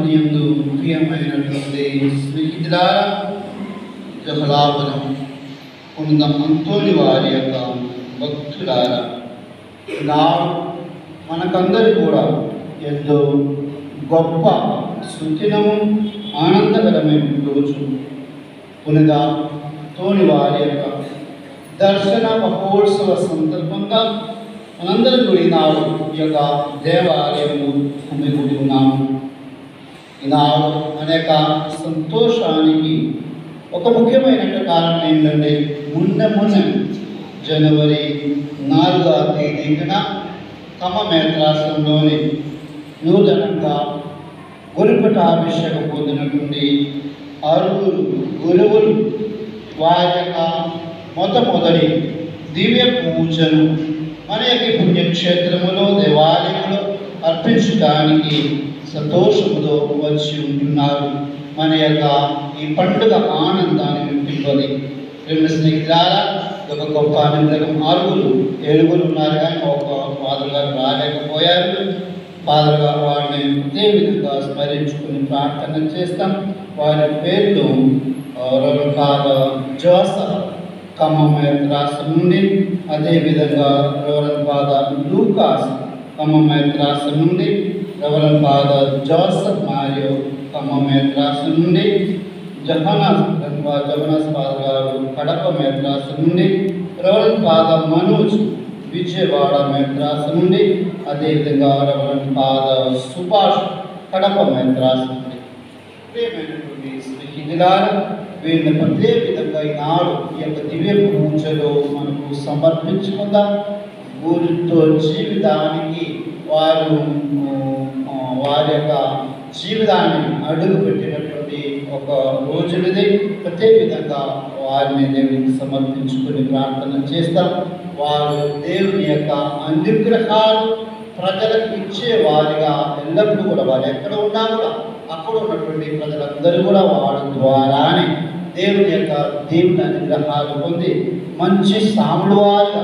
దేవుని యందు ప్రియమైనటువంటి స్నేహితులారా, జహలాపురం పునిత అంతోని వారి యొక్క భక్తులారా, నాడు మనకందరూ కూడా ఎంతో గొప్ప సుదినము ఆనందకరమైన రోజు. పునిత అంతోని వారి యొక్క దర్శన మహోత్సవ సందర్భంగా మనందరం కూడా ఈనాడు ఈ యొక్క దేవాలయము కూడి ఉన్నాము. ఈనాడు అనేక సంతోషానికి ఒక ముఖ్యమైన కారణం ఏంటంటే, మొన్న జనవరి 4వ తేదీన ఖమ్మమేత్రాసంలోని నూతనంగా గురుపటాభిషేకం పొందినటువంటి 6 గురువులు వారి యొక్క మొట్టమొదటి దివ్య పూజను మన యొక్క పుణ్యక్షేత్రములో దేవాలయంలో అర్పించడానికి సంతోషముతో వచ్చి ఉంటున్నారు. మన యొక్క ఈ పండుగ ఆనందాన్ని వింటున్నది. రెండు స్నేహితులారా, ఒక గొప్ప అనంతరం 7 ఉన్నారు, కానీ ఒక ఫాదర్ గారు రాలేకపోయారు. ఫాదర్ గారు వారిని ఇదే విధంగా స్మరించుకుని ప్రార్థన చేస్తాం. వారి పేర్లు ఫాదర్ జోసఫ్ ఖమ్మమేత్రాసం నుండి, అదేవిధంగా రెవరెండ్ ఫాదర్ లూకాస్ ఖమ్మమేత్రాసం నుండి, రెవరెండ్ ఫాదర్ జోసఫ్ మరియు ఖమ్మమేత్రాసం నుండి, జగన్నాథ్ ఫాదర్ గారు కడప మేత్రాసం నుండి, రెవరెండ్ ఫాదర్ మనోజ్ విజయవాడ మేత్రాసం నుండి, అదేవిధంగా రెవరెండ్ ఫాదర్ సుభాష్ కడప మేత్రాసం నుండి. ప్రియమైనటువంటి స్నేహితులారా, వీరిని ప్రత్యేక విధంగా ఈనాడు ఈ యొక్క దివ్య పూజలో మనకు సమర్పించుకుందాం. ఊరితో జీవితానికి వారి యొక్క జీవితాన్ని అడుగు పెట్టినటువంటి ఒక రోజునిది. ప్రత్యేక విధంగా వారిని దేవునికి సమర్పించుకుని ప్రార్థన చేస్తాం. వారు దేవుని యొక్క అనుగ్రహాలు ప్రజలకు ఇచ్చే వారిగా ఎల్లప్పుడూ కూడా, వారు ఎక్కడ ఉన్నా కూడా అక్కడ ఉన్నటువంటి ప్రజలందరూ కూడా వారి ద్వారానే దేవుని యొక్క అనుగ్రహాలు పొంది మంచి సాములు వారిగా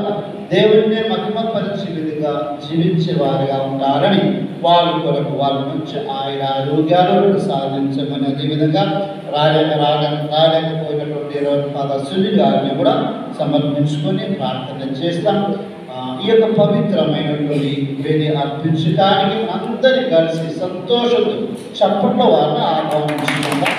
దేవుడిని మహిమపరిచే విధంగా జీవించే వారిగా ఉంటారని వారి కొరకు వారి మంచి ఆరోగ్యాలు సాధించమని, అదేవిధంగా రాలేకపోయినటువంటి ఫాదర్ సునీల్ గారిని కూడా సమర్పించుకొని ప్రార్థన చేస్తాం. ఈ యొక్క పవిత్రమైనటువంటి వేది అర్పించడానికి అందరి కలిసి సంతోషంతో చప్పట్లో వారిని ఆహ్వానించుకుందాం.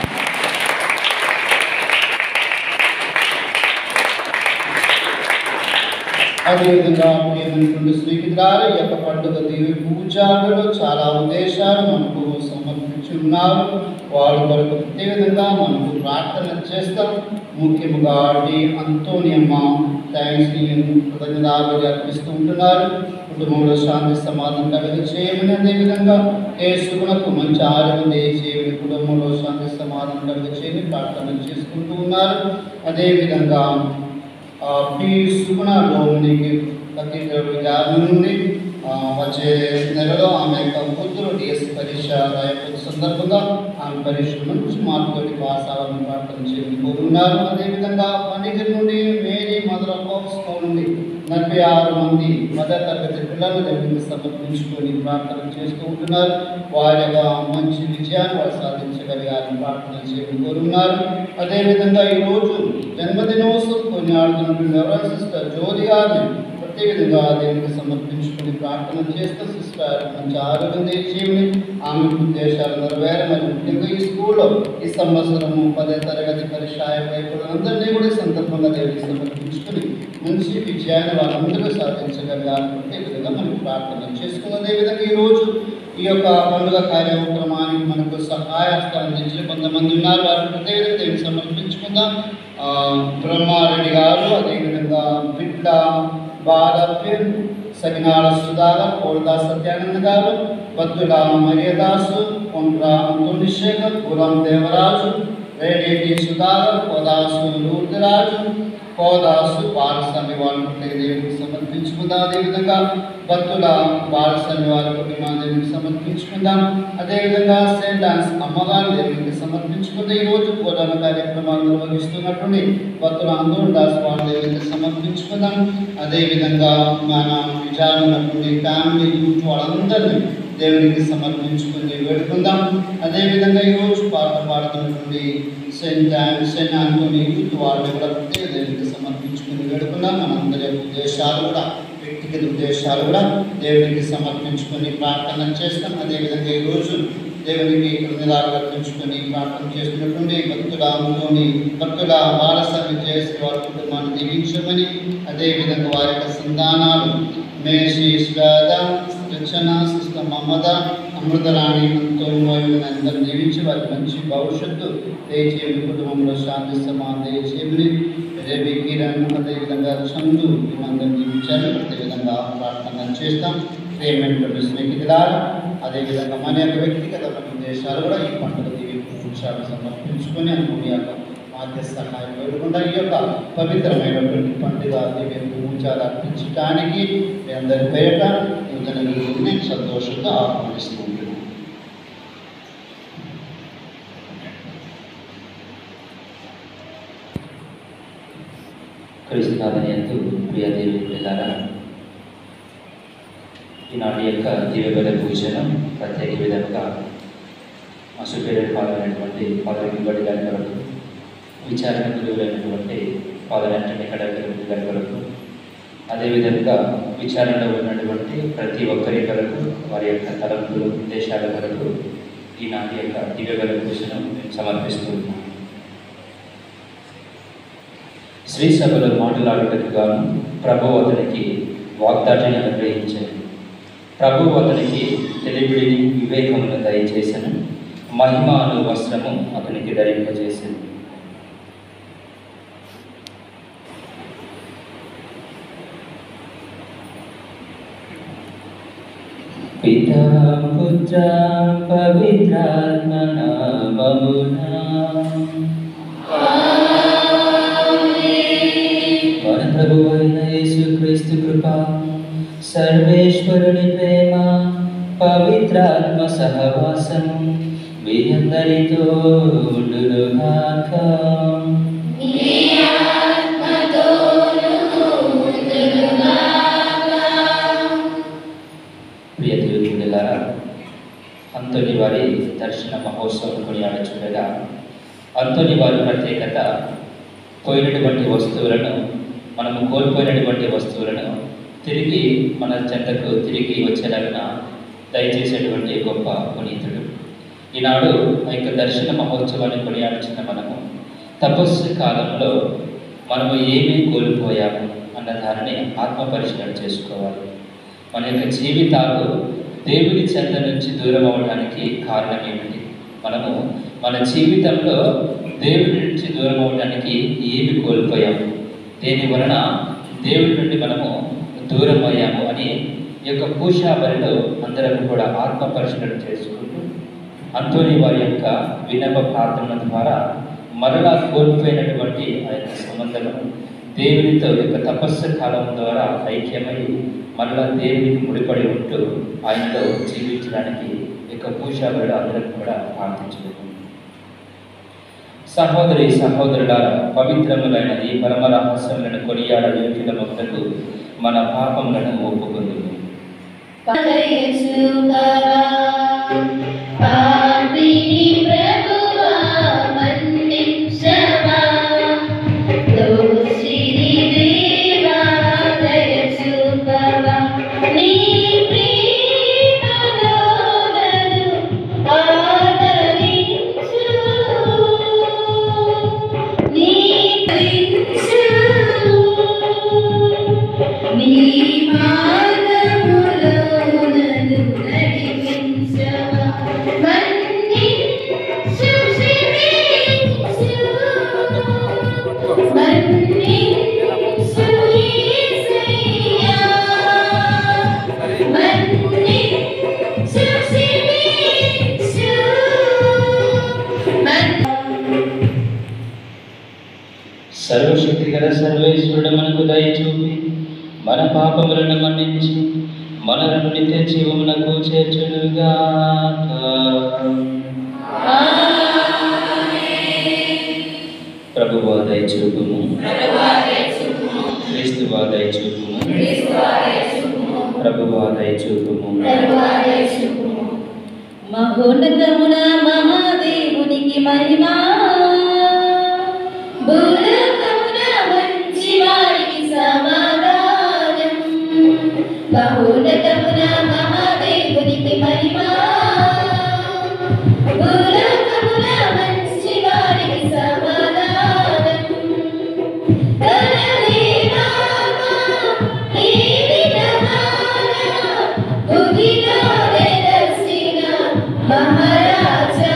అదేవిధంగా ప్రియమైనటువంటి స్నేహితులారా, ఈ యొక్క పండుగ దివ్య పూజలో చాలా ఉద్దేశాలు మనకు సమర్పించున్నారు. వారి కొరకు ప్రత్యేకంగా మనకు ప్రార్థన చేస్తాం. ముఖ్యంగా అంతోనియమ్మ కృతజ్ఞతలు అర్పిస్తూ ఉంటున్నారు. కుటుంబంలో శాంతి సమాధానం కలిగి చేయమని, అదేవిధంగా యేసునకు మంచి ఆరోగ్యం దయచేయమని, కుటుంబంలో శాంతి సమాధానం కలిగి చేయమని ప్రార్థన చేసుకుంటూ ఉన్నారు. అదేవిధంగా సుగుణలోనికి ప్రతి నుండి వచ్చే నెలలో ఆమె యొక్క కూతురు డిఎస్సి పరీక్ష రాయకపోతే సందర్భంగా ఆమె పరీక్ష మంచి మార్కులతో పాస్ అవ్వాలని ప్రార్థన చేయమని కోరుతున్నారు. అదేవిధంగా పండితుల నుండి Mary mother of hope school నుండి 46 మంది మదర్ తరగతి పిల్లలు దేవునికి సమర్పించుకొని ప్రార్థన చేస్తూ ఉంటున్నారు. వారి యొక్క మంచి విజయాన్ని వారు సాధించగలిగారని ప్రార్థన చేయమని కోరుతున్నారు. అదేవిధంగా ఈరోజు జన్మదినోత్సవం కొనియాడుతున్నటువంటి రెవరెండ్ సిస్టర్ జ్యోతి గారిని ప్రత్యేకంగా దేవునికి సమర్పించుకుని ప్రార్థన చేస్తూ సిస్టర్ మంచి ఆరోగ్యం దయచేయమని, ఆమె ఉద్దేశాలు నెరవేరమని, ముఖ్యంగా ఈ స్కూల్లో ఈ సంవత్సరము 10వ తరగతి పరీక్ష అయిపోయినందరినీ కూడా ఈ సందర్భంగా దేవునికి సమర్పించుకుని మంచి విజయాన్ని వాళ్ళందరూ సాధించగలిగారు. ప్రత్యేకంగా మనం ప్రార్థన చేసుకున్నాం. అదేవిధంగా ఈరోజు ఈ యొక్క పండుగ కార్యక్రమానికి మనకు సహాయస్థానం అందించిన కొంతమంది ఉన్నారు. వారిని ప్రత్యేకంగా దేవునికి సమర్పించుకుందాం. బ్రహ్మారెడ్డి గారు, అదేవిధంగా బిడ్డ బాలపీర్, సగినాల సుధాకర్, కోల్దా సత్యానంద గారు, బద్దుల మరియదాసు, కొండ్ర అంతోనిశేఖర్, గురం దేవరాజు, రేడేటి సుధాకర్, కోదాసు లూర్దిరాజు, కోదాసు బాలస్వామి వారికి దేవునికి సమర్పించుకుందాం. అదేవిధంగా భక్తుల బాలస్వామి వారి కుటుంబాన్ని సమర్పించుకుందాం. అదేవిధంగా సెయింట్ ఆన్స్ అమ్మగారు దేవునికి సమర్పించుకుందాం. ఈరోజు పూజన కార్యక్రమాలు నిర్వహిస్తున్నటువంటి భక్తుల అందరూ దాస్ వారి దేవునికి సమర్పించుకుందాం. అదేవిధంగా మన విచారణ ఫ్యామిలీ యూత్ వాళ్ళందరినీ దేవునికి సమర్పించుకుని వేడుకుందాం. అదేవిధంగా ఈరోజు పాట పాడుతున్నటువంటి సెయింట్ ఆంటోనీ యూత్ వాళ్ళు కూడా దేవునికి సమర్పించుకుని వేడుకుందాం. మనందరి ఉద్దేశాలు కూడా, వ్యక్తిగత ఉద్దేశాలు కూడా దేవునికి సమర్పించుకొని ప్రార్థన చేస్తాం. అదేవిధంగా ఈరోజు దేవునికి కృతజ్ఞతలు అర్పించుకొని ప్రార్థన చేస్తున్నటువంటి భక్తుల బాలసర్వి చేసి వారి కుటుంబాన్ని దీవించమని, అదేవిధంగా వారి యొక్క సంతానాలు మేషి, శ్వేత, రచన, సిస్టర్ మమత, అమృతరాణి, అందరూ దీవించి వారికి మంచి భవిష్యత్తు దయచేయమని, కుటుంబంలో శాంతి సమాధానం దయచేయమని, రవి, కిరణ్, అదేవిధంగా చందు అందరూ దీవించారు. అదేవిధంగా ప్రార్థన చేస్తాం. పేమెంట్ స్నేహితులారా, అదేవిధంగా మన యొక్క వ్యక్తిగత ఉద్దేశాలు కూడా ఈ పండుగ దీవించాలని సమర్పించుకొని అనుకుని యొక్క మాధ్యస్థాయి వేడుకుండా ఈ యొక్క పవిత్రమైనటువంటి పండుగ పూజలు అర్పించడానికి మీ అందరి పేట నేను సంతోషంగా ఆహ్వానిస్తూ ఉంటున్నాను. క్రీస్తునాథుని యందు ప్రియ దేవుని పిల్లారా, ఈనాటి యొక్క దివ్యబలి పూజను ప్రత్యేక విధంగా మా సుపీరియర్ ఫాదర్ అయినటువంటి ఫాదర్ గిల్బర్ట్ గారి కొరకు, విచారణ గురువులైనటువంటి ఫాదర్ యాంటనీ కడపల్లి గారి కొరకు, అదేవిధంగా విచారణలో ఉన్నటువంటి ప్రతి ఒక్కరి కొరకు, వారి యొక్క తలంపులు, ఉద్దేశాల కొరకు ఈనాటి యొక్క దివ్యబలి పూజను సమర్పిస్తూ ఉన్నాం. శ్రీ సభలో మాట్లాడుటకు గాను ప్రభువు అతనికి వాగ్దాటిని అనుగ్రహించాడు. ప్రభువు అతనికి తెలివిడిని, వివేకమును దయచేసను, మహిమ అను వస్త్రము అతనికి ధరింపజేసింది. పితా పుత్ర పవిత్రాత్మ నామమునా మన ప్రభువైన యేసుక్రీస్తు కృప, సర్వేశ్వరుని ప్రేమ, పవిత్రాత్మ సహవాసం మీ అందరితో ఉండునుగాక. ప్రియ దేవులారా, అంతోని వారి దర్శన మహోత్సవం కొనియాడుచుండగా అంతోని వారి ప్రత్యేకత పోయినటువంటి వస్తువులను, మనము కోల్పోయినటువంటి వస్తువులను తిరిగి మన చెంతకు తిరిగి వచ్చేలాగా దయచేసేటువంటి గొప్ప పునీతుడు. ఈనాడు ఆ యొక్క దర్శన మహోత్సవాన్ని కొనియాడుచున్న మనము తపస్సు కాలంలో మనము ఏమీ కోల్పోయాము అన్న దానిని ఆత్మ పరిశీలన చేసుకోవాలి. మన యొక్క జీవితాలు దేవుని చెంత నుంచి దూరం అవ్వడానికి కారణం ఏమిటి? మనము మన జీవితంలో దేవుడి నుంచి దూరం అవ్వడానికి ఏమి కోల్పోయాము, దేని వలన దేవుడి నుండి మనము దూరం అయ్యాము అని ఈ యొక్క పూజాబలిలో అందరం కూడా ఆత్మ పరిశీలన చేసుకుంటూ అంతోని వారి యొక్క విన్నప ప్రార్థన ద్వారా మరలా కోల్పోయినటువంటి ఆ యొక్క సంబంధము దేవునితో యొక్క తపస్సు కాలం ద్వారా ఐక్యమై మరలా దేవునికి ముడిపడి ఉంటూ ఆయనతో జీవించడానికి యొక్క పూజాబలిలో అందరం కూడా ప్రార్థించలేదు. సహోదరి సహోదరుల పవిత్రములైన ఈ పరమ రహస్యములను కొనియాడ యోగ్యులమగుటకు మన పాపములను ఒప్పుకుందుము. సర్వశక్తి గల సర్వేశ్వరుడు మనకు దయ చూపి మన పాపములను మన్నించి మనలను నిత్య జీవమునకు చేర్చునుగాక. ప్రభువా దయ చూపుము, క్రీస్తువా దయ చూపుము, ప్రభువా దయచూపుము. మహోన్నతమున మహాదేవునికి మహిమ, భూలోకమున మంచి వారికి సమాధానం. మహోన్నతమున మహాదేవునికి మహిమ, భూలోకమున మంచి వారికి సమాధానం. మహారాజా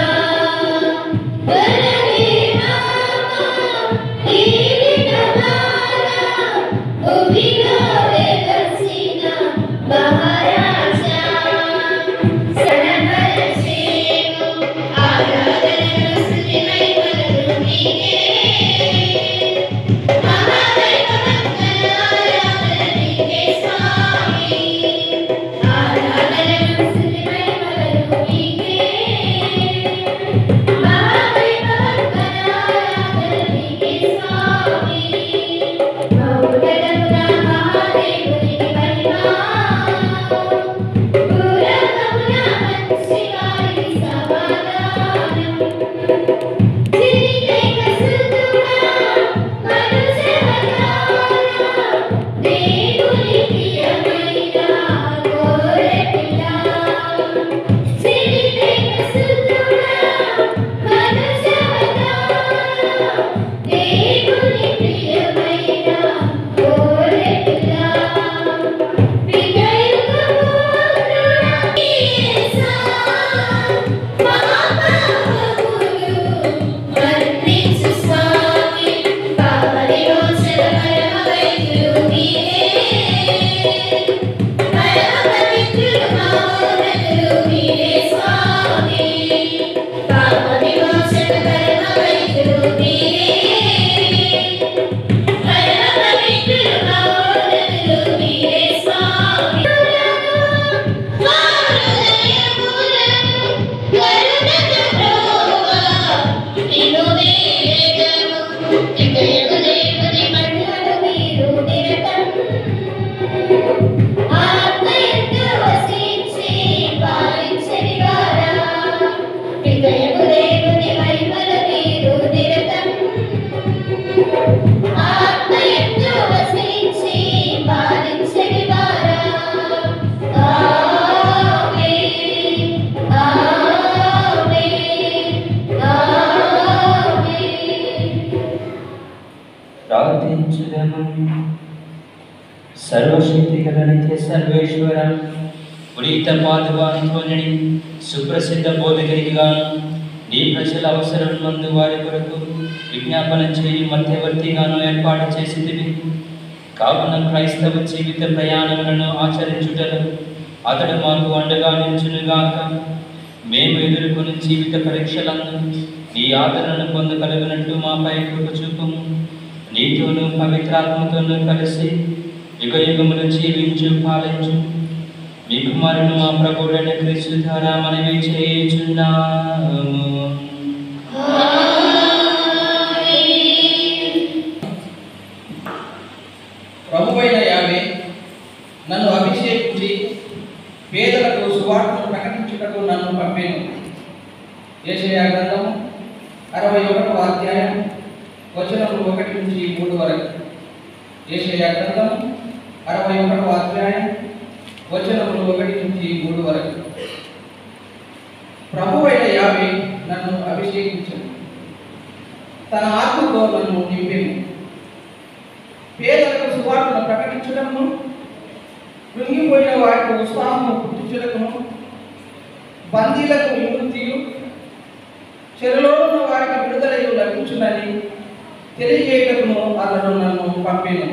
సర్వశక్తి గల నిత్య సర్వేశ్వర, పునీత పాదువానితోనని సుప్రసిద్ధ బోధకునిగాను నీ ప్రజల అవసరం మందు వారి కొరకు విజ్ఞాపన చేయి మధ్యవర్తిగాను ఏర్పాటు చేసితివి. కావున క్రైస్తవ జీవిత ప్రయాణములను ఆచరించుటలో అతడు మాకు అండగా నిలుచునుగాక. మేము ఎదుర్కొన్న జీవిత పరీక్షలను నీ ఆదరణను పొందగలిగినట్లు మాపై కృప చూపుము. నీతోనూ పవిత్రాత్మతోనూ కలిసి యుగ యుగములు జీవించు పాలించు మీ కుమారుడు మా ప్రభుడైన క్రీస్తు ద్వారా మనవి చేయుచున్నాము. ప్రభువైన యావే నన్ను అభిషేకించి పేదలకు సువార్తను ప్రకటించుటకు నన్ను పంపెను. యెషయా గ్రంథం 61వ అధ్యాయం వచనములు 1 నుంచి 3 వరకు. యెషయా గ్రంథం 61వ అధ్యాయం వచనములు 1 నుంచి 3 వరకు. ప్రభువైన యావే నన్ను అభిషేకించను, తన ఆత్మతో నన్ను నింపెను. పేదలకు సువార్తను ప్రకటించడము, కృంగిపోయిన వారికి ఉత్సాహము పుట్టించడము, బందీలకు విముక్తియు, చెరలో ఉన్న వారికి విడుదలయు లభించునని తెలియజేయటకును అతడు నన్ను పంపెను.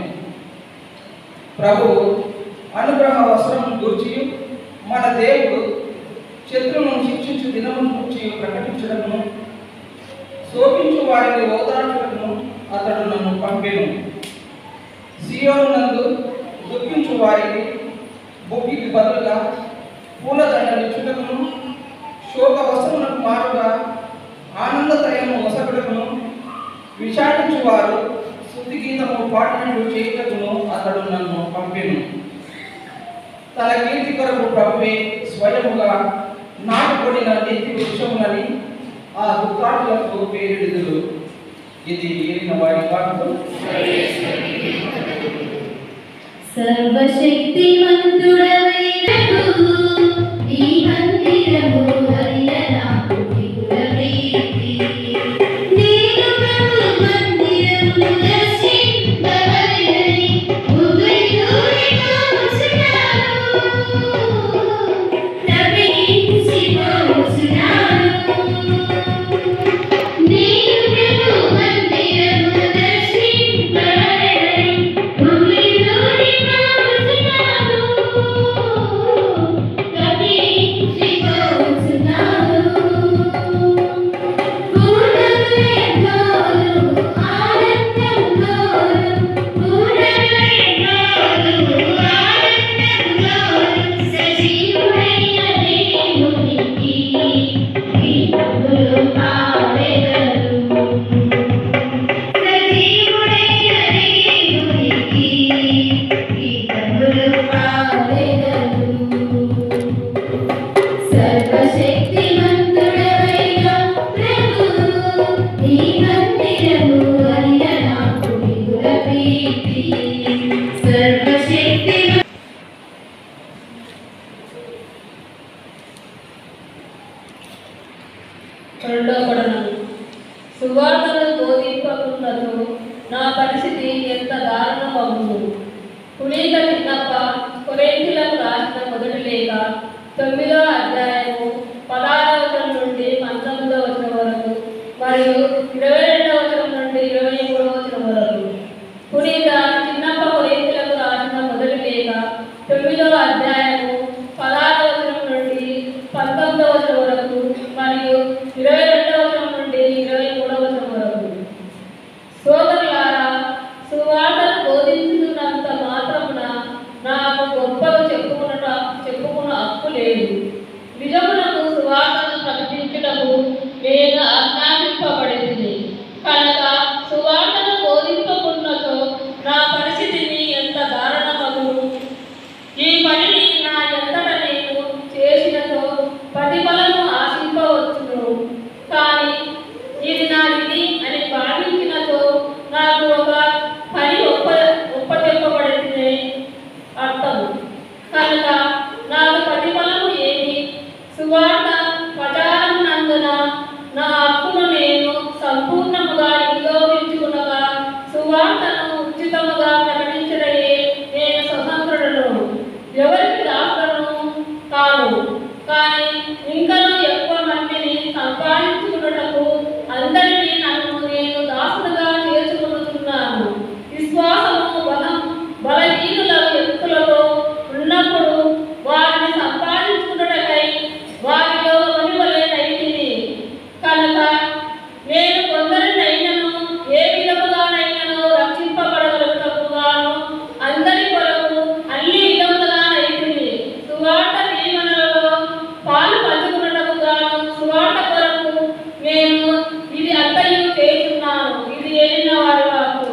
ప్రభు అనుగ్రహ వస్త్రము గూర్చి మన దేవుడు శత్రువును శిక్షించు దినమును గూర్చి ప్రకటించడము, శోభించు వారిని ఓదార్చడము అతడు నన్ను పంపెను. సియోను నందు దుఃఖించు వారికి బొగ్గికి బదులుగా పూలదండనిచ్చుటకును, శోక వస్త్రమునకు మారుగా ఆనందతయము మొసగుటకును, విషాదించు వారు స్తుతి గీతము పాడినట్లు చేయుటకును అతడు నన్ను పంపెను. తన కీర్తి కొరకు ప్రభువే స్వయముగా నాటుకొనిన నీతి వృక్షములని ఆ దుఃఖాటులకు పేరెడుదులు. ఇది ఏలిన వారి వాక్కు. సర్వశక్తిమంతుడవైనడు ఈ మందిరము హరియనాకు మిగుల ప్రీతి. నేను ప్రభు మందిరము దర్శింపవలెనని ఉభయులతో వస్తున్నాను, తప్పించిపోతున్నాను. నేను ప్రభు మందిరము దర్శింపవలెనని ఉభయులతో వస్తున్నాను, తప్పించిపోతున్నాను. పూర్ణమయంలోను ఆనందంలోను, పూర్ణమయంలోను ఆనందంలోను సజీవుడైన దేవునికి గీతములు పాడెదను. సజీవుడైన దేవునికి గీతములు పాడెదను. సర్వశక్తిమంతుడవైన ప్రభువు ఈ మందిరము హరియనాకు మిగుల ప్రీతి. సర్వశక్తి రెండో పఠనం. సువార్తను బోధింపకున్నచో నా పరిస్థితి ఎంత దారుణమగును. పునీత చిన్నప్ప కొరింథీయులకు రాసిన మొదటి లేఖ 9వ అధ్యాయము 16వ వచనం నుండి 19వ వచనం వరకు మరియు 22వ వచనం నుండి 23వ వచనం వరకు. పునీత చిన్నప్ప కొరింథీయులకు రాసిన మొదటి లేఖ 9వ అధ్యాయము 16వ వచనం నుండి 19వ వచనం వరకు మరియు 22వ వచనం నుండి 23వ వచనం వరకు. సోదరులారా, సువార్తను బోధించుతున్నంత మాత్రమున నాకు గొప్పలు చెప్పుకున్న హక్కు లేదు. నిజమునకు సువార్తను ప్రకటించుటకు నేను ఆజ్ఞాపింపబడింది కనుక సువార్తను బోధింపకున్నచో నా పరిస్థితిని ఎంత దారుణమగును. ఈ పనిని నా ఎంతట నేను చేసినచో ప్రతిఫలము ఆశింపవచ్చును. కానీ ఇది నా విధి అని భావించినచో నాకు ఒక పని ఒప్పచెప్పబడింది అర్థము. కనుక నాకు ప్రతిఫలము ఏమి? సువార్త ప్రచారం నందున నా హక్కును నేను సంపూర్ణముగా వినియోగించుకునగా సువార్తను ఉచితముగా ప్రకటించడమే నేను స్వతంత్రుడను, ఎవరికి దాసులను కాను. కానీ ఇంకనూ ఎక్కువ మందిని సంపాదించుకున్నటకు అందరినీ నన్ను నేను దాసుడుగా చేసుకుంటున్నాను. విశ్వాసము బలహీనుల వ్యక్తులతో ఉన్నప్పుడు వారిని సంపాదించుకున్నటకై వారిలో వలెనైతిని. కనుక నేను కొందరినైనను ఏ విధముగానైనను రక్షింపబడగలుగుటకు గాను అందరి కొరకు అన్ని విధములుగానైతిని. సువార్త దీవెనలలో పాలు పంచుకున్నటకు గాను సువార్త కొరకు నేను ఇది అంతయు చేస్తున్నాను. ఇది ఏలిన వారి వాక్కు.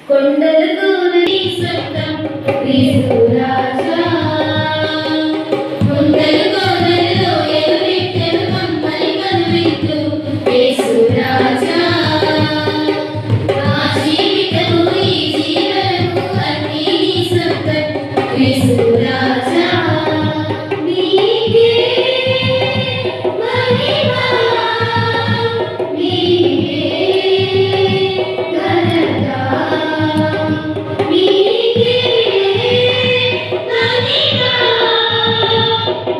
కొండలకు నీ సొంతం క్రీస్తు రాజా, కొండలు కొండలలో ఎగురెత్తెను కమ్మని కనువిందు యేసు రాజా. నా జీవితము ఈ జీవనము అన్నీ నీ సొంతం క్రీస్తు రాజా. నీకే మహిమ, నీకే ఘనత, నీకే మహిమ,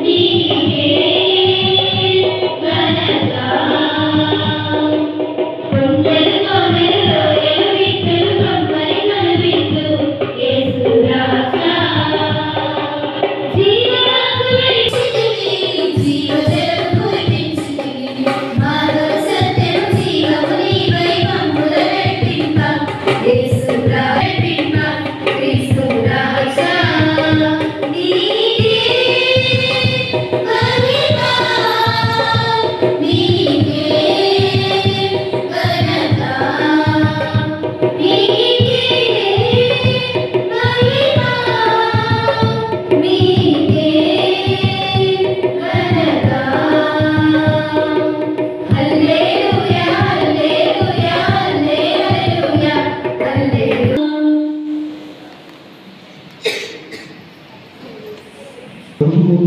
నీకే ఘనత. కొండలు కొండలలో ఎగురెత్తెను కమ్మని కనువిందు యేసు రాజా. జీవనకు వెలిసితివి, జీవజలము కురిపించితివి, మార్గం సత్యము జీవము నీవై మమ్ముల నడిపింప యేసు నడిపింప క్రీస్తు రాజా. నీకే మహిమ, నీకే ఘనత, నీకే మహిమ,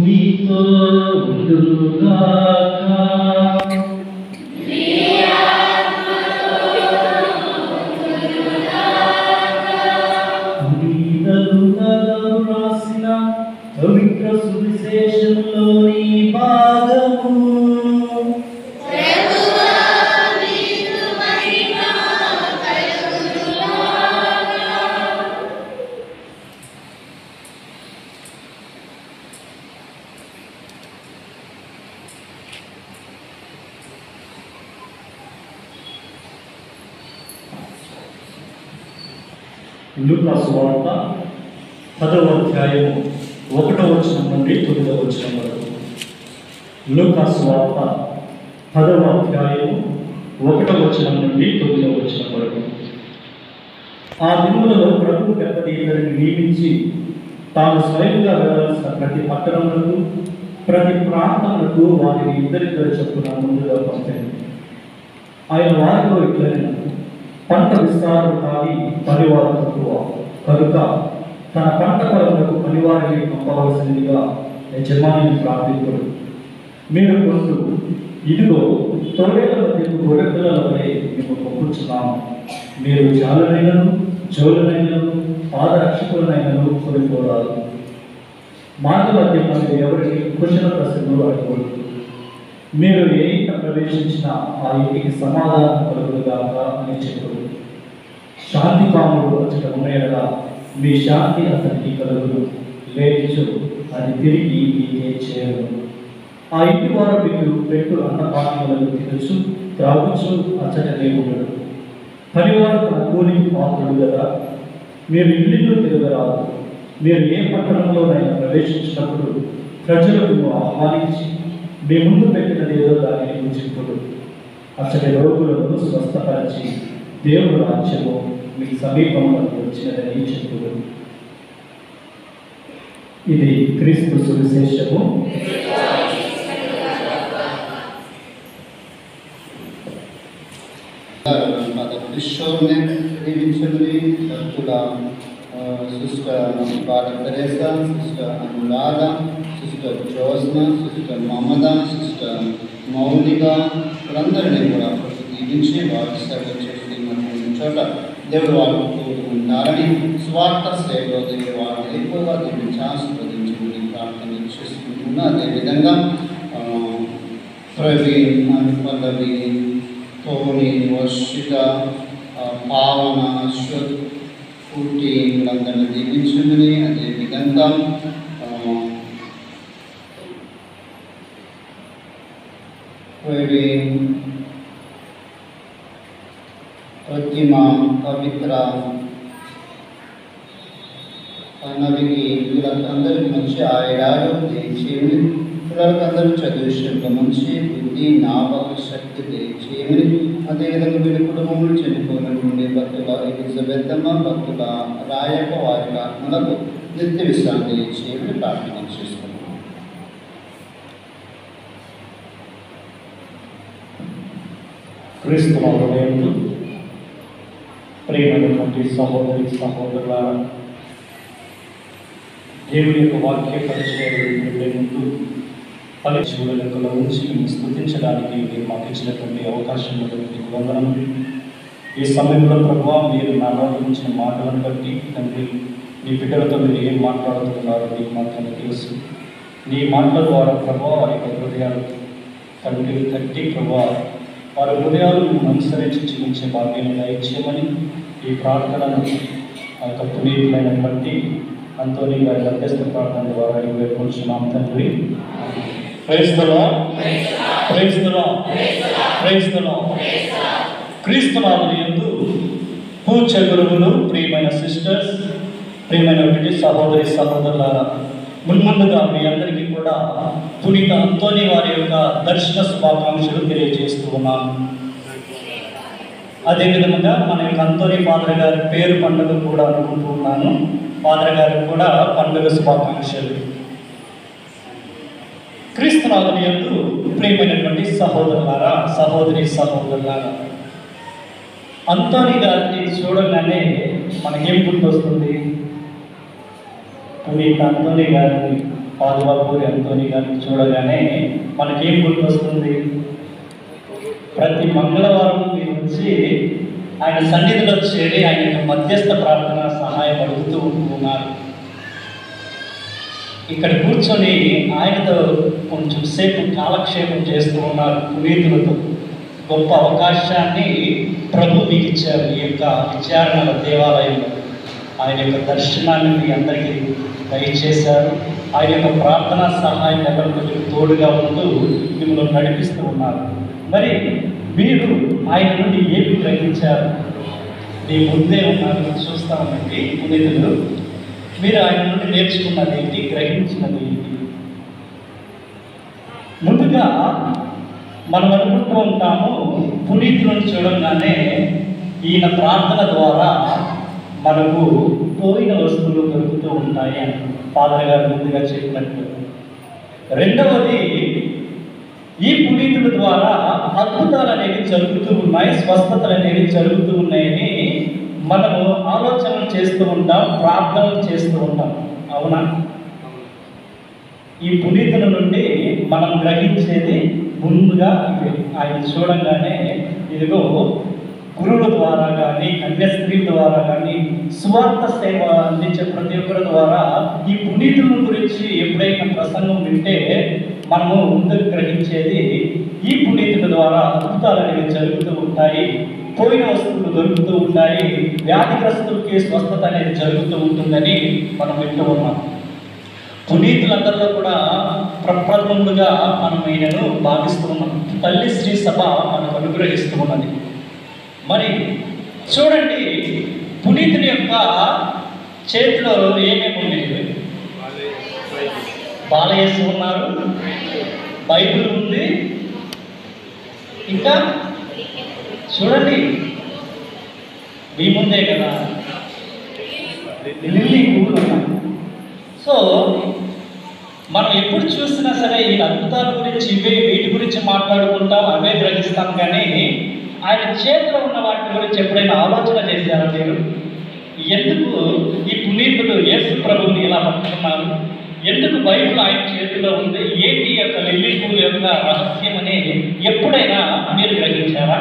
మీతో ఉండుగాక. రాసిన పవిత్ర సువిశేషంలోని భాగము. లూకా సువార్త 10వ అధ్యాయము 1వ వచనం నుండి 9వ వచనం వరకు. లూకా సువార్త 10వ అధ్యాయము 1వ వచనం నుండి 9వ వచనం వరకు. ఆ దినములలో ప్రభువు పెద్దది ఇద్దరిని నియమించి తాను స్వయంగా వెళ్ళవలసిన ప్రతి పట్టణములకు ప్రతి ప్రాంతములకు వారిని ఇద్దరిద్దరు చొప్పున ముందుగా పంపాడు. ఆయన వారితో ఇట్లనే, పంట విస్తారం కాని పనివారు తక్కువ కనుక తన పంట పొలములకు పనివారిని పంపవలసిందిగా యజమానిని ప్రార్థించుడు. మీరు కొంటూ ఇదిగో తోడేళ్ల మధ్యకు గొర్రెపిల్లలపై మేము పంపుచున్నాము. మీరు జాలనైనను జోలనైనను పాదరక్షకులనైనను కొనుక్కోరాదు. మార్గ మధ్య మీరు ఎవరికి కుశల ప్రశ్నలు అడగకూడదు. మీరు ఏ ఇంట ప్రవేశించినా ఆ ఇంటికి సమాధానం కలుగుగాక అని చెప్పు. శాంతి కాముడు అచ్చట ఉన్నాయనగా మీ శాంతి అతనికి కలుగును, లేచు అది తిరిగి మీకే చేయను. ఆ ఇంటి వారు మీకు పెట్టు అన్నపానములను తినచ్చు త్రాగచ్చు అచ్చటనే ఉండడు. పనివారు తన కూలికి పాత్రుడు కదా. మీరు ఇల్లు తిరగరాదు. మీరు ఏ పట్టణంలోనైనా ప్రవేశించినప్పుడు ప్రజలకు ఆహ్వానించి మీ ముందు పెట్టినదేదో దానిని ఉంచుకోడు. అసలు రోగులను స్వస్థపరిచి దేవుడు రాజ్యము మీ సమీపంలో వచ్చినదని చెప్పుడు. ఇది క్రీస్తు సువిశేషము. కిషోర్ని దీవించండి. భక్తుల sister Bharat Teresa, sister Anuradha, sister Jyotsna, sister Mamata, sister Moulika, వీళ్ళందరినీ కూడా దీవించి వారి సేవ చేస్తున్నటువంటి చోట దేవుడు వాళ్ళకు ఉంటారని స్వార్థ సేవలో దేవుడు వాళ్ళని ఎక్కువగా దీవించి ఆశీర్వదించి ప్రార్థన చేసుకుంటున్నా. అదేవిధంగా ప్రవీణ్, పల్లవి, టోనీ, వర్షిత, పావన, అశ్వత్, పుట్టి వీళ్ళందరినీ దీవించండి. అదేవిధంగా ప్రవీణ్, ప్రతిమ, పవిత్ర, పన్నవికి వీళ్ళకందరికీ మంచి ఆయురారోగ్యం దయచేయమని, పిల్లలకందరూ చదువు విషయంలో మంచి బుద్ధి జ్ఞాపక శక్తి దయచేయమని, అదేవిధంగా వీళ్ళ కుటుంబంలో చనిపోయినటువంటి భక్తుల ఎలిజబెత్తమ్మ, భక్తుల రాయక వారి ఆత్మలకు నిత్య విశ్రాంతి చేయమని ప్రార్థన చేసుకున్నాం. క్రీస్తు హృదయంలో ప్రేమైనటువంటి సహోదరి సహోదరులారా, దేవుని యొక్క వాక్య పరిచయం ముందు పలు జీవుల లెక్కలో ఉంచి స్తుతించడానికి మీరు మాకు ఇచ్చినటువంటి అవకాశం మీకు వందనములు. ఈ సమయంలో ప్రభువా, మీరు నా నోటి నుంచిన మాటలను బట్టి తండ్రి, నీ బిడ్డలతో మీరు ఏం మాట్లాడుతున్నారో మీకు మాత్రమే తెలుసు. నీ మాటల ద్వారా ప్రభువా వారి యొక్క హృదయాలు తండ్రి తట్టి ప్రభువా వారి హృదయాలను అనుసరించి జీవించే భాగ్యాన్ని దయచేయమని ఈ ప్రార్థనను ఆ యొక్క పునీతులైనటువంటి అంతోని గారి మధ్యస్థ ప్రార్థన ద్వారా వేడుకుంటున్నాం తండ్రి. Praise the lord, praise the lord, praise the lord. క్రీస్తునాథుని యందు పూజ్య గురువులు, ప్రియమైన సిస్టర్స్, ప్రియమైనటువంటి సహోదరి సహోదరులారా, ముందుగా మీ అందరికీ కూడా పునీత అంతోని వారి యొక్క దర్శన శుభాకాంక్షలు తెలియజేస్తూ ఉన్నాను. అదేవిధంగా మన యొక్క అంతోని ఫాదర్ గారి పేరు పండుగ కూడా అనుకుంటూ ఉన్నాను. ఫాదర్ గారికి కూడా పండుగ శుభాకాంక్షలు. క్రీస్తునాథుని యందు ప్రియమైనటువంటి సహోదరులారా, సహోదరి సహోదరులారా, అంతోని గారిని చూడగానే మనకేం గుర్తొస్తుంది? పునీత అంతోని గారిని పాదువాపూరి అంతోని గారిని చూడగానే మనకేం గుర్తొస్తుంది? ప్రతి మంగళవారం మీరు వచ్చి ఆయన సన్నిధిలో చేరి ఆయన యొక్క మధ్యస్థ ప్రార్థన సహాయం అడుగుతూ ఉన్నారు. ఇక్కడ కూర్చొని ఆయనతో కొంచెం సేపు కాలక్షేపం చేస్తూ ఉన్నారు పునీతులతో. గొప్ప అవకాశాన్ని ప్రభు మీకు ఇచ్చారు. ఈ యొక్క విచారణ దేవాలయంలో ఆయన యొక్క దర్శనాన్ని మీ అందరికీ దయచేశారు. ఆయన యొక్క ప్రార్థనా సహాయం ఎవరికి తోడుగా ఉంటూ మిమ్మల్ని నడిపిస్తూ ఉన్నారు. మరి మీరు ఆయన నుండి ఏమి గ్రహించారు? మీ ముందే ఉన్నారు, చూస్తూ ఉండండి పునీతులు. మీరు ఆయన నుండి నేర్చుకున్నది ఏంటి, గ్రహించినది ఏంటి? ముందుగా మనం అనుకుంటూ ఉంటాము, పునీతులను చూడంగానే ఈయన ప్రార్థన ద్వారా మనకు పోయిన వస్తువులు దొరుకుతూ ఉంటాయి అని ఫాదర్ గారు ముందుగా చెప్పినట్టు. రెండవది, ఈ పునీతుల ద్వారా అద్భుతాలు అనేవి జరుగుతూ ఉన్నాయి, స్వస్థతలు అనేవి జరుగుతూ ఉన్నాయని మనము ఆలోచనలు చేస్తూ ఉంటాం, ప్రార్థనలు చేస్తూ ఉంటాం. అవునా? ఈ పునీతుల నుండి మనం గ్రహించేది ముందుగా ఆయన చూడంగానే ఇదిగో గురువుల ద్వారా కానీ, కన్యాస్త్రీల ద్వారా కానీ, సువార్త సేవ అందించే ప్రతి ఒక్కరి ద్వారా ఈ పునీతుల గురించి ఎప్పుడైనా ప్రసంగం వింటే మనము ముందుకు గ్రహించేది ఈ పునీతుల ద్వారా అద్భుతాలు అనేవి జరుగుతూ ఉంటాయి, పోయిన వస్తువులు దొరుకుతూ ఉంటాయి, వ్యాధిగ్రస్తులకి స్వస్థత అనేది జరుగుతూ ఉంటుందని మనం వింటూ ఉన్నాం. పునీతులందరిలో కూడా ప్రప్రథములుగా మనం ఈయనను భావిస్తూ ఉన్నాం. తల్లి శ్రీ సభ మనకు అనుగ్రహిస్తూ ఉన్నది. మరి చూడండి, పునీతుని యొక్క చేతిలో ఏమేమి ఉన్నాయి? బాలయేసు ఉన్నారు, బైబిల్ ఉంది, ఇంకా చూడండి మీ ముందే కదా లిల్లీ పువ్వులు ఉన్నాయి. సో మనం ఎప్పుడు చూసినా సరే ఈ అద్భుతాల గురించి వీటి గురించి మాట్లాడుకుంటాం, అవే గ్రహిస్తాం. కానీ ఆయన చేతిలో ఉన్న వాటి గురించి ఎప్పుడైనా ఆలోచన చేశారా మీరు? ఎందుకు ఈ పునీతులు యేసు ప్రభువుని ఇలా పట్టుకున్నారు? ఎందుకు బైబిల్ ఆయన చేతిలో ఉంది? ఏంటి యొక్క లిల్లీ పువ్వు యొక్క రహస్యం అని ఎప్పుడైనా మీరు గ్రహించారా?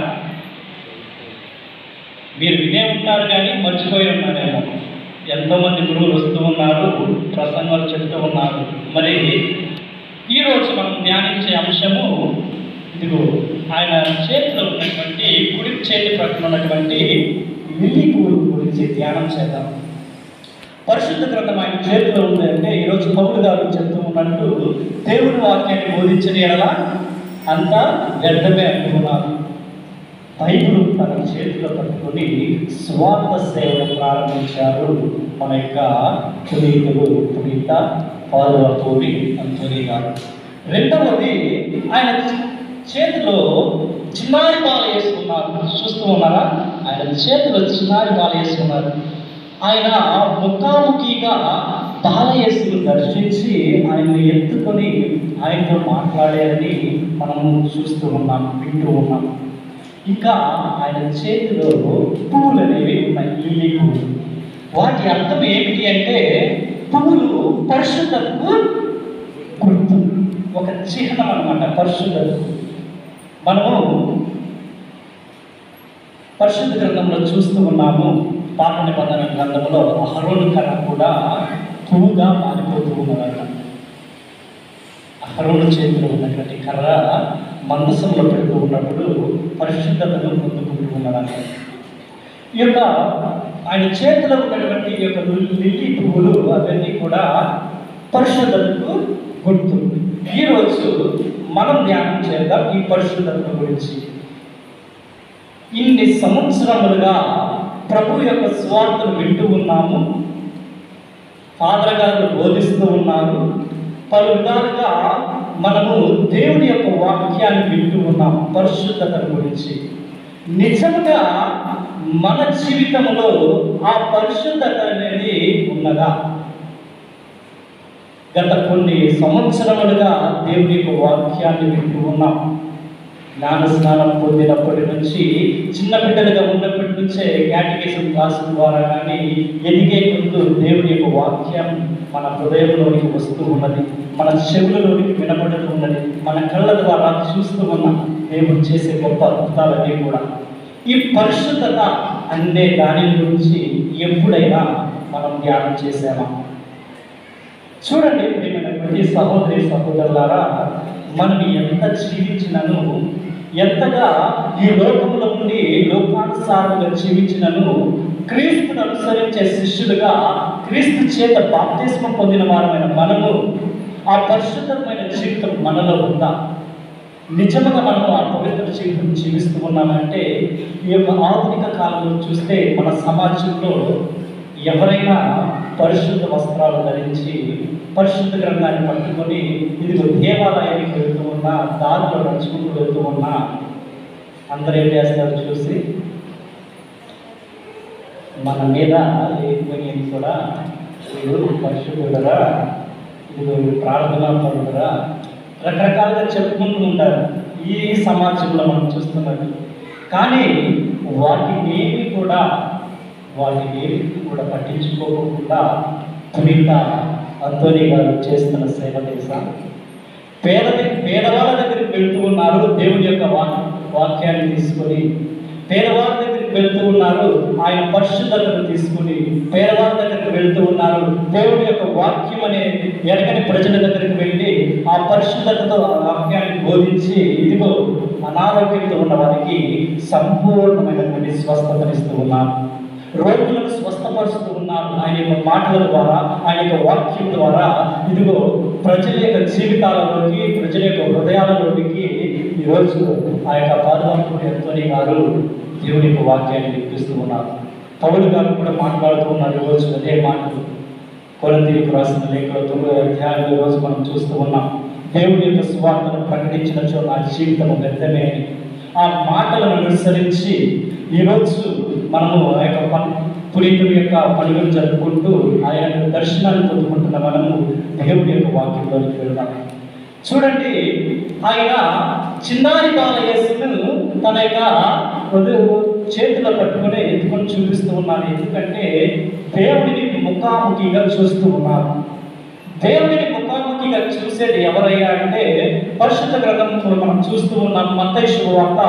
మీరు వినే ఉంటారు కానీ మర్చిపోయి ఉన్నారేమో. ఎంతోమంది గురువులు వస్తూ ఉన్నారు, ప్రసంగాలు చెప్తూ ఉన్నారు. మరి ఈరోజు మనం ధ్యానించే అంశము ఇదిగో ఆయన చేతిలో ఉన్నటువంటి కుడి చేతి ప్రక్కన ఉన్నటువంటి లిల్లీ పువ్వుల గురించి ధ్యానం చేద్దాం. పరిశుద్ధ గ్రంథం ఆయన చేతిలో ఉంది అంటే ఈరోజు పౌలు గారు చెప్తూ ఉన్నట్టు దేవుని వాక్యాన్ని బోధించని ఎడలా అంతా వ్యర్థమే అంటున్నారు. బైబిల్ తన చేతిలో పట్టుకొని స్వార్థ సేవను ప్రారంభించారు మన యొక్క పునీత పాదువాపూరి అంతోని గారు. రెండవది, ఆయన చేతిలో చిన్నారి బాల వేసుకున్నారు. చూస్తూ ఉన్నారా? ఆయన చేతిలో చిన్నారి బాల వేసుకున్నారు. ఆయన ముఖాముఖిగా బాలయేసును దర్శించి ఆయన్ని ఎత్తుకొని ఆయనతో మాట్లాడారని మనము చూస్తూ ఉన్నాం, వింటూ ఉన్నాం. ఇంకా ఆయన చేతిలో పువ్వులు అనేవి ఉన్నాయి, లిల్లీ పువ్వులు. వాటి అర్థం ఏమిటి అంటే పువ్వులు పరిశుద్ధతకు గుర్తు, ఒక చిహ్నం అన్నమాట పరిశుద్ధతకు. మనము పరిశుద్ధ గ్రంథంలో చూస్తూ ఉన్నాము, పాత నిబంధన గ్రంథంలో అహరోను కర్ర కూడా పువ్వుగా మారిపోతూ ఉన్నదట. అహరోను చేతిలో ఉన్నటువంటి కర్ర మందసంలో పెడుతూ ఉన్నప్పుడు పరిశుద్ధతను పొందుకుంటూ ఉన్నదట. ఈ యొక్క ఆయన చేతిలో ఉన్నటువంటి ఈ యొక్క లిల్లీ పువ్వులు అవన్నీ కూడా పరిశుద్ధతకు గుర్తు. ఈరోజు మనం ధ్యానం చేద్దాం ఈ పరిశుద్ధత గురించి. ఇన్ని సంవత్సరములుగా ప్రభు యొక్క స్వార్థను వింటూ ఉన్నాము, ఫాదర్ గారు బోధిస్తూ ఉన్నారు, పలు విధాలుగా మనము దేవుని యొక్క వాక్యాన్ని వింటూ ఉన్నాం పరిశుద్ధత గురించి. నిజంగా మన జీవితంలో ఆ పరిశుద్ధత అనేది ఉన్నదా? గత కొన్ని సంవత్సరములుగా దేవుని యొక్క వాక్యాన్ని వింటూ ఉన్నాం, జ్ఞాన స్నానం పొందినప్పటి నుంచి, చిన్న బిడ్డలుగా ఉన్నప్పటి నుంచే క్యాటికిజం క్లాసుల ద్వారా కానీ ఎదిగే ముందు దేవుని యొక్క వాక్యం మన హృదయంలోనికి వస్తూ ఉన్నది, మన చెవులలోనికి వినపడుతూ ఉన్నది, మన కళ్ళ ద్వారా చూస్తూ ఉన్నాం దేవుడు చేసే గొప్ప అద్భుతాలన్నీ కూడా. ఈ పరిశుద్ధత అనే దాని గురించి ఎప్పుడైనా మనం ధ్యానం చేసామా? చూడండి ప్రియమైనటువంటి సహోదరి సహోదరులారా, మనం ఎంత జీవించినను, ఎంతగా ఈ లోకంలో ఉండి లోకానుసారంగా జీవించినను, క్రీస్తును అనుసరించే శిష్యులుగా క్రీస్తు చేత బాప్తిస్మం పొందిన వారమైన మనము ఆ పరిశుద్ధమైన జీవితం మనలో ఉందా? నిజంగా మనము ఆ పవిత్ర జీవితం జీవిస్తూ ఉన్నామంటే, ఈ యొక్క ఆధునిక కాలంలో చూస్తే మన సమాజంలో ఎవరైనా పరిశుద్ధ వస్త్రాలు ధరించి పరిశుద్ధ గ్రంథాన్ని పట్టుకొని ఇదిగో దేవాలయానికి వెళ్తూ ఉన్నా, దారిలో నడుచుకుంటూ వెళ్తూ ఉన్నా, అందరూ ఏం చేస్తారు చూసి మన మీద లేకపోయి కూడా వీడు పరిశుద్ధుడరా, ఇది ప్రార్థనా పరుడురా, రకరకాలుగా చెప్పుకుంటూ ఉంటారు ఈ సమాజంలో మనం చూస్తున్నది. కానీ వాటిని కూడా పట్టించుకోకుండా పునీత అంతోని గారు చేస్తున్న సేవ తెలుసా? పేదవాళ్ళ దగ్గరికి వెళ్తూ ఉన్నారు, దేవుని యొక్క వాక్యాన్ని తీసుకొని పేదవాళ్ళ దగ్గరికి వెళ్తూ ఉన్నారు, ఆయన పరిశుద్ధతను తీసుకుని పేదవాళ్ళ దగ్గరికి వెళ్తూ ఉన్నారు, దేవుడి యొక్క వాక్యం అనే ఎరగని ప్రజల దగ్గరికి వెళ్ళి ఆ పరిశుద్ధతతో ఆ వాక్యాన్ని బోధించి ఇదిగో అనారోగ్యంతో ఉన్న వారికి సంపూర్ణమైనటువంటి స్వస్థతనిస్తూ ఉన్నారు, రోగులను స్వస్థపరుస్తూ ఉన్నారు. ఆయన యొక్క మాటల ద్వారా, ఆయన యొక్క వాక్యం ద్వారా ఇదిగో ప్రజల యొక్క జీవితాలలోకి, ప్రజల యొక్క హృదయాలలోకి ఈరోజు ఆ యొక్క పాదవాకుడు అంతోని గారు దేవుని యొక్క వాక్యాన్ని వినిపిస్తూ ఉన్నారు. పౌలు గారు కూడా మాట్లాడుతూ ఉన్నారు ఈరోజు అదే మాటలు. కొరింథీయులకు రాసిన లేఖలో 9వ అధ్యాయంలో ఈరోజు మనం చూస్తూ ఉన్నాం, దేవుని యొక్క సువార్తను ప్రకటించినచో నా జీవితం వ్యర్థమే అని. ఆ మాటలను అనుసరించి ఈరోజు మనము ఆ యొక్క పునీతుడి యొక్క పండుగను జరుపుకుంటూ ఆయన దర్శనాన్ని పొందుకుంటున్న మనము దేవుడి యొక్క వాక్యంలోకి వెళ్దాం. చూడండి, ఆయన చిన్నారి బాలయేసును తన యొక్క చేతిలో పట్టుకుని ఎత్తుకొని చూపిస్తూ ఉన్నారు. ఎందుకంటే దేవుడిని ముఖాముఖిగా చూస్తూ ఉన్నారు. దేవుడిని ముఖాముఖిగా చూసేది ఎవరయ్యా అంటే పరిశుద్ధ గ్రంథంలో మనం చూస్తూ ఉన్నాం. మత్తయి శుభవార్త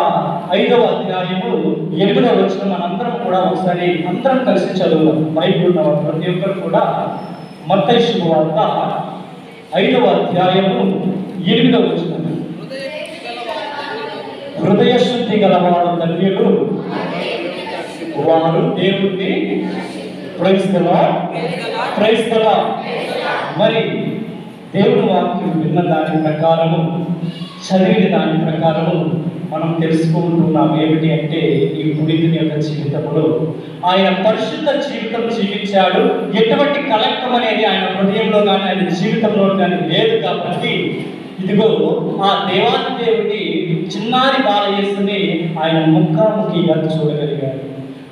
5వ అధ్యాయము 8వ వచనం మనందరం కూడా ఒకసారి అందరం కలిసి చదువుదాం. బైబిల్ ఉన్న ప్రతి ఒక్కరు కూడా మత్తయి శుభవార్త 5వ అధ్యాయము 8వ వచనం. హృదయ శుద్ధి గలవారు ధన్యులు, వారు దేవుణ్ణి ప్రైస్తలా. మరి దేవుని వాక్యం విన్న దాని ప్రకారము, చదివిన దాని ప్రకారము మనం తెలుసుకుంటున్నాం ఏమిటి అంటే, ఈ పునీతుని యొక్క జీవితంలో ఆయన పరిశుద్ధ జీవితం జీవించాడు. ఎటువంటి కలక్కం అనేది ఆయన హృదయంలో కానీ ఆయన జీవితంలో కానీ లేదు. కాబట్టి ఇదిగో ఆ దేవాది దేవుడి చిన్నారి బాలయేసుని ఆయన ముఖాముఖిగా చూడగలిగాడు.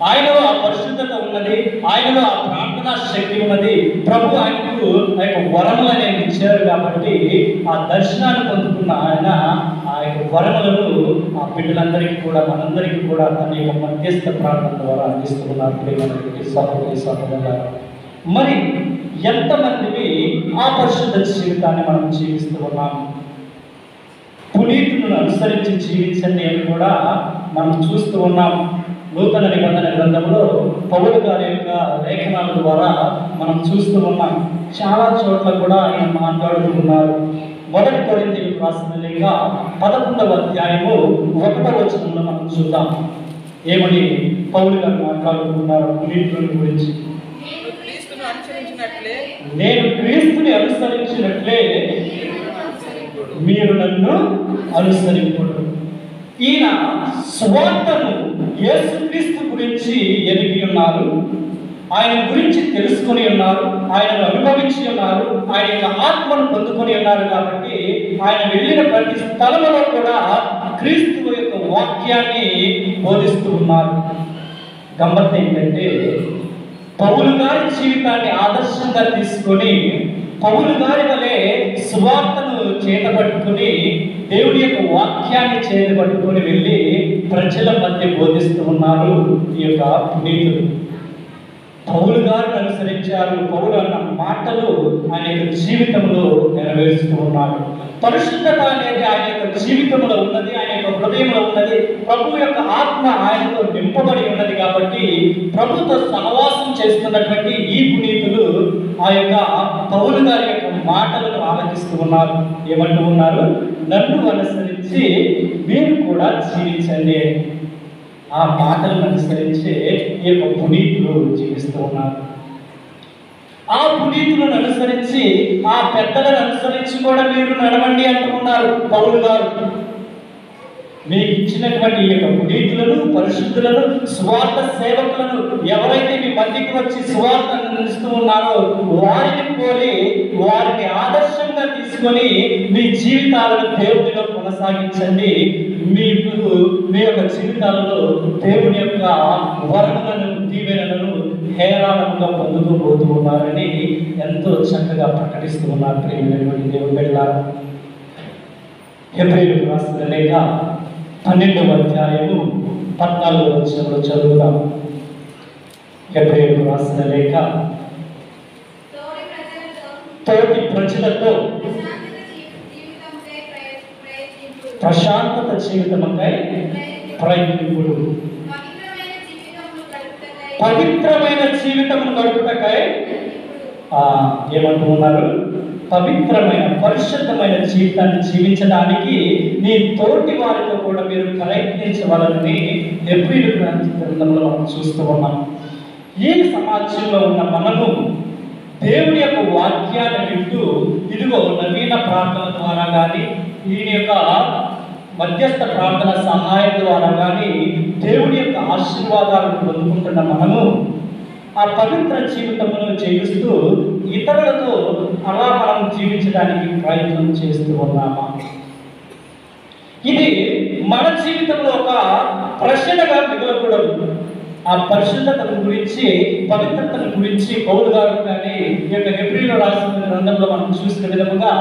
ఆయనలో ఆ పరిశుద్ధత ఉన్నది, ఆయనలో ఆ ప్రార్థనా శక్తి ఉన్నది. ప్రభు ఆయనకు ఆ యొక్క వరములు అనేవి ఇచ్చారు. కాబట్టి ఆ దర్శనాన్ని పొందుకున్న ఆయన ఆ యొక్క వరములను ఆ బిడ్డలందరికీ కూడా, మనందరికీ కూడా తన యొక్క మధ్యస్థ ప్రార్థన ద్వారా అందిస్తున్నారు. సహోదరి సహోదరులారా, మరి ఎంతమందిని ఆ పరిశుద్ధ జీవితాన్ని మనం జీవిస్తూ ఉన్నాం? పునీతులను అనుసరించి జీవించండి అని కూడా మనం చూస్తూ ఉన్నాం. నూతన నిబంధన గ్రంథంలో పౌలు గారి యొక్క లేఖనాల ద్వారా మనం చూస్తూ ఉన్నాం. చాలా చోట్ల కూడా ఆయన మాట్లాడుతూ ఉన్నారు. 1 కొరింథీయులకు రాసిన లేఖ 11వ అధ్యాయము 1వ వచనంలో మనం చూద్దాం. ఏమని పౌలు గారు మాట్లాడుతున్నారు పునీతుల గురించి. నేను క్రీస్తుని అనుసరించినట్లే మీరు నన్ను అనుసరింపుడు. ఈయన స్వార్థను యేసుక్రీస్తు గురించి ఎరిగి ఉన్నారు, ఆయన గురించి తెలుసుకొని ఉన్నారు, ఆయనను అనుభవించి ఉన్నారు, ఆయన యొక్క ఆత్మను పొందుకొని ఉన్నారు. కాబట్టి ఆయన వెళ్ళిన ప్రతి స్థలంలో కూడా క్రీస్తు యొక్క వాక్యాన్ని బోధిస్తూ ఉన్నారు. గమ్మత్తు ఏంటంటే పౌలు గారి జీవితాన్ని ఆదర్శంగా తీసుకొని పౌలు గారి వలె సువార్తను చేతపట్టుకుని దేవుడి యొక్క వాక్యాన్ని చేతపట్టుకుని వెళ్ళి ప్రజల మధ్య బోధిస్తూ ఉన్నారు ఈ యొక్క పునీతులు. పౌలు గారిని అనుసరించారు. పౌలు అన్న మాటలు ఆయన యొక్క జీవితంలో నెరవేరుస్తూ ఉన్నారు. పరిశుద్ధత అనేది ఆయన యొక్క జీవితంలో ఉన్నది, ఆయన యొక్క హృదయంలో ఉన్నది. ప్రభు యొక్క ఆత్మ ఆయనతో నింపబడి ఉన్నది కాబట్టి ప్రభుతో సహవాసం చేస్తున్నటువంటి ఈ పునీతులు ఆ యొక్క పౌలు గారి యొక్క మాటలను ఆలకిస్తూ ఉన్నారు. ఏమంటూ ఉన్నారు? నన్ను అనుసరించి మీరు కూడా జీవించండి. ఆ మాటలను అనుసరించి ఈ యొక్క పునీతులు జీవిస్తూ ఉన్నారు. ఆ పునీతులను అనుసరించి, ఆ పెద్దలను అనుసరించి కూడా మీరు నడవండి అంటున్నారు పౌలు గారు. మీకు ఇచ్చినటువంటి ఈ యొక్క పునీతులను, పరిశుద్ధులను, స్వార్థ సేవకులను ఎవరైతే మీ మధ్యకి వచ్చి స్వార్థను అందిస్తూ ఉన్నారో వారిని పోలి వారిని ఆదర్శంగా తీసుకొని మీ జీవితాలను దేవునిలో కొనసాగించండి. మీకు మీ యొక్క జీవితాలలో దేవుని యొక్క వరములను, దీవెనలను హేరాళంగా పొందుతూ పోతూ ఉన్నారని ఎంతో చక్కగా ప్రకటిస్తూ ఉన్నారు. ప్రియమైనటువంటి దేవుని బిడ్డలారా, హెబ్రీయులకు రాసిన లేఖ 12వ అధ్యాయము 14వ వచనంలో చదువుదాం. హెబ్రీయులకు రాసిన లేఖ తోటి ప్రజలతో ప్రశాంతత జీవితముకై ప్రయత్నింపుడు, పవిత్రమైన జీవితము గడుపుటకై ఏమంటూ ఉన్నారు? పవిత్రమైన పరిశుద్ధమైన జీవితాన్ని జీవించడానికి నీ తోటి వారితో కూడా మీరు ప్రయత్నించవాలని హెబ్రీయుల గ్రంథంలో మనం చూస్తూ ఉన్నాం. ఈ సమాజంలో ఉన్న మనము దేవుని యొక్క వాక్యాన్ని వింటూ ఇదిగో నవీన ప్రార్థన ద్వారా కానీ, ఈయన యొక్క మధ్యస్థ ప్రార్థన సహాయం ద్వారా కానీ దేవుని యొక్క ఆశీర్వాదాలను పొందుకుంటున్న మనము ఆ పవిత్ర జీవితమును జీవిస్తూ ఇతరులతో అలా మనం జీవించడానికి ప్రయత్నం చేస్తూ ఉన్నామా? ఇది మన జీవితంలో ఒక ప్రశ్నగా మిగలకూడదు. ఆ పరిశుద్ధతను గురించి, పవిత్రతను గురించి పౌలు గారు కానీ ఈ యొక్క హెబ్రీయులు రాసిన గ్రంథంలో మనం చూసిన విధముగా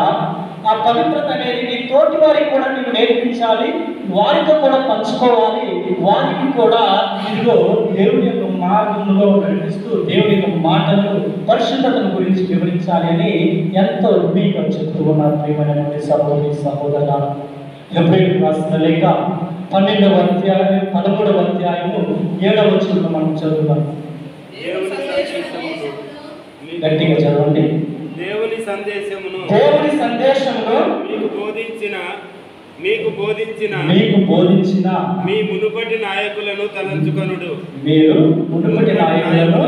ఆ పవిత్రత అనేది నీ తోటి వారికి కూడా నీవు నేర్పించాలి, వారితో కూడా పంచుకోవాలి, వారికి కూడా ఇదిగో దేవుని యొక్క మార్గంలో నడిపిస్తూ దేవుని యొక్క మాటలను, పరిశుద్ధతను గురించి వివరించాలి అని ఎంతో మీకు చెప్తూ ఉన్నారు. ప్రియమైనటువంటి సహోదరి సహోదరుల, హెబ్రీయులకు రాసిన లేఖ 12వ అధ్యాయం 13వ అధ్యాయము 7వ వచనంలో మనం చదువుతాం. గట్టిగా చదవండి. దేవుని సందేశమును మీకు బోధించిన మీ మునుపటి నాయకులను తలంచుకొనుడు. మీరు మునుపటి నాయకులను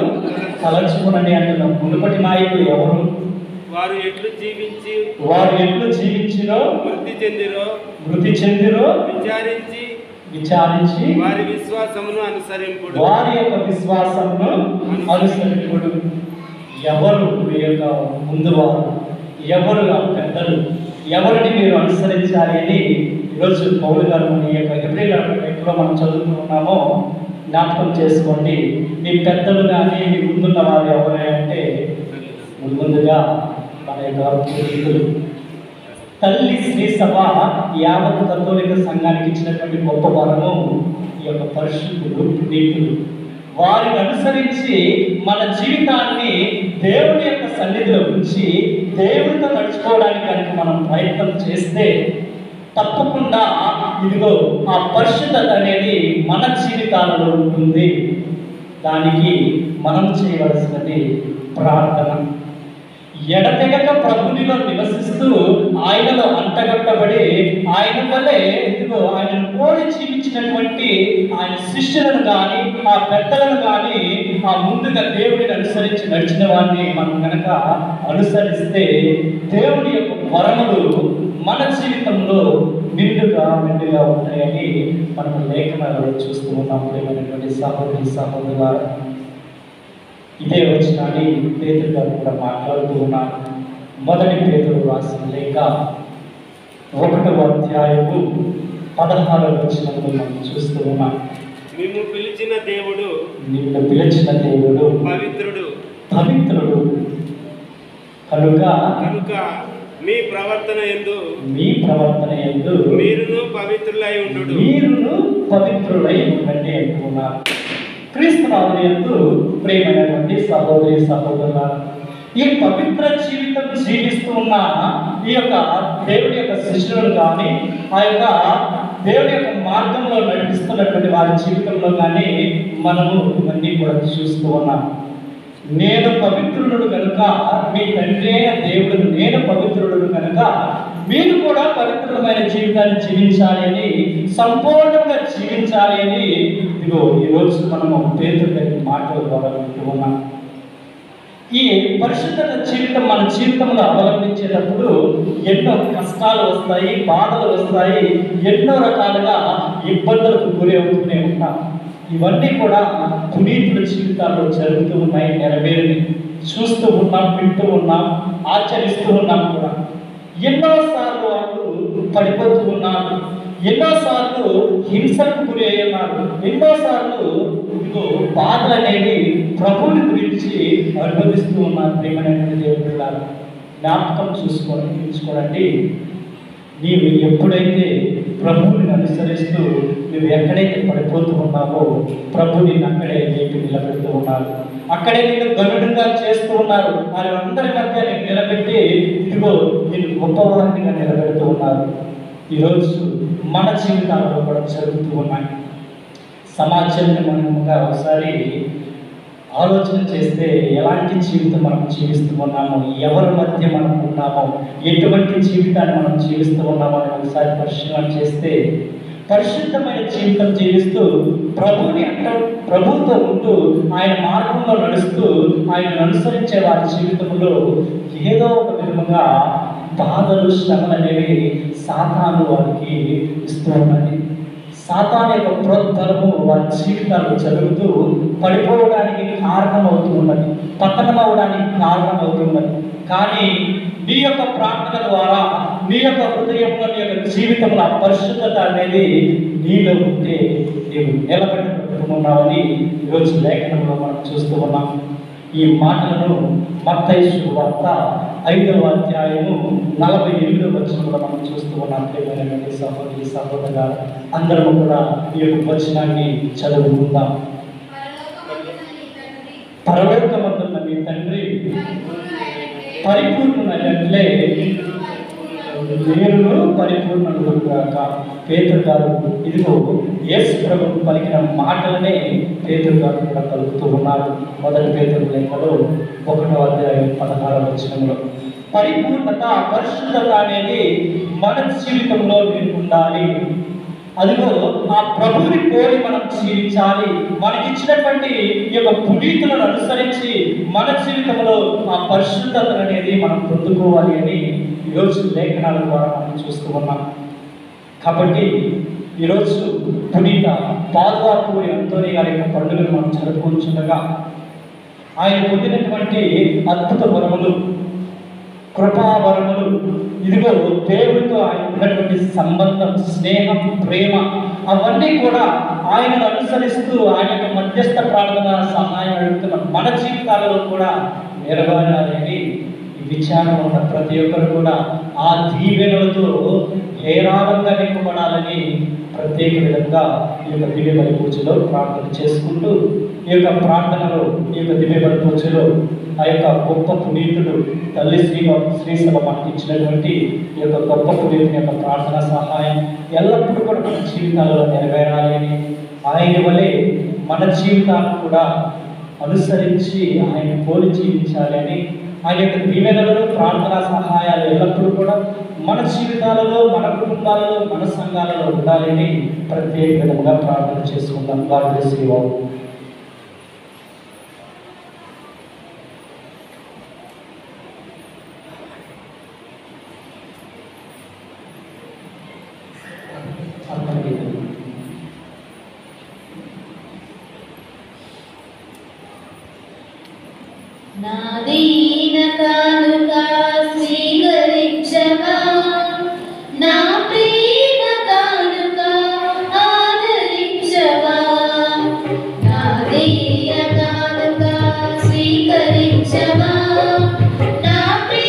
తలంచుకొనండి అంటున్నాం. మునుపటి నాయకులు ఎవరు? వారు ఎట్లు జీవించిరో మృతి చెందిరో విచారించి వారి విశ్వాసమును అనుసరింపుడు. వారి యొక్క విశ్వాసమును అనుసరింపుడు. ఎవరు మీ యొక్క ముందు వారు, ఎవరు పెద్దలు, ఎవరిని మీరు అనుసరించాలి అని ఈరోజు పౌలు గారు ఈ యొక్క హెబ్రీయుల లేఖలో మనం చదువుతున్నామో జ్ఞాపకం చేసుకోండి. మీ పెద్దలు కానీ మీ ముందున్న వారు ఎవరు అంటే ముందుగా మన యొక్క పునీతులు. తల్లి శ్రీ సభ యావత్ కథోలిక సంఘానికి ఇచ్చినటువంటి గొప్ప వరము ఈ యొక్క పరిశుద్ధులు, పునీతులు. వారిని అనుసరించి మన జీవితాన్ని దేవుని యొక్క సన్నిధిలో ఉంచి దేవునితో నడుచుకోవడానికి కనుక మనం ప్రయత్నం చేస్తే తప్పకుండా ఇదిగో ఆ పరిశుద్ధత అనేది మన జీవితాలలో ఉంటుంది. దానికి మనం చేయవలసినది ప్రార్థన. ఎడతెగక ప్రభునిలో నివసిస్తూ ఆయనలో అంటగట్టబడి ఆయన వల్లే ఇదిగో ఆయనను పోలి జీవించినటువంటి ఆయన శిష్యులను కానీ, ఆ పెద్దలను కానీ, ఆ ముందుగా దేవుడిని అనుసరించి నడిచిన వారిని మనం కనుక అనుసరిస్తే దేవుడి యొక్క వరములు మన జీవితంలో మెండుగా ఉంటాయని మనం లేఖనాలలో చూస్తూ ఉన్నాం. ప్రియమైనటువంటి సహోదరి సహోదరులారా, ఇదే వచనాన్ని పేతురు గారు కూడా మాట్లాడుతూ ఉన్నారు. మొదటి పేతురు రాసిన లేఖ 1వ అధ్యాయము 16వ వచనంలో మనం చూస్తూ ఉన్నాం. నిన్ను పిలిచిన దేవుడు పవిత్రుడు. కనుక మీ ప్రవర్తన యందు మీరును పవిత్రులై ఉండండి అంటున్నారు. క్రీస్తునాథుని యందు ప్రియమైనటువంటి సహోదరి సహోదరులారా, ఈ పవిత్ర జీవితం జీవిస్తూ ఉన్న ఈ యొక్క దేవుడి యొక్క శిష్యులను కానీ, ఆ యొక్క దేవుడి యొక్క మార్గంలో నడిపిస్తున్నటువంటి వారి జీవితంలో కానీ మనము ఇవన్నీ కూడా చూస్తూ ఉన్నాం. నేను పవిత్రుడు కనుక, మీ తండ్రి అయిన దేవుడు నేను పవిత్రుడు కనుక మీరు కూడా పవిత్రమైన జీవితాన్ని జీవించాలి అని, సంపూర్ణంగా జీవించాలి అని ఇదిగో ఈరోజు మనము పేతురు గారి మాటల ద్వారా వింటూ ఉన్నాం. ఈ పరిశుద్ధత జీవితం మన జీవితంలో అవలంబించేటప్పుడు ఎన్నో కష్టాలు వస్తాయి, బాధలు వస్తాయి, ఎన్నో రకాలుగా ఇబ్బందులకు గురి అవుతూనే ఉంటాం. ఇవన్నీ కూడా పునీతుల జీవితాల్లో జరుగుతూ ఉన్నాయి, నెరవేరి చూస్తూ ఉన్నాం, వింటూ ఉన్నాం, ఆచరిస్తూ ఉన్నాం కూడా. ఎన్నోసార్లు వాళ్ళు పడిపోతూ ఉన్నారు, ఎన్నోసార్లు హింసకు గురి అయ్యున్నారు, ఎన్నోసార్లు ఇదిగో బాధలు అనేవి ప్రభువుని గురించి అనుభవిస్తూ ఉన్నారు. ప్రేమైనటువంటి దేవుడు జ్ఞాపకం తీసుకోండి. నీవు ఎప్పుడైతే ప్రభువుని అనుసరిస్తూ నువ్వు ఎక్కడైతే పడిపోతూ ఉన్నావో ప్రభు నిన్ను అక్కడే నీకు నిలబెడుతూ ఉన్నారు, అక్కడే నేను గనుడుగా చేస్తూ ఉన్నారు. వారందరి మధ్య నేను నిలబెట్టి ఇదిగో నేను గొప్పవారిగా నిలబెడుతూ ఉన్నారు. ఈరోజు మన జీవితాలలో కూడా జరుగుతూ ఉన్నాయి. సమాజాన్ని మనముగా ఒకసారి ఆలోచన చేస్తే ఎలాంటి జీవితం మనం జీవిస్తూ ఉన్నామో, ఎవరి మధ్య మనం ఉన్నామో, ఎటువంటి జీవితాన్ని మనం జీవిస్తూ ఉన్నామో అని ఒకసారి పరిశీలన చేస్తే, పరిశుద్ధమైన జీవితం జీవిస్తూ ప్రభువుతో ఉంటూ ఆయన మార్గంలో నడుస్తూ ఆయనను అనుసరించే వారి జీవితంలో ఏదో ఒక విధముగా బాధలు శ్రమలు అనేవి సాతాను వారికి ఇస్తూ ఉన్నది. సాతాను యొక్క ప్రోద్బలము వారి జీవితాలు జరుగుతూ పడిపోవడానికి కారణమవుతూ ఉన్నది, పతనం అవడానికి కారణమవుతున్నది. కానీ నీ యొక్క ప్రార్థన ద్వారా, నీ యొక్క హృదయంలో, నీ యొక్క జీవితంలో ఆ పరిశుద్ధత అనేది నీలో ఉంటే నీవు నిలబెట్టుకున్నావని ఈరోజు లేఖనంలో మనం చూస్తూ ఉన్నాం. ఈ మాటలను మత్తయి సువార్త 5వ అధ్యాయము 48వ వచనంలో మనం చూస్తూ ఉన్నాం. ప్రియమైనటువంటి సహోదరి సహోదరులారా, అందరము కూడా ఈ యొక్క వచనాన్ని చదువుకుందాం. పరలోకమందున్న మీ తండ్రి పరిపూర్ణమైనట్లే మీరును పరిపూర్ణులు కాక. పేతురు గారు ఇదిగో యేసు ప్రభువు పలికిన మాటలనే పేతురు గారు కూడా పలుకుతూ ఉన్నారు. మొదటి పేతురు లేఖలో 1వ అధ్యాయం 16వ వచనంలో పరిపూర్ణత, పరిశుద్ధత అనేది మన జీవితంలో ఉండాలి. అదిగో ఆ ప్రభువుని కోరి మనం జీవించాలి. మనకిచ్చినటువంటి ఈ యొక్క పునీతులను అనుసరించి మన జీవితంలో ఆ పరిశుద్ధత అనేది మనం పొందుకోవాలి అని ఈరోజు లేఖనాల ద్వారా మనం చూస్తూ ఉన్నాం. కాబట్టి ఈరోజు పునీత పాదువార్పూరి అంతోని గారి యొక్క పండుగను మనం జరుపుకుంటుండగా ఆయన పొందినటువంటి అద్భుత వరములు, కృపావరములు, ఇదిగో దేవుడితో ఆయన ఉన్నటువంటి సంబంధం, స్నేహం, ప్రేమ అవన్నీ కూడా ఆయనను అనుసరిస్తూ ఆయన యొక్క మధ్యస్థ ప్రార్థన సహాయం అడుగుతున్న మన జీవితాలలో కూడా నెరవేరాలని విచారణ ఉన్న ప్రతి ఒక్కరు కూడా ఆ దీవెనలతో హేరాళంగా నింపబడాలని ప్రత్యేక విధంగా ఈ యొక్క దివ్య బలి పూజలో ప్రార్థన చేసుకుంటూ, ఈ యొక్క ప్రార్థనలో, ఈ యొక్క దివ్య బలి పూజలో ఆ యొక్క గొప్ప పునీతుడు తల్లి శ్రీసభ మనకి ఇచ్చినటువంటి ఈ యొక్క గొప్ప పునీతుని యొక్క ప్రార్థన సహాయం ఎల్లప్పుడూ కూడా మన జీవితాలలో నెరవేరాలి అని, ఆయన వలె మన జీవితాన్ని కూడా అనుసరించి ఆయన పోలి జీవించాలి అని, ఆయన యొక్క దీవెనలలో ప్రార్థనా సహాయాలు ఎల్లప్పుడూ కూడా మన జీవితాలలో, మన కుటుంబాలలో, మన సంఘాలలో ఉండాలని ప్రత్యేక విధంగా ప్రార్థన చేసుకుందాం. God bless you all. నా దీన కానుక స్వీకరించవా, నా ప్రేమ కానుక ఆదరించవా. నా దీన కానుక స్వీకరించవా, నా ప్రేమ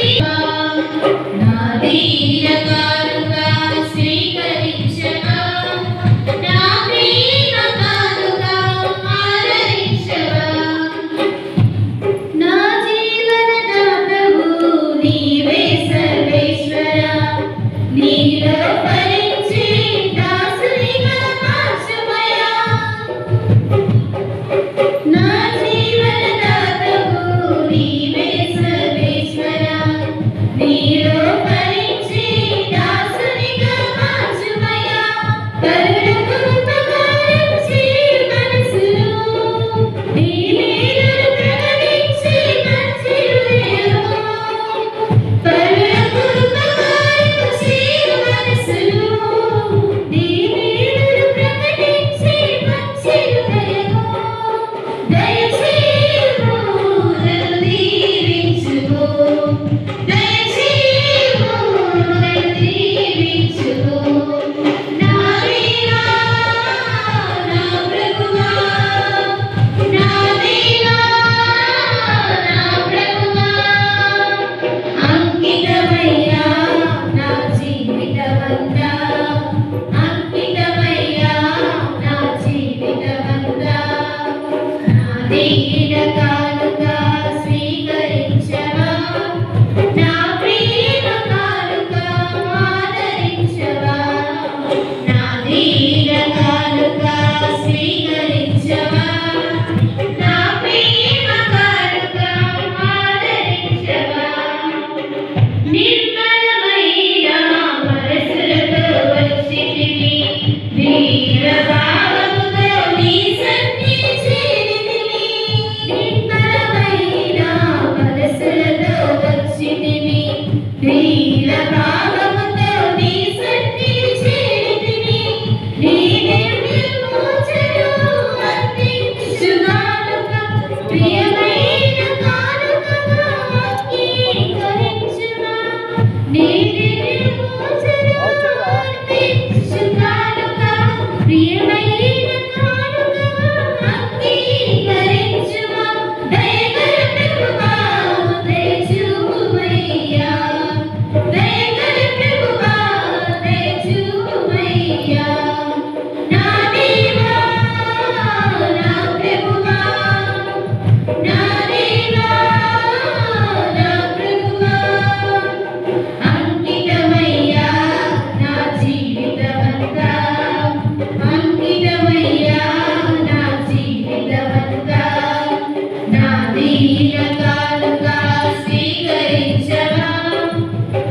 కానుగా స్వీకరించవా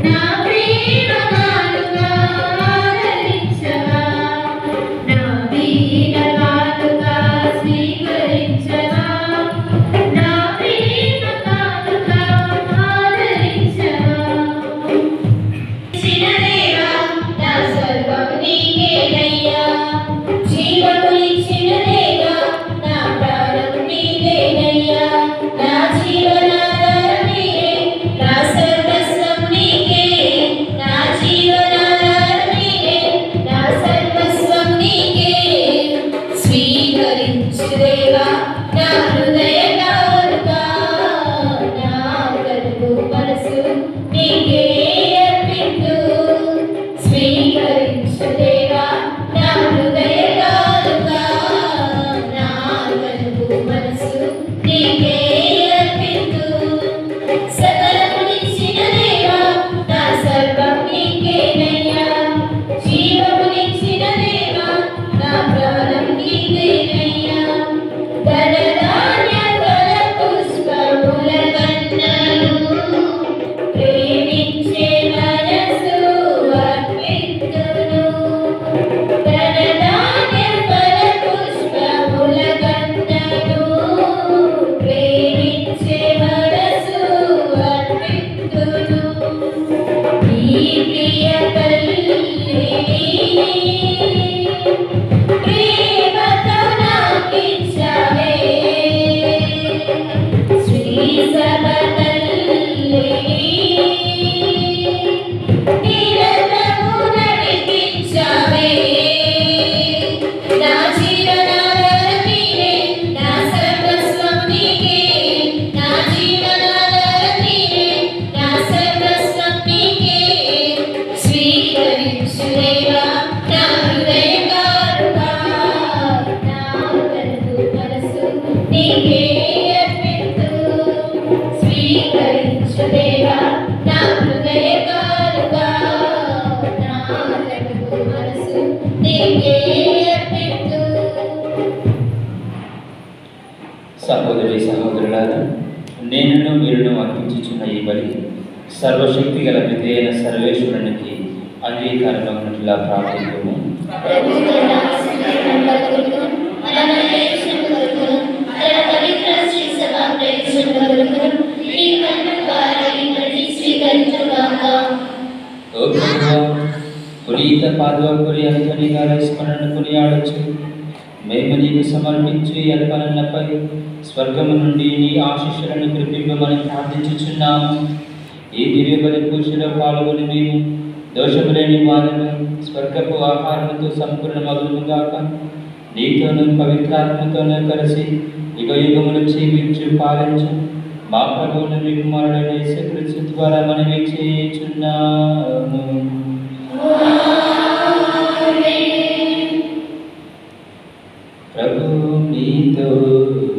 నా ప్రేమ కానుగా ఆదరించవా నా వీణ కానుగా స్వీకరించవా నా ప్రేమ కానుగా ఆదరించవా చిన్నదేవా నా స్వర్గం నీకేనయ్యా జీవమునిచ్చిన దేవా నా ప్రాణం నీకేనయ్యా నా జీవనాధారం నీవే నా సర్వస్వం నీకే నా జీవనాధారం నీవే నా సర్వస్వం నీకే స్వీకరించు దేవా నా హృదయ కానుగా నా కలుగు మనసు నీకే అర్పించు స్వీకరించు దేవా నా హృదయ కానుగా నా కలుగు మనసు నీకే అర్పించు సకలమునిచ్చిన దేవా నా సర్వం నీకేనయ్యా జీవమునిచ్చిన దేవా నా ప్రాణం నీకేనయ్యా ధనధాన్య ఫల పుష్పముల కన్నను ప్రేమించే మనసు అర్పింతును ధనధాన్య ఫల పుష్పముల కన్నను ప్రేమించే మనసు అర్పింతును ఈ ప్రియ తల్లిని ప్రేమతో నాకిచ్చావే శ్రీ సభతల్లిని నిరతము నడిపించావే నా జీవనాధారం నీవే నా సర్వస్వం నీకే నా జీవనాధారం నీవే నా సర్వస్వం నీకే స్వీకరించు దేవా నా హృదయ కానుగా నా కలుగు మనసు నీకే అర్పించు స్వీకరించు దేవా నా హృదయ కానుగా నా కలుగు మనసు నీకే అర్పించు సహోదరి సహోదరులారా, నేనును మీరును అర్పించుచున్న ఈ బలి సర్వశక్తి గల విధేయన సర్వేశ్వరునికి అంగీకారమైనట్లా ప్రార్థించము. ఓ ప్రభువా, పునీత పాదవపురి అంతని గారి స్మరణను కొనియాడొచ్చు. మేము నీకు సమర్పించు ఈ అర్పణలపై స్వర్గము నుండి నీ ఆశీస్సులను కురిపింపమని ప్రార్థించుచున్నాము. ఈ దివ్య బలి పూజలో పాల్గొని మేము దోషము లేని వారిని స్వర్గపు ఆహారముతో సంపూర్ణమగునుగాక. నీతోనూ పవిత్రాత్మతోనూ కలిసి యుగ యుగములు జీవించు పాలించు మా ప్రభువును మీ కుమారుడైన యేసుక్రీస్తు ద్వారా మనవి చేయుచున్నాము. ప్రభు మీతో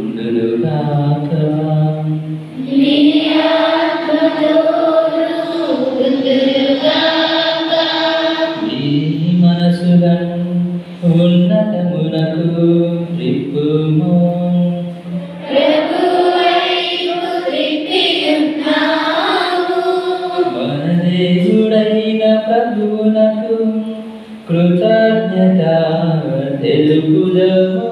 ఉండునుగాక. మీ మనసులను ఉన్నతమునకు త్రిప్పుము. మన దేవుడైన ప్రభువునకు కృతజ్ఞత తెలుపుదము.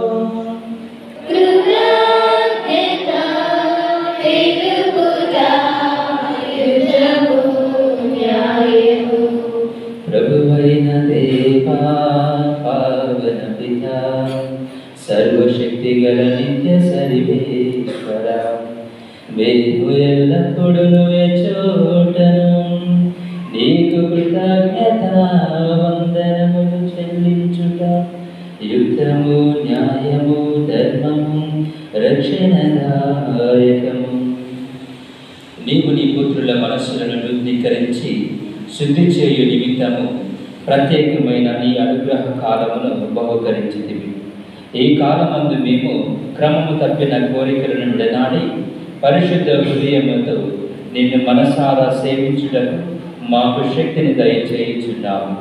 ప్రభువైన దేవా పావన పితా సర్వశక్తి గల నిత్య సర్వేశ్వర, మేము ఎల్లప్పుడూ చోటను నీకు కృతజ్ఞత వందనములు చెల్లించుట యుద్ధము న్యాయము ధర్మము రక్షణదాయకము. నీవు నీ పుత్రుల మనస్సులను శుద్ధీకరించి శుద్ధి చేయు నిమిత్తము ప్రత్యేకమైన నీ అనుగ్రహ కాలమును బహుకరించితివి. ఈ కాలమందు మేము క్రమము తప్పిన కోరికలను విడనాడి పరిశుద్ధ హృదయముతో నిన్ను మనసారా సేవించుటకు మాకు శక్తిని దయచేయుచున్నాము.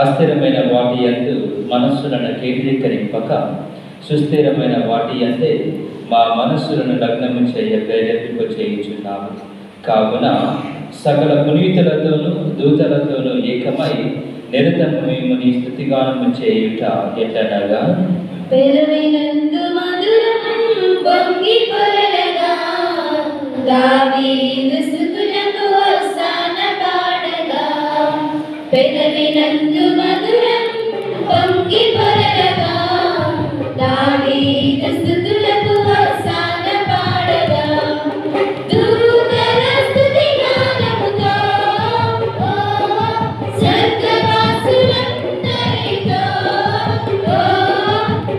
అస్థిరమైన వాటి యందు మనస్సులను కేంద్రీకరింపక సుస్థిరమైన వాటి అంటే మా మనస్సులను లగ్నము చేయ ప్రేరేపింప చేయుచున్నాము. కావున సకల పునీతులతోనూ దూతలతోనూ ఏకమై నిరతము మేము నీ స్తుతిగానము చేయుట ఎట్లనగా పెదవినందు మధురం పొంగి పొరలగా దావీదు స్తుతులకు హోసాన పాడగా పెదవినందు మధురం పొంగి పొరలగా దావీదు స్తుతులకు హోసాన పాడగా దూతల స్తుతి గానముతో స్వర్గవాసులందరితో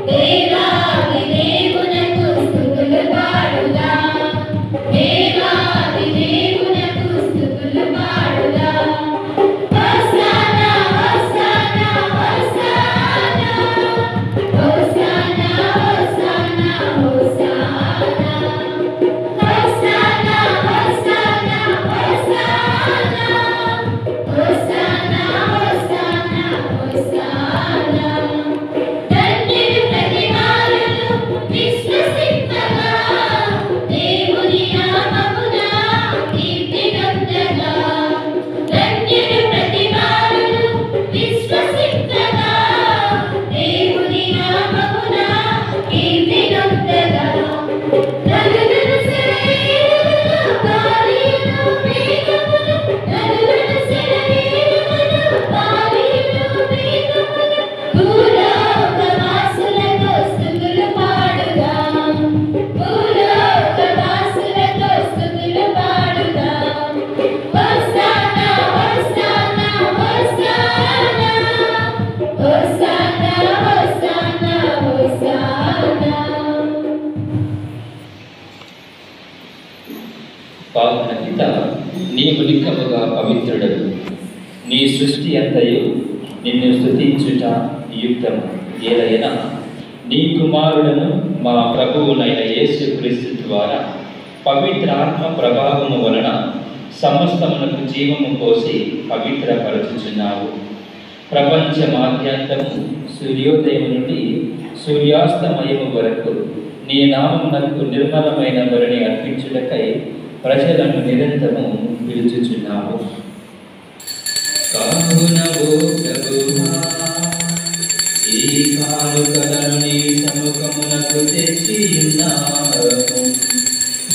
దేవాది దేవునకు స్తుతులు పాడుగా దేవాది దేవునకు స్తుతులు పాడుగా హోసానా హోసానా హోసానా హోసానా హోసానా హోసానా హోసానా హోసానా హోసానా హోసానా హోసానా ధన్యుడు ప్రతివారులు విశ్వసింపగా దేవుని నామమున కీర్తి నొందగా ధన్యుడు ప్రతివారులు విశ్వసింపగా దేవుని నామమున కీర్తి నొందగా నలుగురు శరీరములు గాలిలో మేఘములు నలుగురు శరీరములు గాలిలో మేఘములు భూలోకవాసులతో స్తుతులు పాడుగా భూలోకవాసులతో స్తుతులు పాడుగా హోసానా హోసానా హోసానా హోసానా హోసానా హోసానా పావన పిత నీవు నిక్కముగా పవిత్రుడవు. నీ సృష్టి అంతయు నిన్ను స్తుతించుట యుక్తము. ఏలైనా నీ కుమారులను మా ప్రభువునైన యేసుక్రీస్తు ద్వారా పవిత్ర ఆత్మ ప్రభావము వలన సమస్తమునకు జీవము పోసి పవిత్రపరచుచున్నావు. ప్రపంచమాద్యంతము సూర్యోదయం నుండి సూర్యాస్తమయము వరకు నీ నామమునకు నిర్మలమైన బలిని అర్పించుటకై ప్రజలను నిరంతరము పిలుచుచున్నావు. కావున ఓ ప్రభువా, ఈ కానుకలను నీ సముఖమునకు తెచ్చియున్నాము.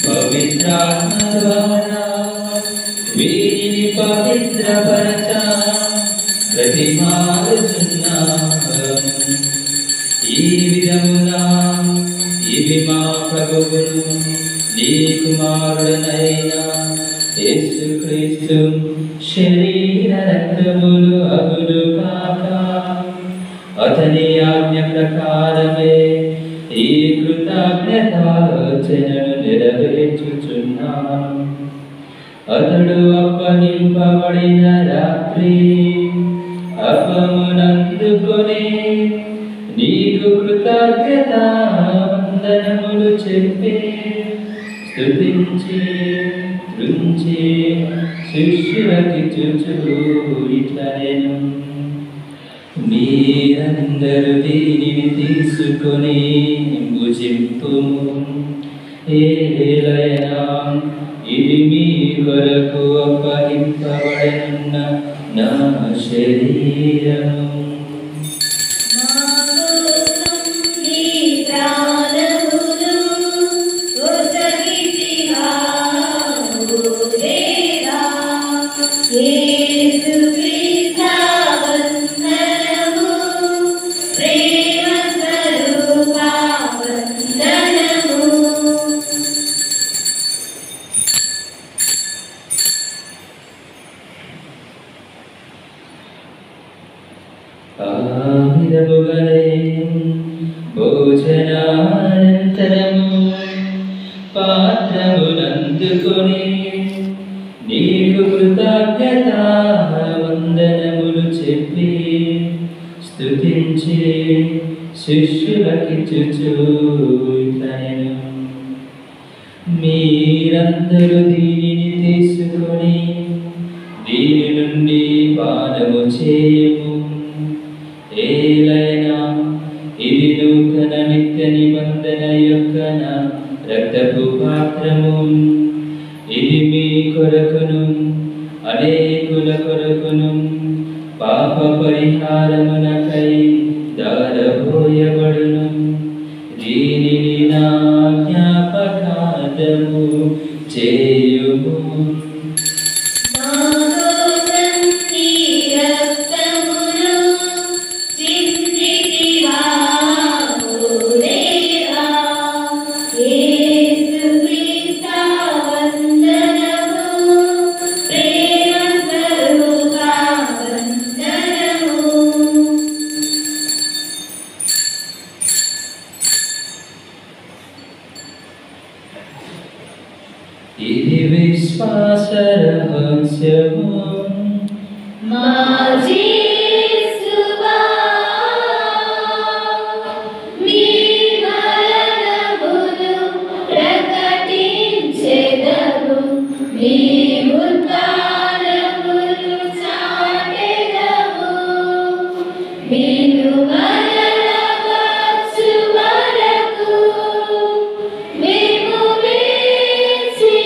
పవిత్రాత్మ ద్వారా వీరిని పవిత్రపరచ ప్రతిమాలుచున్నాము. ఈ విధమునా ఇవి మా ప్రభువును నీ కుమారుడనైన యేసుక్రీస్తు శరీర రక్తములు అగులు కాక అతని ఆజ్ఞ ప్రకారమే ఈ కృతజ్ఞతార్చనను నెరవేర్చుచున్నాను. అతడు అప్పగింపబడిన రాత్రి అపమునందుకొని నీకు కృతజ్ఞత వందనములు చెప్పి స్తుతించి త్రుంచి శిష్యులకిచ్చుచు ఇట్లనెను, మీరందరూ దీనిని తీసుకొని భుజింపుము. ఏలైనా ఇది మీ కొరకు అప్పగింపబడిన నా శరీరము. భోజనానంతరము పాత్రమునందుకొని నీకు కృతజ్ఞత వందనములు చెప్పి స్తుతించి శిష్యులకిచ్చుచు ఇట్లనెను, మీరందరూ దీనిని తీసుకొని దీని నుండి పానము చేయము. ఏలైనా ఇది నూతన నిత్య ఇది మీ కొరకును అనేకుల కొరకును పాప పరిహారమునకై దారపోయబడును. దీనిని నా జ్ఞాపకార్థము చేయుము. ఇది విశ్వాస రహస్యము. మా యేసువా మీ మరణమును ప్రకటించెదము, మీ ఉత్థానమును చాటెదము. మీరు మరల వచ్చు వరకు మేము వేచియుందుము.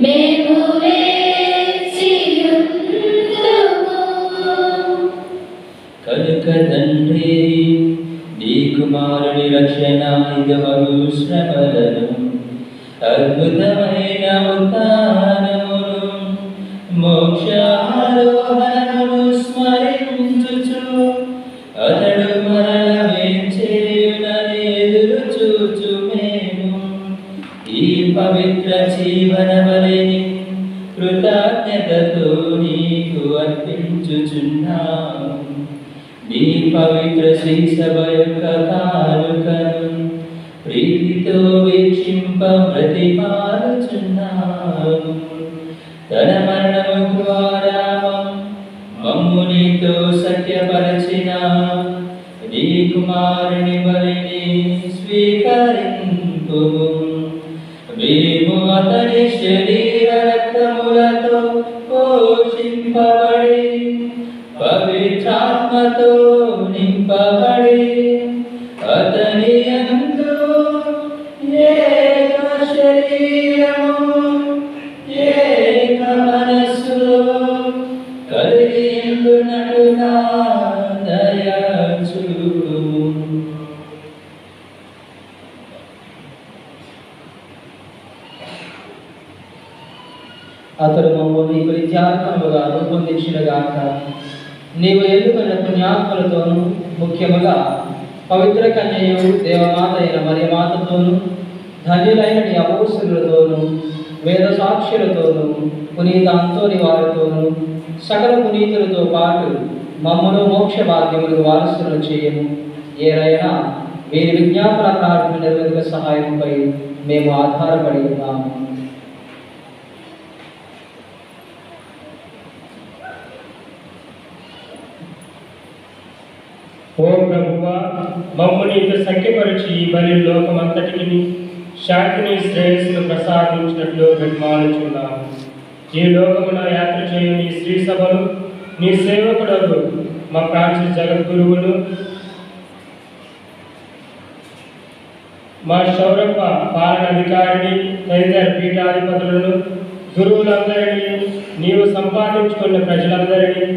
మేము వేచియుందుము. కనుక తండ్రి నీ కుమారుని రక్షణాయుధమగు శ్రమలను అద్భుతమైన ఉత్థానమును మోక్షారోహణము స్మరించుచు అతడు మరల వేంచేయునని ఎదురు చూచు మేము ఈ పవిత్ర జీవన బలిని కృతజ్ఞతతో నీకు అర్పించుచున్నాము. నీ పవిత్ర శ్రీ సభ యొక్క కానుకను ప్రీతితో వీక్షింప ప్రతిపాదుచున్నాము. తన మరణము ద్వారా మమ్ము నీతో సత్యపరచిన నీ కుమారుని బలిని స్వీకరింపుము. మేము అతని శరీర రక్తములతో పోషింపబడి పవిత్రాత్మతో నింపబడి అతని యందు ఏక శరీరము ఏక మనస్సు కలిగియుండునట్లుగా దయ చూపుము. అతడు మమ్మల్ని నీకు నిత్యాత్మలుగా రూపొందించినగాక. నీవు ఎన్నుకున్న పుణ్యాత్మలతోనూ ముఖ్యముగా పవిత్ర కన్యయు దేవమాత అయిన మరియమాతతోనూ ధన్యులైన నీ అపోస్తులతోనూ వేద సాక్షులతోనూ పునీత అంతోని వారితోనూ సకల పునీతులతో పాటు మమ్మను మోక్ష భాగ్యములకు వారసులను చేయము. ఏరైనా వీరి విజ్ఞాపన ప్రార్థన నిర్వహిక సహాయంపై మేము ఆధారపడి ఉన్నాము. ఓ ప్రభువా, మమ్ము నీకు సంఖ్యపరిచి ఈ బలి లోకమంతటికి శాంతిని శ్రేయస్సును ప్రసాదించినట్లు బ్రహ్మానుచున్నాము. ఈ లోకమున యాత్ర చేయు నీ శ్రీ సభను నీ సేవకుడు మా ఫ్రాన్సిస్ జగద్గురువును మా శౌరప్ప పాలనాధికారిని తదితర పీఠాధిపతులను గురువులందరినీ నీవు సంపాదించుకున్న ప్రజలందరినీ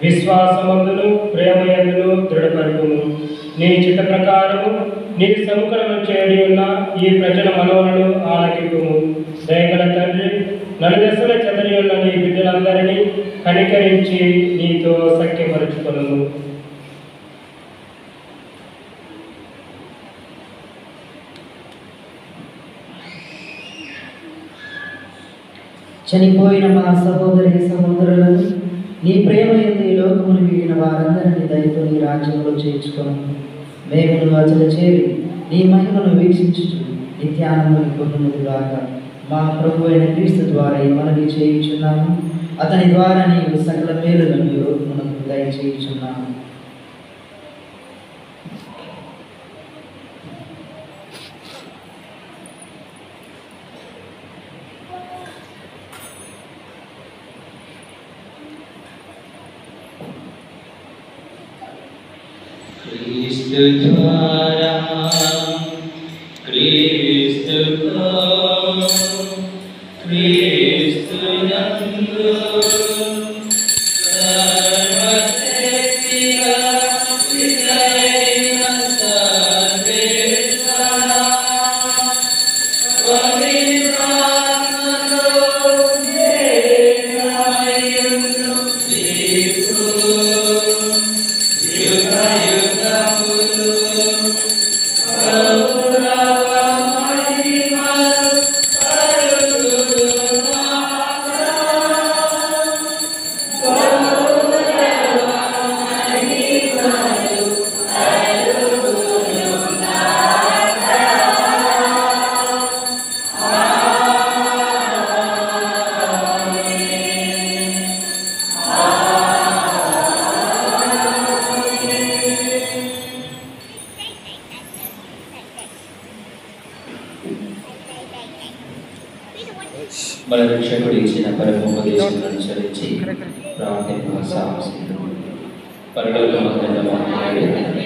విశ్వాసమందును ప్రేమయందును దృఢపరుపుము. నీ చిత్త ప్రకారము నీ సముఖలను చేరి ఉన్న ఈ ప్రజల మనవులను ఆలకింపుము. దయగల తండ్రి, నలుదశల చెదరి ఉన్న నీ బిడ్డలందరినీ కనికరించి నీతో సఖ్యపరుచుకొనుము. చనిపోయిన మా సహోదరి సహోదరులను నీ ప్రేమ ఎందు ఈ లోకమును వీడిన వారందరినీ దయతో నీ రాజ్యంలో చేర్చుకొని మేము అచల చేరి నీ మహిమను వీక్షించుచు నిత్యానందం పొందుముగాక. మా ప్రభు అయిన క్రీస్తు ద్వారా ఈ మనవి చేయుచున్నాము. అతని ద్వారా నీవు సకల మేలులను ఈ లోకమునకు దయచేయుచున్నాము. క్రీస్తు ద్వారా మన రక్షకుడు ఇచ్చిన పరమోపదేశాలను అనుసరించి ప్రార్థన సాహసిద్దాం. పరలోకమందున్న మా తండ్రి,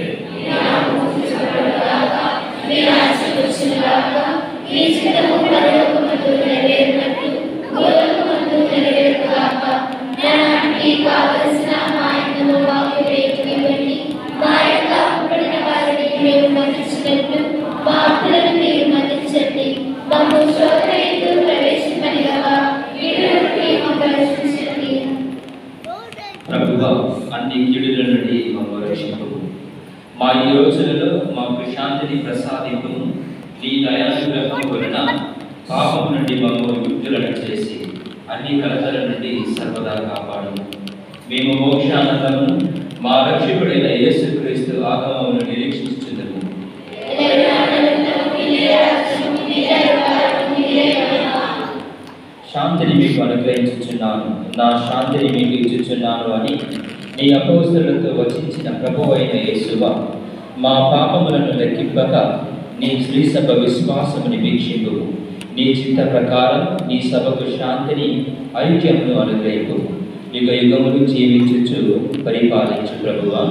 ప్రభువా, అన్ని కీడుల నుండి మమ్మల్ని రక్షించు. మా ఈ రోజులలో మాకు శాంతిని ప్రసాదింపు. నీ దయానుగ్రహం వలన పాపం నుండి మమ్మల్ని యుక్తులను చేసి అన్ని కలతల నుండి సర్వదా కాపాడు. మేము మోక్షానందమును మా రక్షకుడైన యేసుక్రీస్తు ఆగమమును నిరీక్షించుచున్నాము. శాంతిని మీకు అనుగ్రహించుచున్నాను, నా శాంతిని మీకు ఇచ్చుచున్నాను అని నీ అపోస్తలులతో వచించిన ప్రభువు అయిన యేసువా, మా పాపములను లెక్కింపక నీ శ్రీ సభ విశ్వాసముని వీక్షింపు. నీ చిత్త ప్రకారం నీ సభకు శాంతిని ఐక్యమును అనుగ్రహింపు. యుగ యుగములు జీవించుచు పరిపాలించు ప్రభువా.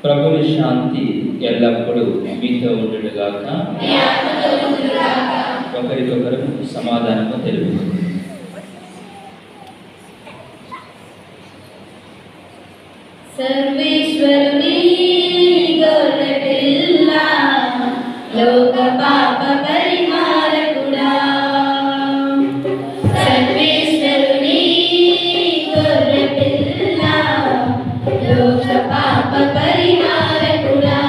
ప్రభుని శాంతి ఎల్లప్పుడూ మీతో ఉండుగాక. ఒకరికొకరు సమాధానము తెలుపు. సర్వేశ్వరుని గొర్రెపిల్ల లోక పాప పరిహారకుడా, సర్వేశ్వరుని గొర్రెపిల్ల లోక పాప పరిహారకుడా,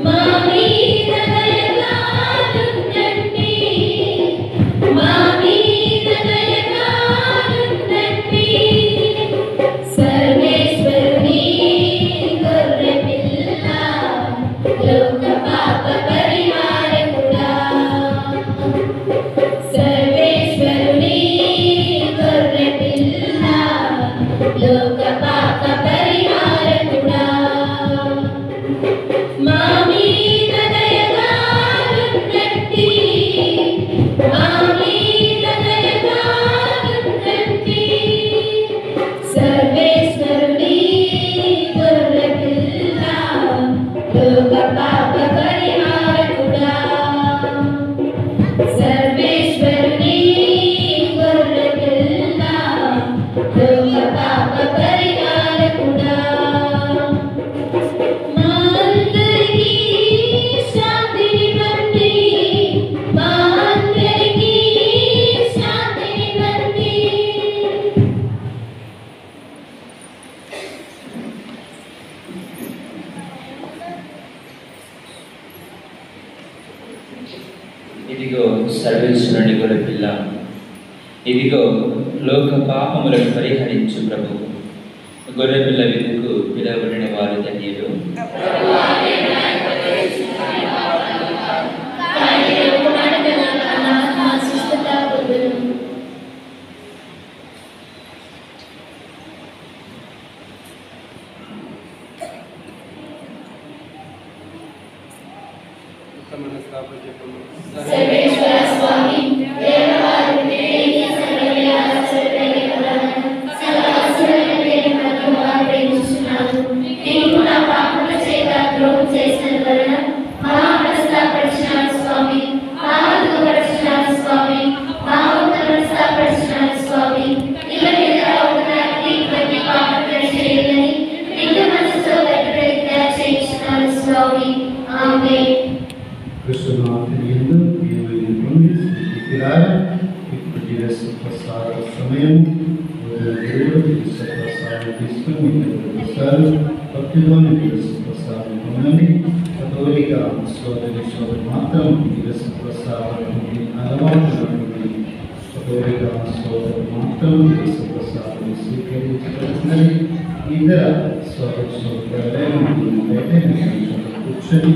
మా మీద దయగానుండండి, మా మీద దయగానుండండి. సర్వేశ్వరుని గొర్రెపిల్ల లోక పాప పరిహారకుడా, సర్వేశ్వరుని గొర్రెపిల్ల లోక పాప పరిహారకుడా, మా మీద దయగానుండండి, మా మీద దయగానుండండి. సర్వేశ్వరుని గొర్రెపిల్ల లోక పాప పరిహారకుడా, సర్వేశ్వరుని గొర్రెపిల్ల లోక పాప పరిహారకుడా, మా అందరికీ శాంతినివ్వండి, మా అందరికీ శాంతినివ్వండి. ఇదిగో సర్వేశ్వరుని గొర్రెపిల్ల, ఇదిగో లోక పాపములను పరిహరించు ప్రభు. గొర్రెపిల్ల విందుకు పిలువబడిన వారు ధన్యులు. సర్వేశ్వర స్వామి దేవవారిని సర్వే సర్వసురమైన ప్రేమిస్తున్నాను. నేను నా పాపల చేత ద్రోహం చేసిన వలన దర్శనార్థియందు దేవుని పొంది స్థితిరాయ ఇప్పుడు దివస ప్రసాద సమయం దేవుడు దివస ప్రసాదం తీసుకుని ప్రసాదం భక్తిలోని దివస ప్రసాదం పొందండి. కథోలిక సోదరి సోదరు మాత్రం దివస ప్రసాదం అలవాటు కథోలిక సోదరు మాత్రం దివస ప్రసాదం స్వీకరించబడుతున్నది. ఇతర సోదరు సోదరులైతే కూర్చొని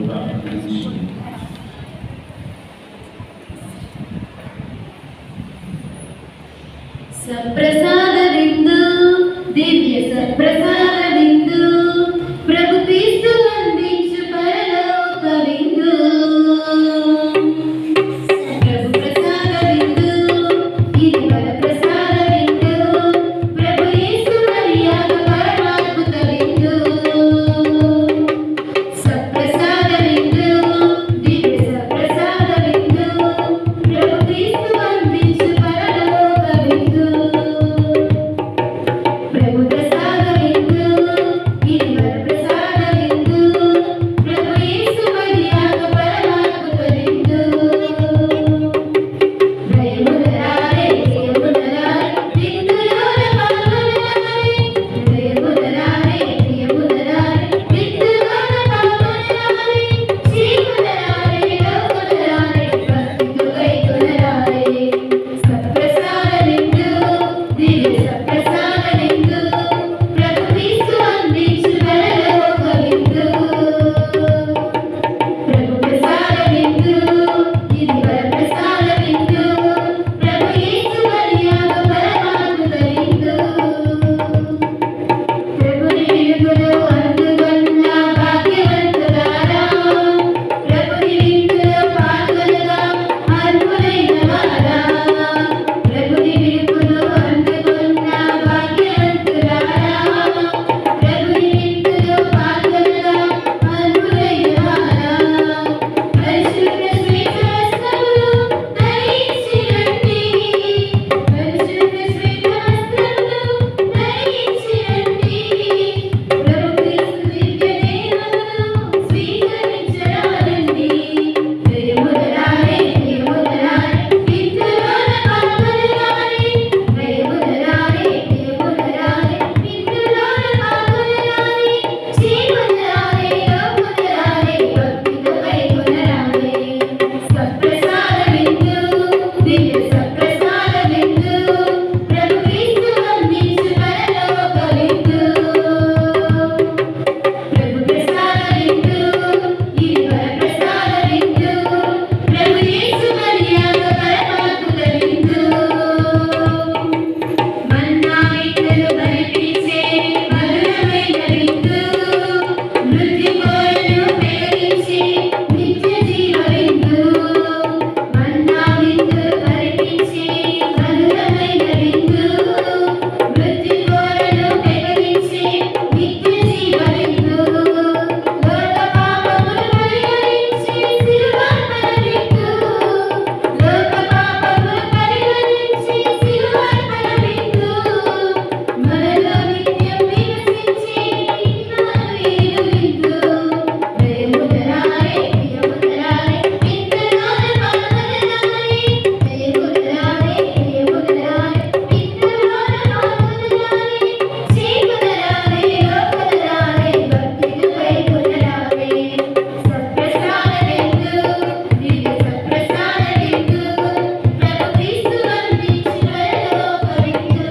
ప్రార్థించండి. సప్రసాద విందు దివ్య సప్రసాద విందు ప్రభు క్రీస్తు అందించు పరలోక విందు. ప్రభు ప్రసాద విందు ఇది వర ప్రసాద విందు ప్రభు యేసు మరియాగ పరమాద్భుత విందు. సప్రసాద విందు దివ్య సప్రసాద విందు ప్రభు క్రీస్తు అందించు పరలోక విందు. ప్రభు ప్రసాద విందు ఇది వర ప్రసాద విందు ప్రభు యేసు మరియాగ పరమాద్భుత విందు. దయములరారే ప్రియములరారే విందులోన పాల్గొనరారే. దయములరారే ప్రియములరారే విందులోన పాల్గొనరారే. శ్రీములరారే లోకులరారే భక్తితో కైకొనరారే. సప్రసాద విందు దివ్య సప్రసాద విందు ప్రభు క్రీస్తు అందించు పరలోక విందు. ప్రభు ప్రసాద విందు ఇది వర ప్రసాద విందు ప్రభు యేసు మరియాగ పరమాద్భుత విందు. ప్రభుని వెలుగులో అందుగొన్న భాగ్యవంతులారా, ప్రభుని విందులో పాల్గొనగా అర్హులైన వారా. ప్రభుని వెలుగులో అందుగొన్న భాగ్యవంతులారా, ప్రభుని విందులో పాల్గొనగా అర్హులైన వారా. పరిశుద్ధ శ్వేత వస్త్రములు ధరించి రండి. పరిశుద్ధ శ్వేత వస్త్రములు ధరించి రండి. ప్రభు క్రీస్తు దివ్య దేవతను స్వీకరించరారండి. దయములరారే ప్రియములరారే విందులోన పాల్గొనరారే. దయములరారే ప్రియములరారే విందులోన పాల్గొనరారే. శ్రీములరారే లోకులరారే భక్తితో కైకొనరారే. సప్రసాద విందు దివ్య సప్రసాద విందు ప్రభు క్రీస్తు అందించు పరలోక విందు. ప్రభు ప్రసాద విందు ఇది వర ప్రసాద విందు ప్రభు యేసు మరియాగ పరమాద్భుత విందు. మన్నా విందులు బలిపించే మధురమైన విందు. మృత్యు కోరను పెరిగించే నిత్య జీవ విందు. మన్నా విందులు బలిపించే మధురమైన విందు. మృత్యు కోరను పెరిగించే నిత్య జీవ విందు. లోక పాపములు పరిహరించే శిలువార్పణ విందు. లోక పాపములు పరిహరించే శిలువార్పణ విందు. మనలో నిత్యం నివసించే ఇమ్మానుయేలు విందు. దయములరారే ప్రియములరారే విందులోన పాల్గొనరారే. దయములరారే ప్రియములరారే విందులోన పాల్గొనరారే. శ్రీములరారే లోకులరారే భక్తితో కైకొనరారే. సప్రసాద విందు దివ్య సప్రసాద విందు ప్రభు క్రీస్తు అందించు పరలోక విందు.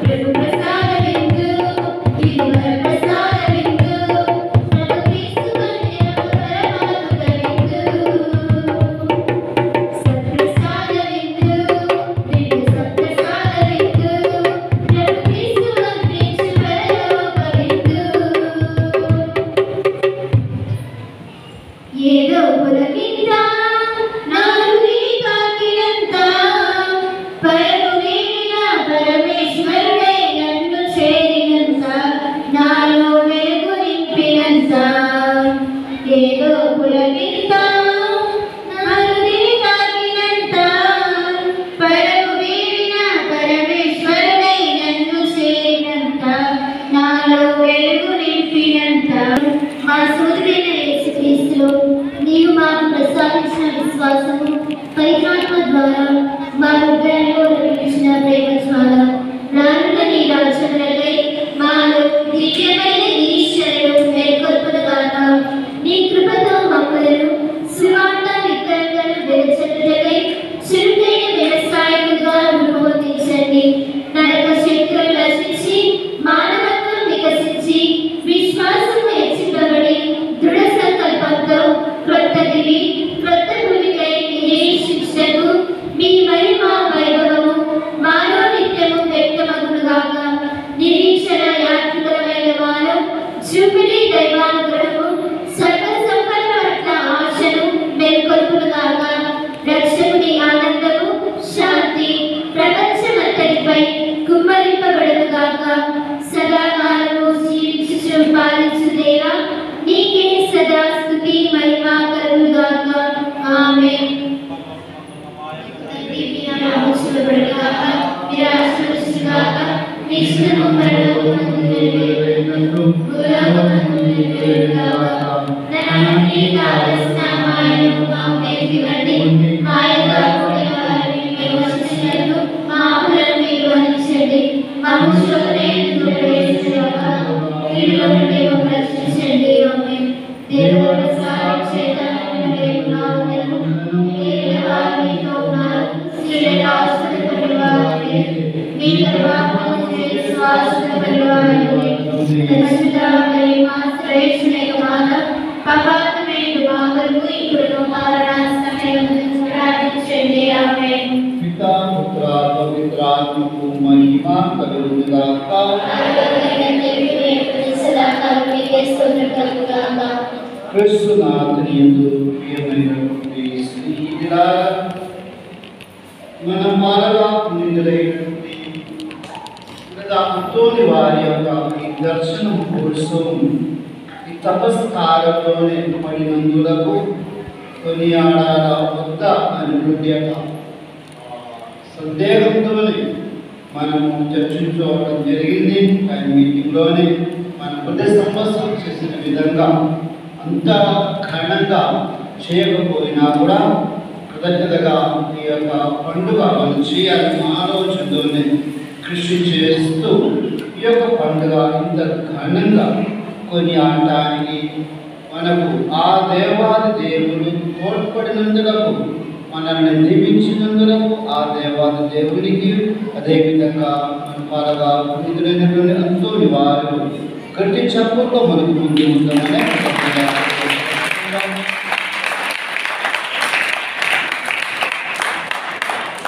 ప్రభు ప్రసాద విందు ఇది వర ప్రసాద విందు ప్రభు క్రీస్తు మరియాగ పరమాద్భుత విందు. సప్రసాద విందు దివ్య సప్రసాద విందు ప్రభు క్రీస్తు అందించు పరలోక విందు. ఏదో పులకింత నాలుగిని తాకినంత పరము వీడిన పరమేశ్వరుడే నన్ను చేరినంత నాలో వెలుగు నింపినంత. ఏదో పులకింత నాలుగిని తాకినంత పరము వీడిన పరమేశ్వరుడే నన్ను చేరినంత నాలో వెలుగు నింపినంత. మా సూర్యుడైన యేసు విశ్వాసము పరిజ్ఞాత్మ ద్వారా మా హృదయంలో రగిలించిన ప్రేమ జ్వాల రానున్న నీ రాజ్యములకై మాలో దివ్యమైన ఈశ్వరుడు మేల్కొల్పునుగాక. నీ కృపతో మమ్మలను సువార్త విత్తనాలను వెదజల్లుటకై చురుకైన వ్యవసాయముగా రూపొందించండి. నరక శక్తులను నశించి మానవత్వం వికసించి విశ్వాసము హెచ్చింపబడి దృఢ సంకల్పంతో క్రొత్త దివి క్రొత్త భూమికై ఏ శిక్షకు మీ మహిమ వైభవము మాలో నిత్యము వ్యక్తమగునుగాక. నిరీక్షణ యాత్రికులమైన వారు జూబిలీ దైవానుగ్రహము సర్వ సంపద పట్ల ఆశను మేల్కొల్పునుగాక. రక్షకుని ఆనందము శాంతి ప్రపంచమంతటిపై కుమ్మరింపబడునుగాక. సదాకాలము జీవించుచు పాలించు దేవా నీకే సదా స్తుతి మహిమ కలుగుగాక. ఆమేన్. పితా పుత్ర పవిత్రాత్మకు మహిమ కలుగునుగాక. క్రీస్తునాథుని యందు ప్రియమైనటువంటి స్నేహితులారా, మన మానవ పునీతులైనటువంటి అంతోని వారి యొక్క ఈ దర్శనం కోసం ఈ తపస్కారంలోనే పడినందులకు కొనియాడాల వద్ద అనేటువంటి యొక్క సందేహంతోనే మనము చర్చించుకోవడం జరిగింది. కానీ మీటింగ్లోనే మన ప్రతి సంవత్సరం చేసిన విధంగా అంత ఘనంగా చేయకపోయినా కూడా కృతజ్ఞతగా ఈ యొక్క పండుగ మనం చేయాలని ఆలోచనతోనే కృషి చేస్తూ ఈ యొక్క పండుగ ఇంత ఘనంగా కొనియాడటానికి మనకు ఆ దేవాది దేవుడు తోడ్పడినందులకు మనల్ని దీవించినందులకు ఆ దేవాది దేవునికి అదేవిధంగా మన పాలగా పునీతులైనటువంటి అంతోని వారు గట్టి చప్పుతో మనకు ముందు ఉందామనే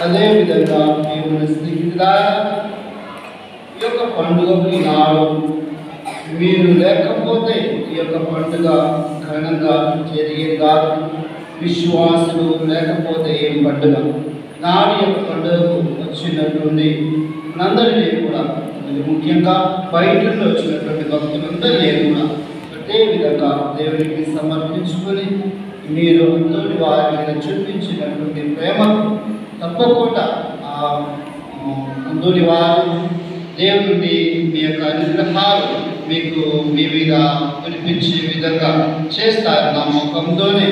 అదేవిధంగా దేవుని స్నేహితులారా, ఈ యొక్క పండుగకు ఈనాడు మీరు లేకపోతే ఈ యొక్క పండుగ ఘనంగా జరిగేది కాదు. విశ్వాసులు లేకపోతే ఏం పండుగ? నాడు యొక్క పండుగకు వచ్చినటువంటి మనందరినీ కూడా, ముఖ్యంగా బయట నుండి వచ్చినటువంటి భక్తులందరినీ కూడా అదే విధంగా దేవునికి సమర్పించుకొని మీరు అందరి వారి మీద చూపించినటువంటి ప్రేమకు తప్పకుండా అందరి వారు దేవుడి మీ యొక్క అనుగ్రహాలు మీకు మీ మీద వినిపించే విధంగా చేస్తారు. నమ్మకంతోనే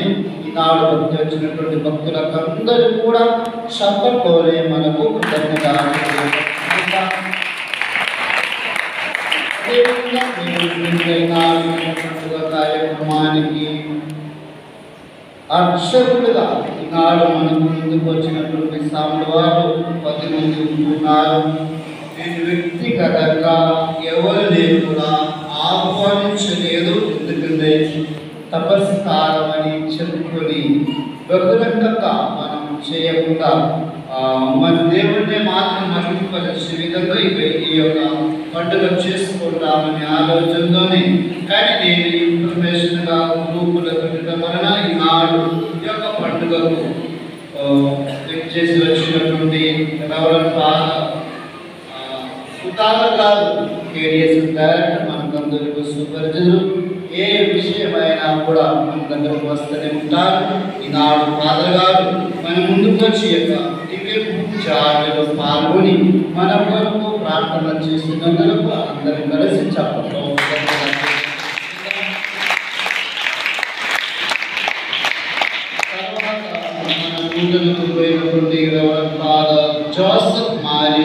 ఈనాడు భక్తి వచ్చినటువంటి భక్తులకు అందరూ కూడా చెప్పకోలే మనకు కృతజ్ఞత కార్యక్రమానికి అర్చకులుగా ఈనాడు మనకు ముందుకు వచ్చినటువంటి సాముల వారు 10 మంది ఉంటున్నారు. నేను వ్యక్తిగతంగా ఎవరిని కూడా ఆహ్వానించలేదు. ఎందుకంటే తపస్కారం అని చెప్పుకొని బహిరంగంగా మనం చేయకుండా మన దేవుడిని మాత్రం మహిమపరిచే విధంగా ఈ యొక్క పండుగ చేసుకుంటామనే ఆలోచనతోనే, కానీ నేను ఇన్ఫర్మేషన్గా గ్రూపులో పెట్టడం వలన ఈనాడు ఈ యొక్క పండుగకు చేసి వచ్చినటువంటి సుతార్ గారు కేడిఎస్ డైరెక్టర్ మనకందరికీ సుపరిచితులు. ఏ విషయమైనా కూడా మన దగ్గరకు వస్తూనే ఉంటారు. ఈనాడు ఫాదర్ గారు మన ముందుకు వచ్చి యొక్క చార్లో పాల్గొని మన కొరకు ప్రార్థన చేసినందుకు అందరూ కలిసి చెప్పడం తర్వాత నూతనకు పోయినటువంటి ఫాదర్ జోసెఫ్ మారి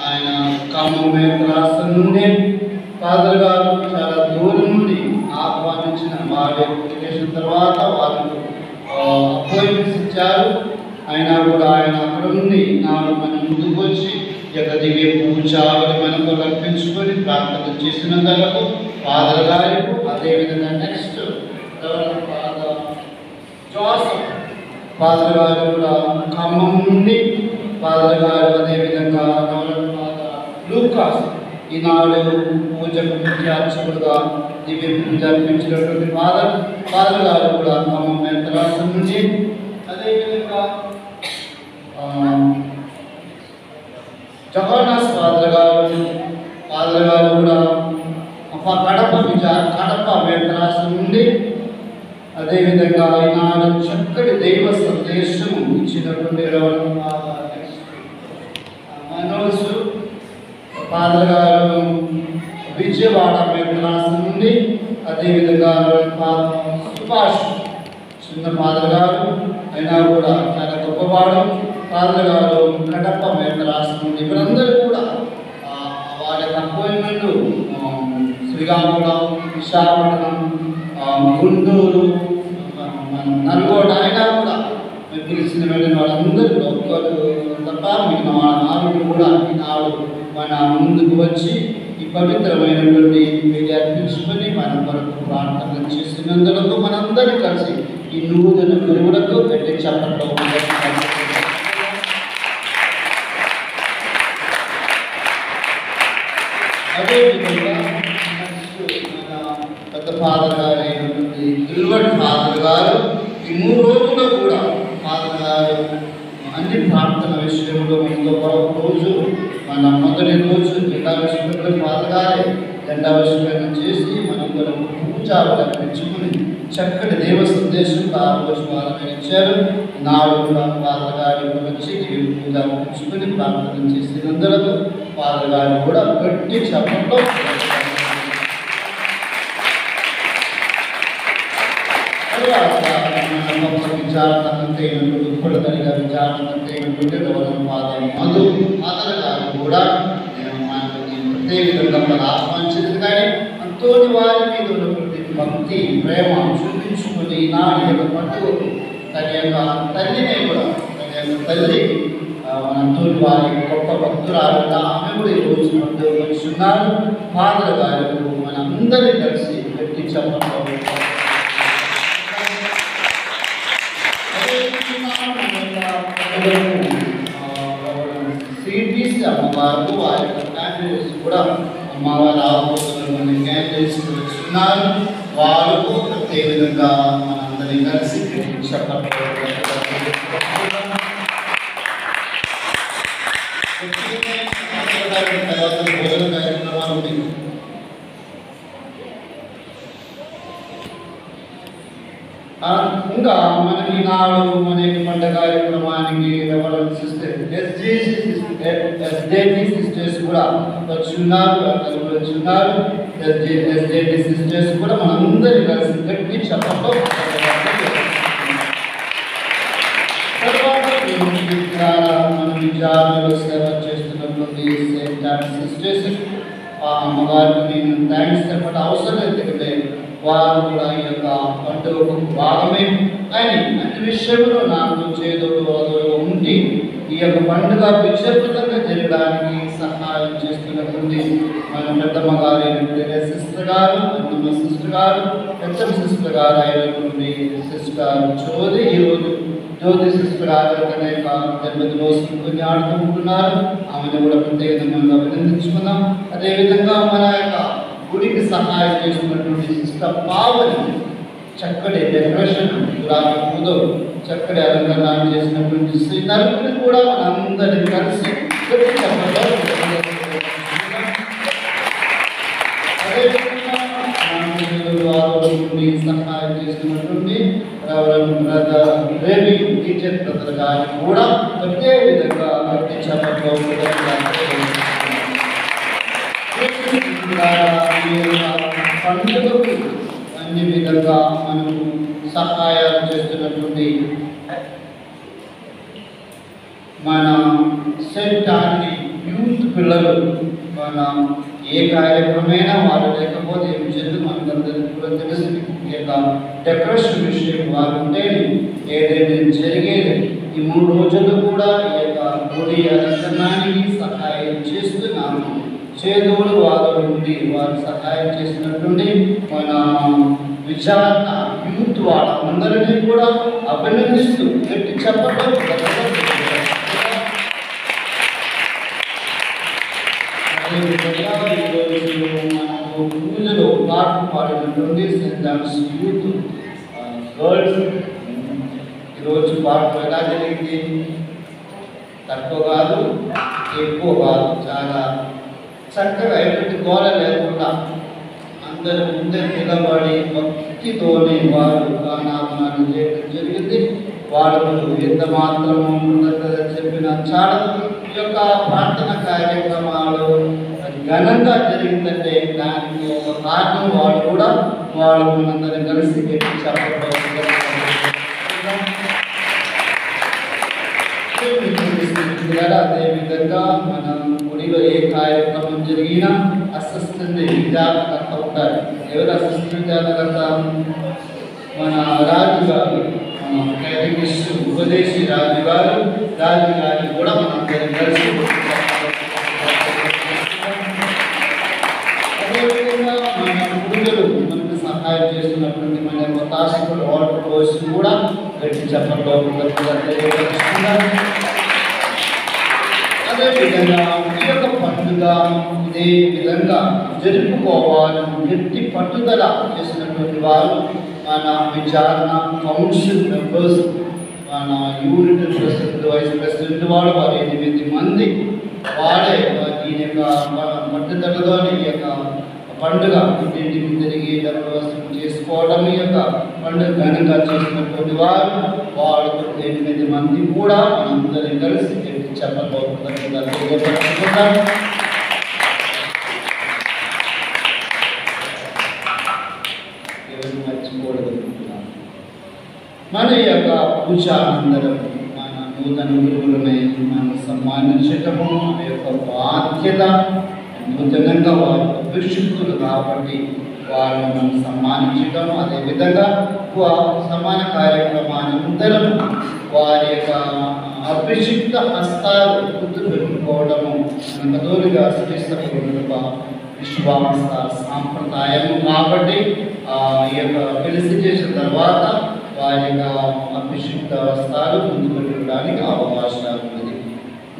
ఆయన ఖమ్మం రాష్ట్ర నుండి ఫాదర్ గారు చాలా దూరం నుండి ఆహ్వానించిన వారి అప్లికేషన్ తర్వాత వాళ్ళకు అపాయింట్మెంట్స్ ఇచ్చారు. అయినా కూడా ఆయన అక్కడ నుండి నాడు మన ముందుకు వచ్చి దివ్య పూజావళి మనకు అర్పించుకొని ప్రార్థన చేసినందుకు ఫాదర్ గారికి, అదేవిధంగా నెక్స్ట్ ఫాదర్ జోసెఫ్ ఫాదర్ గారు కూడా ఖమ్మం నుండి ఫాదర్ గారు, అదేవిధంగా ఫాదర్ లూకాస్ ఈనాడు పూజకు ముఖ్య అర్చకుడుగా దివ్య పూజ అర్పించినటువంటి ఫాదర్ గారు కూడా ఖమ్మం రాష్ట్రం నుంచి, అదేవిధంగా జగన్నాథ్ ఫాదర్ గారు కూడా కడప రాష్ట్రం నుండి, అదేవిధంగా ఈనాడు చక్కటి దైవ సందేశం ఇచ్చినటువంటి మనోజ్ ఫాదర్ గారు విజయవాడ రాష్ట్రం నుండి, అదేవిధంగా సుభాష్ చిన్న ఫాదర్ గారు అయినా కూడా చాలా గొప్పవాడు ఫాదర్ గారు కడప రాష్ట్రం నుండి. వీరందరూ కూడా వారి యొక్క అపాయింట్మెంట్ శ్రీకాకుళం, విశాఖపట్నం, గుంటూరు, నల్గొండ అయినా కూడా మేము పిలిచిన వెళ్ళిన వాళ్ళందరూ ఒక్కరు తప్ప మిగిలిన వాళ్ళ నాలుగు కూడా ఈనాడు మన ముందుకు వచ్చి ఈ పవిత్రమైనటువంటి వీడి అర్పించుకొని మన కొరకు ప్రార్థన చేసినందుకు మనందరూ కలిసి ఈ నూతన గురువులకు పెట్టి చెప్పడంలో అదేవిధంగా పెద్ద ఫాదర్ గారు అయినటువంటి గిల్బర్ట్ ఫాదర్ గారు ఈ 3 రోజుల్లో కూడా ఫాదర్ గారు అన్ని ప్రార్థన విషయంలో మనతో రోజు మన మొదటి రోజు జెండావిష్కరణ ఫాదర్ గారే జెండావిష్కరణ చేసి మనం కొరకు పూజలు అర్పించుకుని చక్కటి దేవ సందేశం ఆ రోజు వారు ఇచ్చారు. నాడు కూడా ఫాదర్ గారి వచ్చి పూజ అర్పించుకుని ప్రార్థన చేసినందుకు ఫాదర్ గారు కూడా గట్టి చెప్పడంలో విచారణంటే ఉత్పడతనిగా విచారణంటే మధు ఫాదర్ గారు కూడా ప్రత్యేకంగా మనం ఆహ్వానించింది. కానీ అంతోని వారి మీద ఉన్నటువంటి భక్తి ప్రేమ చూపించుకుని నాడు యొక్క పండుగకు తన యొక్క తల్లిని కూడా తన యొక్క తల్లి మన అంతోని వారి గొప్ప భక్తురాలు ఆమె కూడా ఈరోజు పండుగ వచ్చున్నారు. ఫాదర్ గారు మన అందరినీ కలిసి పెట్టి చెప్పడం సిటీసీ అమ్మవారు వారి యొక్క క్యాండిడేట్స్ కూడా అమ్మవారి ఆహ్వానం క్యాండిడేట్స్ ఉన్నారు. వారు అదేవిధంగా మనందరినీ కలిసి ఇంకా మనకి నాడు మన పండుగ కార్యక్రమానికి రెఫరెన్స్ ఇస్తే ఎస్జేటీ సిస్టర్స్ కూడా వచ్చున్నారు. ఎస్జేటీ సిస్టర్స్ కూడా మనందరి కలిసి గట్టి చెప్పడంలో మన విద్యార్థులు సేవ చేస్తున్నటువంటి సెయింట్ జాన్ సిస్టర్స్ ఆ అమ్మగారికి నేను థ్యాంక్స్ చెప్పడం అవసరం ఎందుకంటే వారు కూడా ఈ యొక్క పండుగకు భాగమే. కానీ అన్ని విషయంలో నాకు చేదోడు ఉండి ఈ యొక్క పండుగ విజయప్రదంగా జరగడానికి సహాయం చేస్తున్నటువంటి మన పెద్దమ్మ గారు అయినటువంటి సిస్టర్ గారు, అన్నమ్మ సిస్టర్ గారు, పెద్దమ్మ సిస్టర్ గారు అయినటువంటి సిస్టర్ జ్యోతి, ఈరోజు జ్యోతి సిస్టర్ గారు తన యొక్క జన్మదినోత్సవం ఆడుకుంటున్నారు. ఆమెను కూడా ప్రత్యేకంగా అభినందించుకుందాం. అదేవిధంగా మన యొక్క గుడికి సహాయం చేస్తున్నటువంటి సిస్టర్ పావని చక్కటి డెకరేషన్ గులాబీ పూతో చక్కటి అలంకరణ చేసినటువంటి శ్రీ నలుగురిని కూడా మనందరినీ కలిసి సహాయం చేస్తున్నటువంటి రేవి టీచర్ బ్రదర్ గారిని కూడా ప్రత్యేక విధంగా పండుగకు అన్ని విధంగా మనకు సహాయాలు చేస్తున్నటువంటి మన సెట్ ఆర్టీ యూత్ పిల్లలు మన ఏ కార్యక్రమైనా వాళ్ళు లేకపోతే ఏం చేద్దాం మనకందరికీ కూడా తెలిసి ఈ యొక్క డెకరేషన్ విషయం వారు ఉంటే ఏదైతే జరిగేది ఈ 3 రోజులు కూడా ఈ యొక్క గుడి అలంకరణానికి సహాయం చేస్తున్నాము. చేదోడు వాదోడు ఉండి వారు సహాయం చేసినట్టుండి మన విచారణ యూత్ వాళ్ళందరినీ కూడా అభినందిస్తూ గట్టి చెప్పడం మనకు పూజలో పాటలు పాడినటువంటి సెయింట్ జాన్స్ యూత్ గర్ల్స్ ఈరోజు పాటలు ఎలా జరిగింది? తక్కువ కాదు, ఎక్కువ కాదు, చాలా చక్కగా ఎటువంటి గోడ లేకుండా అందరూ ముందే నిలబడి భక్తితోనే వారు గానాపనాలు చేయడం జరిగింది. వాళ్ళకు ఎంత మాత్రము చెప్పిన చాలా ఈ యొక్క ప్రార్థన కార్యక్రమాలు ఘనంగా జరిగిందంటే దానికి ఒక కారణం వాళ్ళు కూడా వాళ్ళు మనందరం కలిసి చెప్పడం. అదేవిధంగా మన గుడిలో ఏ కార్యక్రమం జరిగినా అసిస్టెంట్ విచారణకర్త ఉంటారు. ఎవరు అసిస్టెంట్ విచారణకర్త? మన రాజు గారు, ఉపదేశి రాజు గారిని కూడా మనందరం కలిసి అదేవిధంగా మన గురువులు మనకు సహాయం చేస్తున్నటువంటి మన కొత్తాశకులు వాటర్ కోర్స్ కూడా గట్టి చెప్పడంలో అదేవిధంగా ఈ యొక్క పండుగ ఇదే విధంగా జరుపుకోవాలని గట్టి పట్టుదల చేసినటువంటి వారు మన విచారణ కౌన్సిల్ మెంబర్స్, మన యూనిట్ ప్రెసిడెంట్, వైస్ ప్రెసిడెంట్ వారు 8 మంది వాడే దీని యొక్క పట్టుదలతో ఈ యొక్క పండుగ ఇంటింటికి తిరిగి డబ్బులు చేసుకోవడం ఈ యొక్క పండుగ ఘనంగా చేసినటువంటి వారు 8 మంది కూడా మనందరం కలిసి చెప్పబోతున్నారు. మర్చిపోవడం మన యొక్క పూజానందరం మన నూతన గురువులనే మనం సన్మానించటము మన యొక్క బాధ్యత. నూతనంగా వారు అభిషిక్తులు కాబట్టి వారిని మనం సన్మానించటం, అదేవిధంగా సమాన కార్యక్రమానంతరం వారి యొక్క అభిషిక్త హస్తాలు గుర్తు పెట్టుకోవడము మన కథోలిక విశ్వాస సాంప్రదాయము కాబట్టి ఈ యొక్క పెళ్లి చేసిన తర్వాత వారి యొక్క అభిషిక్త వస్త్రాలు ముందు పెట్టడానికి అవకాశాలు ఉన్నది.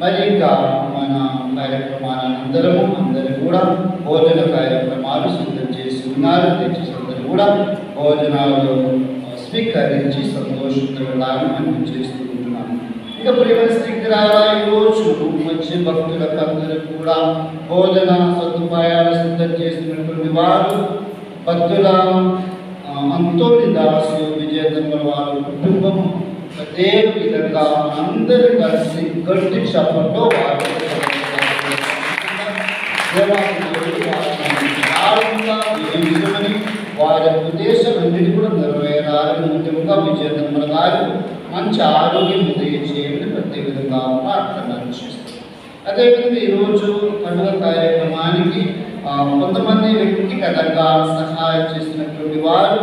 మరి ఇంకా మన కార్యక్రమానంతరము అందరూ కూడా భోజన కార్యక్రమాలు సిద్ధం చేసి ఉన్నారు. దయచేసి అందరూ కూడా భోజనాలు స్వీకరించి సంతోషించడానికి మనం చేస్తూ ఉంటున్నాము. ఇక ప్రియమైన స్నేహితులారా, ఈరోజు వచ్చే భక్తులకు అందరూ కూడా భోజన సదుపాయాలు సిద్ధం చేసినటువంటి వారు భక్తుల అంతోని దాసు విజేతమ్మ వారి కుటుంబము అదే విధంగా అందరూ కలిసి గట్టి చెప్పడంలో వారు వారి ఉద్దేశం అన్నిటి కూడా నెరవేరాలని ముఖ్యంగా విజేతమ్మ గారు మంచి ఆరోగ్యం చేయమని ప్రతి విధంగా ప్రార్థన చేస్తారు. అదేవిధంగా ఈరోజు పండుగ కార్యక్రమానికి కొంతమంది వ్యక్తిగతంగా సహాయం చేసినటువంటి వారు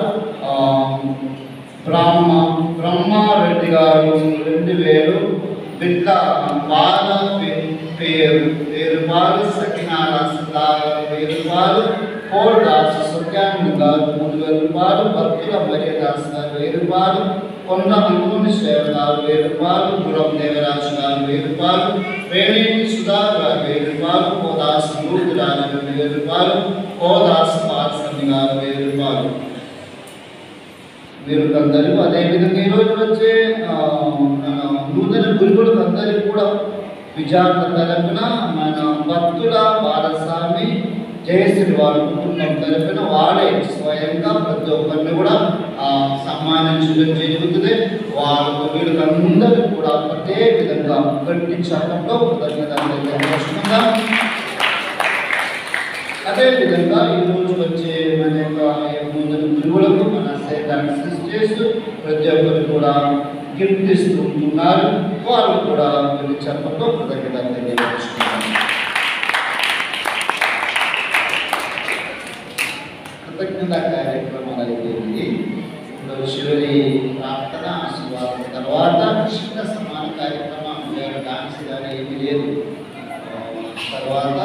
బ్రహ్మారెడ్డి గారు 2000, బిడ్డ బాల పేరు బాలు సకినాల 1000, కోల్దాస్ సత్యానంద గారు 3000, భక్తుల మర్యాదాస్ గారు 1000, కొండ అంకుని సేవ గారు 1000, గురం దేవరాజు గారు 1000, వేణేటి సుధా గారు 1000, కోదాస్ రాజు 1000, కోదాస్ పాల్సన్ని గారు 1000. వీరు అందరూ అదేవిధంగా ఈరోజు వచ్చే నూతన గురువులకు అందరికీ కూడా విచారణ తరపున మన భక్తుల బాలస్వామి జయశ్రీ వారి కుటుంబం తరపున వాడే స్వయంగా ప్రతి ఒక్కరిని కూడా సన్మానించడం జరుగుతుంది. వీళ్ళందరూ కూడా అదే విధంగా గట్టి చెప్పడంలో కృతజ్ఞతలు. అదేవిధంగా ఈరోజు వచ్చే మన యొక్క నూతన గురువులకు మన సేవలు చేస్తూ ప్రతి ఒక్కరు కూడా కీర్తిస్తూ ఉంటున్నారు. వారు కూడా కొన్ని చెప్పతో కృతజ్ఞతలు తెలియజేస్తున్నారు. కృతజ్ఞత కార్యక్రమాలు అయిపోయింది. ఇప్పుడు చివరి ప్రార్థన ఆశీర్వాదం తర్వాత చిన్న సమాన కార్యక్రమం డాన్స్ కానీ ఏమీ లేదు. తర్వాత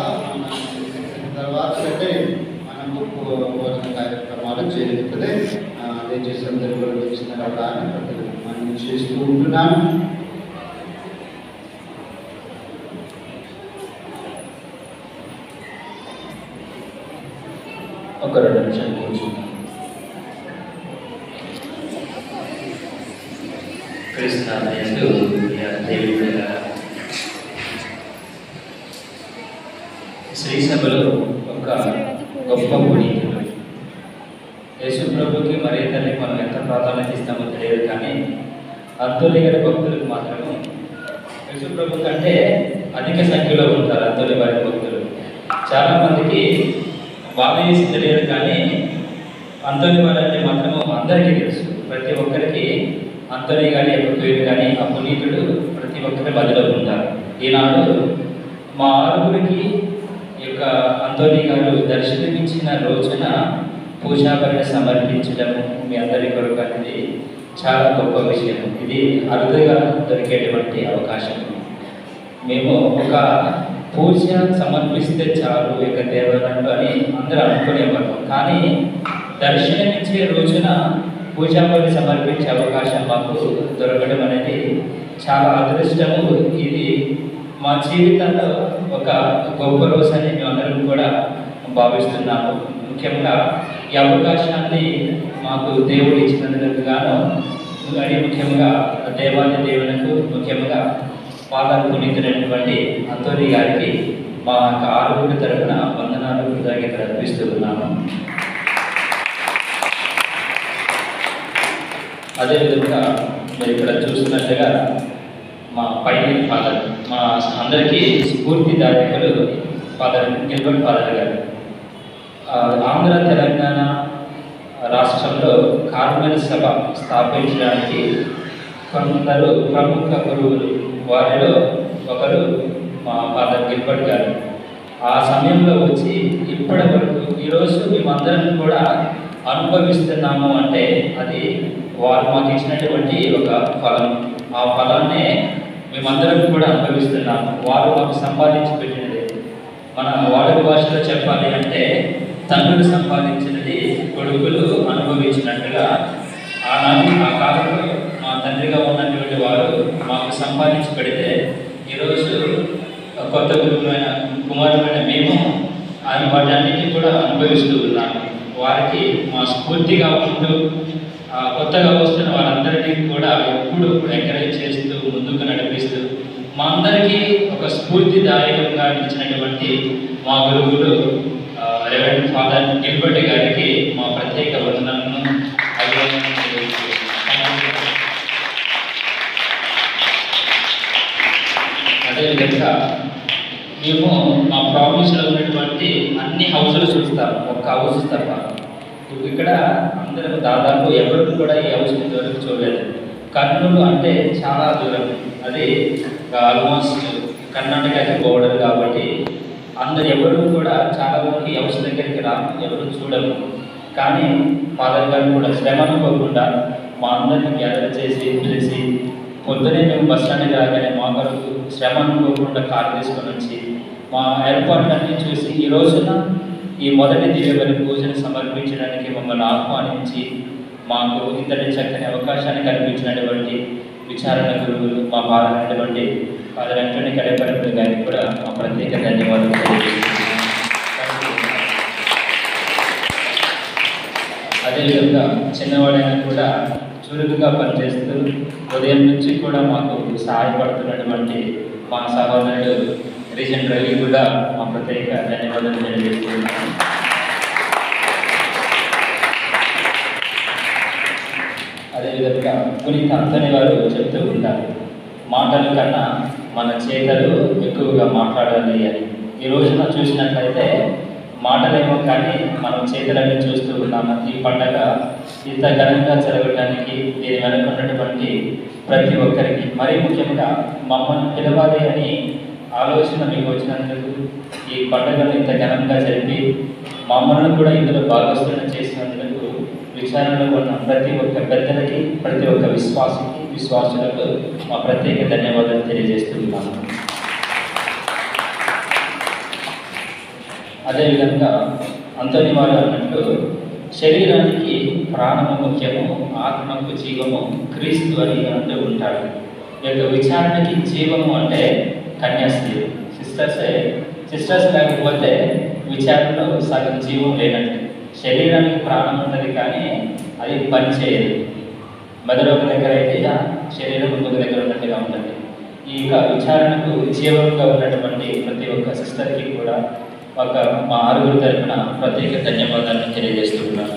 మనకు భోజన కార్యక్రమాలు జరుగుతుంది. దయచేసి అందరూ కూడా వచ్చిన మనం చేస్తూ ఉంటున్నాను. ఒక 2 నిమిషాలు కూర్చున్నాం. క్రీస్తు దేవుడు శ్రీ సభలో ఒక గొప్ప పునీతుడు యేసు ప్రభుకి మరి తల్లి మనం ఎంత ప్రాధాన్యత ఇస్తామో తెలియదు, కానీ అంతోలి గారి భక్తులకు మాత్రము యేసు ప్రభు కంటే అధిక సంఖ్యలో ఉంటారు అంతోలి వారి భక్తులు. చాలామందికి బాధ చేసి తెలియదు, కానీ అంతోని వారంటే మాత్రము అందరికీ తెలుసు. ప్రతి ఒక్కరికి అంతోని గారి యొక్క పేరు కానీ ఆ పునీతుడు ప్రతి ఒక్కరి మధ్యలో ఉంటారు. ఈనాడు మా 6గురికి ఈ యొక్క అంతోని గారు దర్శనమిచ్చిన రోజున పూజాభరణ సమర్పించడము మీ అందరి కొరకు అనేది చాలా గొప్ప విషయం. ఇది అరుదుగా దొరికేటువంటి అవకాశం. మేము ఒక పూజ సమర్పిస్తే చాలు ఇక దేవనంటూ అని అందరూ అనుకునేవారు, కానీ దర్శనమిచ్చే రోజున పూజాపని సమర్పించే అవకాశం మాకు దొరకడం అనేది చాలా అదృష్టము. ఇది మా జీవితంలో ఒక గొప్ప రోజు అని మేమందరం కూడా భావిస్తున్నాము. ముఖ్యంగా ఈ అవకాశాన్ని మాకు దేవుడు ఇచ్చినందుకు గాను మరి ముఖ్యంగా దేవునికి ముఖ్యంగా పాదాలు పునీతులైనటువంటి అంతోని గారికి మా యొక్క 6గురి తరఫున వందనాలు కృతజ్ఞతలు అర్పిస్తూ ఉన్నాము. అదేవిధంగా మీరు ఇక్కడ చూస్తున్నట్టుగా మా పైన ఫాదర్, మా అందరికీ స్ఫూర్తిదాయకులు ఫాదర్ గిల్బర్ట్ ఫాదర్ గారు. ఆంధ్ర తెలంగాణ రాష్ట్రంలో కార్మెల్ సభ స్థాపించడానికి కొందరు ప్రముఖ గురువులు, వారిలో ఒకరు మా ఫాదర్ గిల్బర్ట్ గారు. ఆ సమయంలో వచ్చి ఇప్పటి వరకు ఈరోజు మేమందరం కూడా అనుభవిస్తున్నాము అంటే అది వారు మాకు ఇచ్చినటువంటి ఒక ఫలం. ఆ ఫలాన్నే మేమందరం కూడా అనుభవిస్తున్నాము. వారు మాకు సంపాదించి పెట్టినది. మన వాడుక భాషలో చెప్పాలి అంటే తండ్రులు సంపాదించినది కొడుకులు అనుభవించినట్టుగా ఆనాడు ఆ కాలంలో మా తండ్రిగా ఉన్నటువంటి వారు మాకు సంపాదించి పెడితే ఈరోజు కొత్త గురువులైన కుమారులైన మేము ఆయన వాటన్నిటిని కూడా అనుభవిస్తూ ఉన్నాము. వారికి మా స్ఫూర్తిగా ఉంటూ కొత్తగా వస్తున్న వారందరినీ కూడా ఎప్పుడు ఎంకరేజ్ చేస్తూ ముందుకు నడిపిస్తూ మా అందరికీ ఒక స్ఫూర్తిదాయకంగా ఇచ్చినటువంటి మా గురువులు రెవరెండ్ ఫాదర్ గిల్బర్ట్ గారికి మా ప్రత్యేక వందనాలను అదేవిధంగా మేము మా ప్రావిన్స్లో ఉన్నటువంటి అన్ని హౌసులు చూస్తాం, ఒక్క హౌస్ తప్ప. ఇక్కడ అందరూ దాదాపు ఎవరు కూడా ఈ హౌస్ ఇంతవరకు చూడలేదు. కర్నూలు అంటే చాలా దూరం, అది ఆల్మోస్ట్ కర్ణాటకకి బోర్డర్ కాబట్టి అందరు ఎవరు కూడా చాలా మంది హౌస్ దగ్గరికి ఎవరు చూడరు. కానీ ఫాదర్ గారు కూడా శ్రమ అనుకోకుండా మా అందరినీ గ్యాదర్ చేసి పొద్దునే మేము బస్ స్టాండ్కి రాగానే మా కొరకు శ్రమ అనుకోకుండా కారు తీసుకొని వచ్చి మా ఏర్పాట్లన్నీ చూసి ఈ రోజున ఈ మొదటి దివ్యబలి పూజను సమర్పించడానికి మమ్మల్ని ఆహ్వానించి మాకు ఇంతటి చక్కని అవకాశాన్ని కల్పించినటువంటి విచారణ గురువులు మా బాలైనటువంటి ఫాదర్ యాంటోనీ కడపరపు గారికి కూడా మా ప్రత్యేక ధన్యవాదాలు తెలియజేస్తున్నాను. అదేవిధంగా చిన్నవాడైనా కూడా చురుకుగా పనిచేస్తూ ఉదయం నుంచి కూడా మాకు సహాయపడుతున్నటువంటి మా సహోదరుడు రీజన్ రవి కూడా మా ప్రత్యేక ధన్యవాదాలు తెలియజేస్తున్నాను. అదేవిధంగా పునీత అంతోని వారు చెప్తూ ఉంటారు, మాటల కన్నా మన చేతలు ఎక్కువగా మాట్లాడాలి అని. ఈ రోజున చూసినట్లయితే మాటలేమో కానీ మనం చేతులన్నీ చూస్తూ ఉన్నాము. ఈ పండగ ఇంత ఘనంగా జరగడానికి దీని వెనక ఉన్నటువంటి ప్రతి ఒక్కరికి, మరీ ముఖ్యంగా మమ్మల్ని పిలవాలి అని ఆలోచన మీకు వచ్చినందుకు, ఈ పండుగను ఇంత ఘనంగా జరిపి మమ్మల్ని కూడా ఇందులో భాగస్వామ్యం చేసినందుకు విచారణలో ఉన్న ప్రతి ఒక్క పెద్దలకి, ప్రతి ఒక్క విశ్వాసులకు మా ప్రత్యేక ధన్యవాదాలు తెలియజేస్తున్నాను. అదేవిధంగా అంతోని వారు అన్నట్లు శరీరానికి ప్రాణము ముఖ్యము, ఆత్మకు జీవము క్రీస్తు అని అంటూ ఉంటాడు. ఈ యొక్క విచారణకి జీవము అంటే కన్యాస్త్రీలు, సిస్టర్స్ లేకపోతే విచారణలో సగం జీవం లేనట్టు. శరీరానికి ప్రాణం ఉన్నది కానీ అది పనిచేయదు. మెదడు ఒక దగ్గర అయితే శరీరం ఇంకొక దగ్గర ఉన్నట్టుగా ఉంటుంది. ఈ విచారణకు జీవంగా ఉన్నటువంటి ప్రతి ఒక్క సిస్టర్కి కూడా మా ఆరుగురు తరఫున ప్రత్యేక ధన్యవాదాలను తెలియజేస్తున్నాను.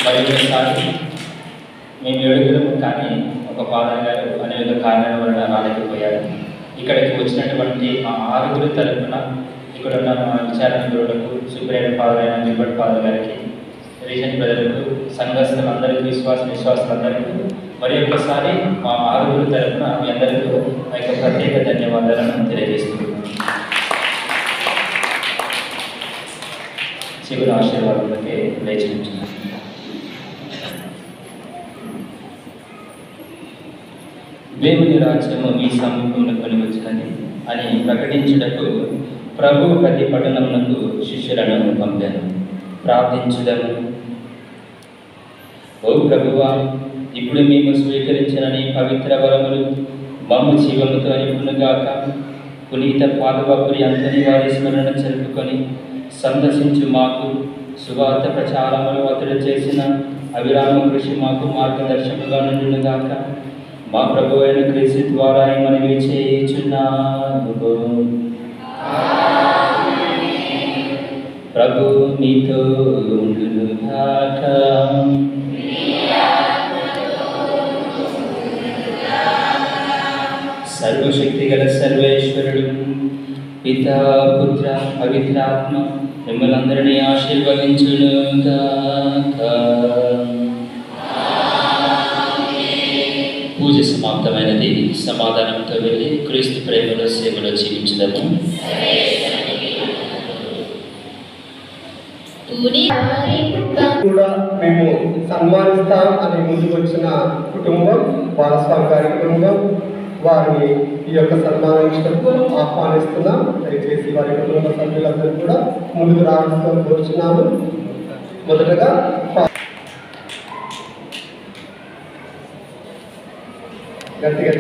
మరి ఒకసారి మేము ఏడుగురము కానీ ఒక ఫాదర్ గారు అనేక కారణాల వలన రాలేకపోయారు. ఇక్కడికి వచ్చినటువంటి మా ఆరుగురు తరఫున ఇక్కడ ఉన్న మా విచారణ గురువులకు, సుప్రీం ఫాదర్ అయిన గిల్బర్ట్ ఫాదర్ గారికి, రీజన్ ప్రజలకు, సంఘస్థులందరికీ, విశ్వాసులందరికీ మరి ఒక్కసారి మా ఆరుగురు తరఫున మీ అందరికీ మా యొక్క ప్రత్యేక ధన్యవాదాలను తెలియజేస్తున్నాను. చివరి ఆశీర్వాదాలకి లేచి ఉంచున్నాను. దేవుని రాజ్యము మీ సమీపంలో కొని వచ్చినది అని ప్రకటించుటకు ప్రభు ప్రతి పట్టణమునకు శిష్యులను పంపాను. ప్రార్థించుదము. ఓ ప్రభువా, ఇప్పుడు మేము స్వీకరించిన నీ పవిత్ర వరములు మమ్ము జీవముతో నింపునుగాక. పునీత పాదబాపురి అంతని వారి స్మరణ జరుపుకొని సందర్శించు మాకు సువార్త ప్రచారములు అతడు చేసిన అవిరామ కృషి మాకు మార్గదర్శకుగా నుండునుగాక. మా ప్రభు అయిన క్రీస్తు ద్వారా మనవి చేయుచున్నాము. ప్రభు మీతో ఉండునుగాక. సర్వశక్తిగల సర్వేశ్వరుడు పితా, పుత్ర, పవిత్రాత్మ మిమ్మల్ని ఆశీర్వదించునుగాక. పూజ సమాప్తమైనది. సమాధానంతో వెళ్ళి క్రీస్తు ప్రేమలో సేవలో జీవించడము. కూడా మేము సన్మానిస్తాం అని ముందుకు వచ్చిన కుటుంబం, బాలస్వామి గారి కుటుంబం, వారిని ఈ యొక్క సన్మానించడంతో ఆహ్వానిస్తున్నాం. దయచేసి వారి కుటుంబ సభ్యులందరూ కూడా ముందుకు రావాల్సిందని కోరుచున్నాము. మొదటగా గట్టిగా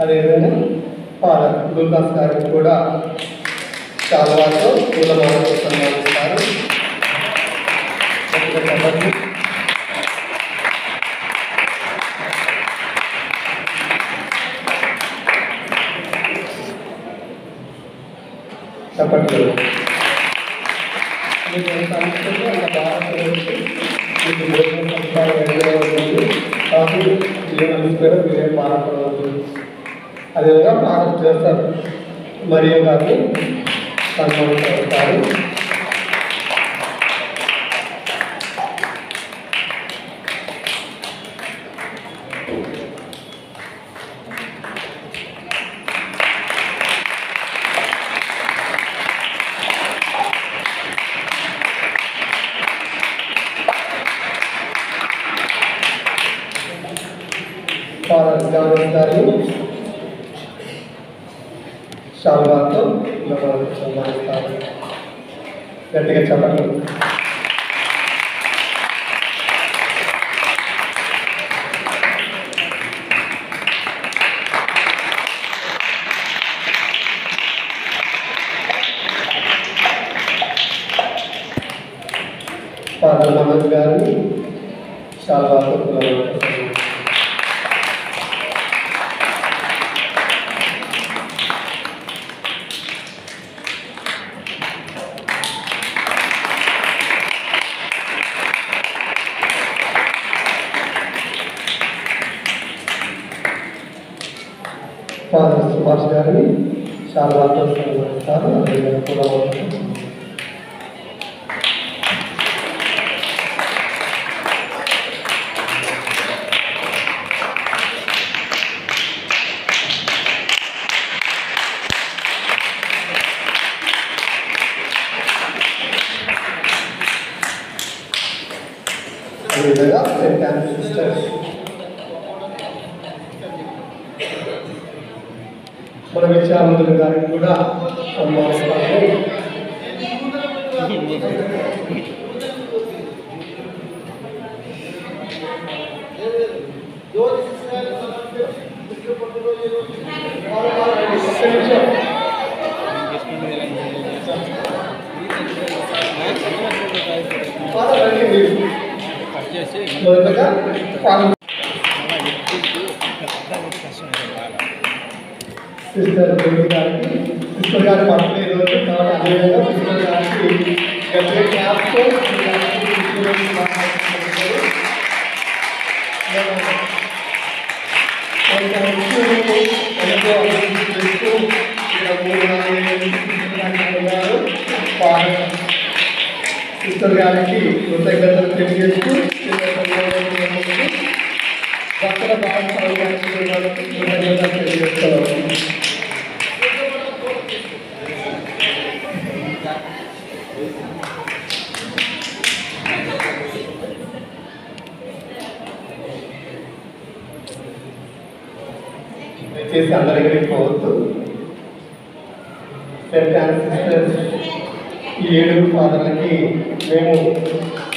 అదేవిధంగా ఫాదర్ లూకాస్ గారికి కూడా చాలాతో పూలమాలతో సన్మానిస్తారు. చెప్పట్లు అదేవిధంగా ఫాదర్ జోసెఫ్ మరియు గారిని సన్మానిస్తారు. ఫాదర్ జాన్ గారిని శాల్వాతో సన్మానిస్తారు. గట్టిగా చెప్పండి. ఫాదర్ సుభాష్ గారిని శాల్వాతో సన్మానిస్తారు. అదేవిధంగా కూడా అదేవిధంగా సెయింట్ యాన్ సిస్టర్స్ మన విద్యావంతుల గారికి కూడా సన్మానిస్తారు. మొదటగా సిస్టర్ దేవి గారికి సిస్టర్ గారి బర్త్డే రోజు కాబట్టి అదేవిధంగా సిస్టర్ గారికి క్యాప్తో సిస్టర్ గారికి కృతజ్ఞతలు తెలియజేస్తూ భక్తుల భాగస్వామ్యం కృతజ్ఞతలు తెలియజేస్తున్నాము. దయచేసి అందరికీ పోవద్దు. సెయింట్ యాన్ సిస్టర్స్ ఈ 7 ఫాదర్లకి మేము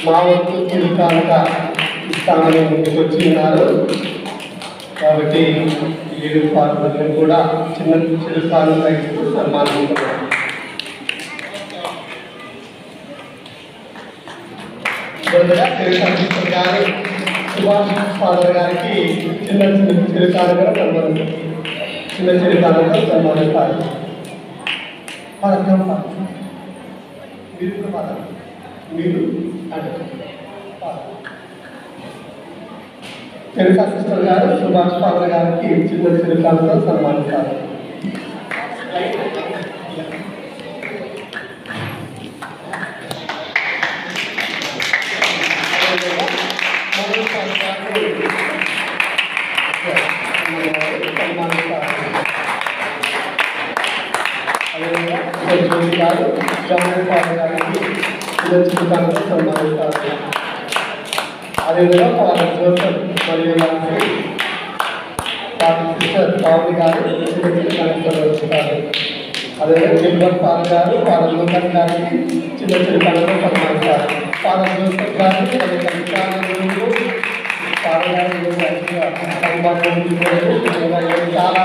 మా వంతు చిరుకానుక ఇస్తామని ముందుకు వచ్చి ఉన్నారు. కాబట్టి ఈ 7 ఫాదర్లను కూడా చిన్న చిరుకానుక ఇస్తూ సన్మానిస్తున్నాం. మొదటగా సిస్టర్ గారి సుభాష్ ఫాదర్ గారికి చిన్న చిరుకానుక సన్మానిస్తారు. మీరు తెలుసా సిస్టర్ గారు సుభాష్ ఫాదర్ గారికి చిన్న చిరుకానుక సన్మానిస్తారు. గారు జాన్ ఫాదర్ గారికి చిన్న చిరుకానుక సన్మానిస్తారు. అదేవిధంగా ఫాదర్ జోసెఫ్ మరియు ఫాదర్ సిస్టర్ పావని గారు చిన్న చిరుకానుక వస్తారు. అదేవిధంగా గిల్బర్ట్ ఫాదర్ గారు ఫాదర్ లూకస్ గారికి చిన్న చిరుకానుక సన్మానిస్తారు. ఫాదర్ జోసెఫ్ గారికి ఫాదర్ గారు చాలా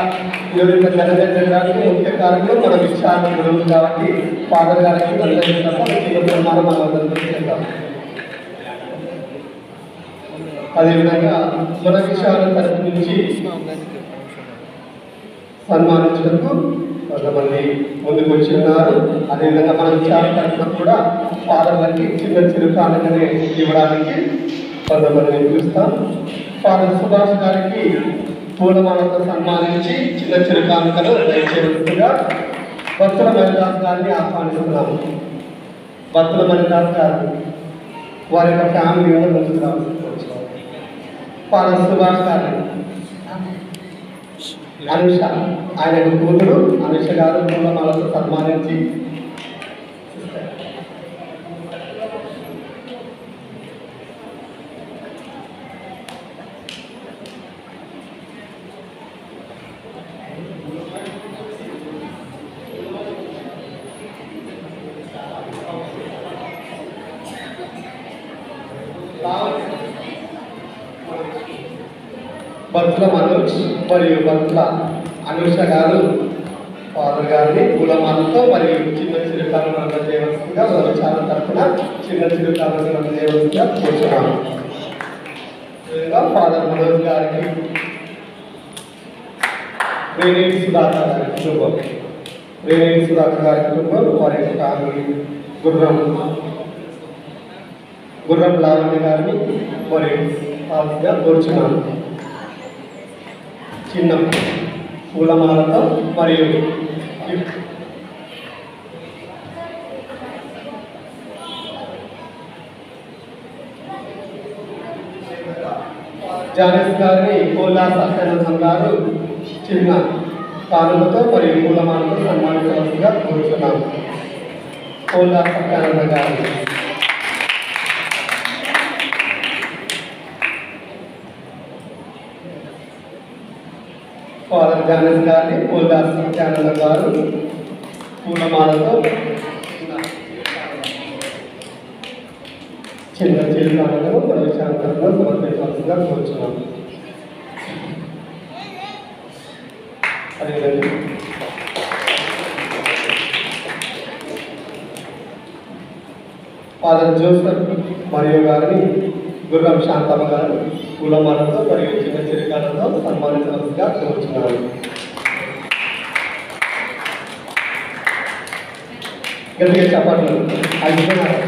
జనజనడానికి ముఖ్య కారణంలో మన విషయాలు గురువులు కాబట్టి ఫాదర్ గారికి మనం అందరితో చేద్దాం. అదేవిధంగా మన విషయాల తరపు నుంచి సన్మానించడానికి కొంతమంది ముందుకు వచ్చి ఉన్నారు. అదేవిధంగా మన విషయాల తరపున కూడా ఫాదర్లకి చిన్న చిరుకానుకనే ఇవ్వడానికి కొంతమందిని పిలుస్తాం. ఫాదర్ సుభాష్ గారికి పూలమాలతో సన్మానించి చిన్న చిరుకానుకలు దయచేయవలసిందిగా భక్తుల మణిదాస్ గారిని ఆహ్వానిస్తున్నాము. భక్తుల మణిదాస్ గారు వారి యొక్క ఫ్యామిలీ కూడా ముందుకు రావచ్చు. ఫాదర్ సుభాష్ గారు అనుష ఆయన కూతురు అనుష గారు పూలమాలతో సన్మానించి భక్తుల మనోజ్ మరియు భక్తుల అనుష గారు ఫాదర్ గారిని పూలమాలతో మరియు చిన్న చిరుకాలను అందజేయవలసిందిగా చాలా తరఫున చిన్న చిరుకాలను అందజేయవలసిందిగా కూర్చున్నాము. ఫాదర్ మనోజ్ గారికి రేణేటి సుధాకర్ గారి కుటుంబం రేణేటి సుధాకర్ గారి కుటుంబం వారి యొక్క ఫ్యామిలీ గుర్రం లావణ్య గారిని మరియు ఫాదర్గా కూర్చున్నాము. చిన్న పూలమాలతో మరియు జానస్ గారిని కోలా సత్యానందం గారు చిన్న కానుకతో మరియు పూలమాలతో సన్మానించవలసిగా కోరుతున్నాము. కోలా సత్యానందం గారు ఫాదర్ జానస్ గారిని కోలా సత్యానందం గారు పూలమాలతో చిన్న చిరునామాలను మరియు శాంతంగా సమర్పించవలసిగా కోరుచున్నాము. అదేవిధంగా ఫాదర్ జోసెఫ్ మరియు గారిని గుర్రం శాంతమ్మ గారు పూలమాలతో మరియు చిన్న చిరుకాలతో సన్మానించవలసిగా కోరుచున్నారు. గట్టిగా చెప్పండి. అయిపోయినారు.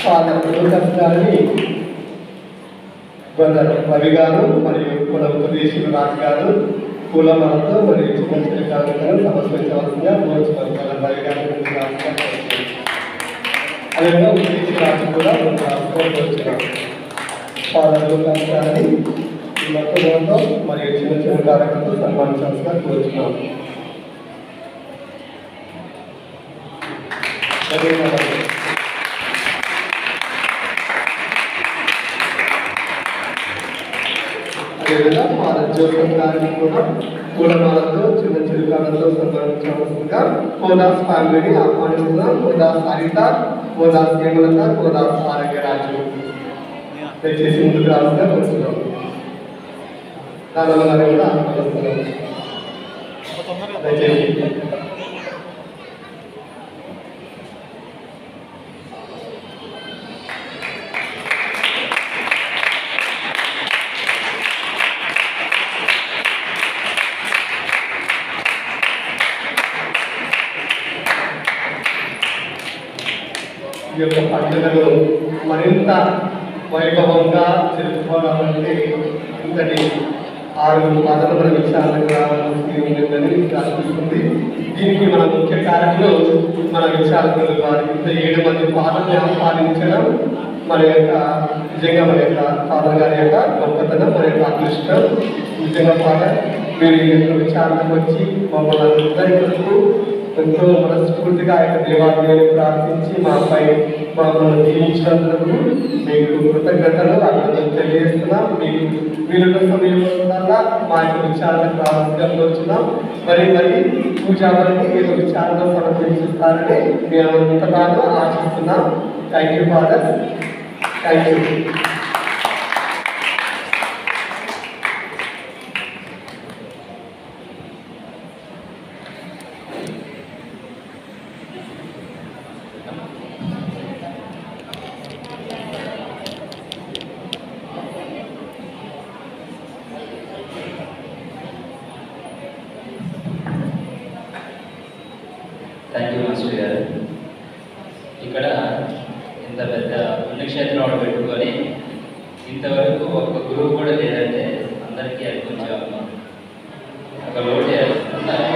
ఫాదర్ లూకస్ గారిని బ్రదర్ రవి గారు మరియు మన ఉపదేశులు రాజు గారు పూలమాలతో మరియు చిన్న చిన్న కార్యక్రమాలు సమర్పించవలసిందిగా కోరుచున్నారు. రవి గారు అదేవిధంగా ఉపదేశులు రాజు కూడా కోరుచున్నారు. ఫాదర్ లూకస్ గారిని మొత్తంతో మరియు చిన్న చిన్న కార్యక్రమాలు సన్మానించాల్సిందిగా కోరుచున్నాం. అదేవిధంగా ఫాదర్ జోసెఫ్ గారిని కూడా పూలమాలతో చిన్న చిరుకాలతో సన్మానించవలసిందిగా కోదాస్ ఫ్యామిలీని ఆహ్వానిస్తున్నాం. కోదాస్ హరిత, కోదాస్ హేమలత, కోదాస్ ఆరోగ్యరాజు దయచేసి ముందుకు రావాల్సిందిగా కోరుతున్నాం. దానివల్ల గారిని కూడా ఆహ్వానిస్తున్నాం. దయచేసి ఈ యొక్క పండుగను మరింత వైభవంగా జరుపుకోవాలంటే ఇంతటి 6 పదవుల విచారణకు రావాల్సి ఉంటుందని అనిపిస్తుంది. దీనికి మన ముఖ్య కారణంలో మన విచారణలు వారి 7 మంది పాదల్ని ఆస్వాదించడం మన యొక్క నిజంగా మన యొక్క ఫాదర్ గారి యొక్క గొప్పతనం, మన యొక్క అదృష్టం. నిజంగా ఫాదర్ మీరు ఈ యొక్క విచారణకు వచ్చి మమ్మల్ని అందరి కొరకు ఎంతో మనస్ఫూర్తిగా యొక్క దేవాలయాన్ని ప్రార్థించి మాపై మమ్మల్ని దీవించినందుకు మీకు కృతజ్ఞతలు అభినందనలు తెలియజేస్తున్నాం. మీకు వీలున్న సమయం వల్ల మా యొక్క విచారణకు రావాల్సిగా కోరుచున్నాం. మరి పూజావారికి ఈ యొక్క విచారణ సమర్పించుతారని మేము ఎంతగానో ఆశిస్తున్నాం. Thank you father. Thank you. Thank you master గారు. ఇక్కడ ఇంత పెద్ద పుణ్యక్షేత్రం పెట్టుకొని ఇంతవరకు ఒక గురువు కూడా లేదంటే అందరికీ అది కొంచెం ఒక లోటే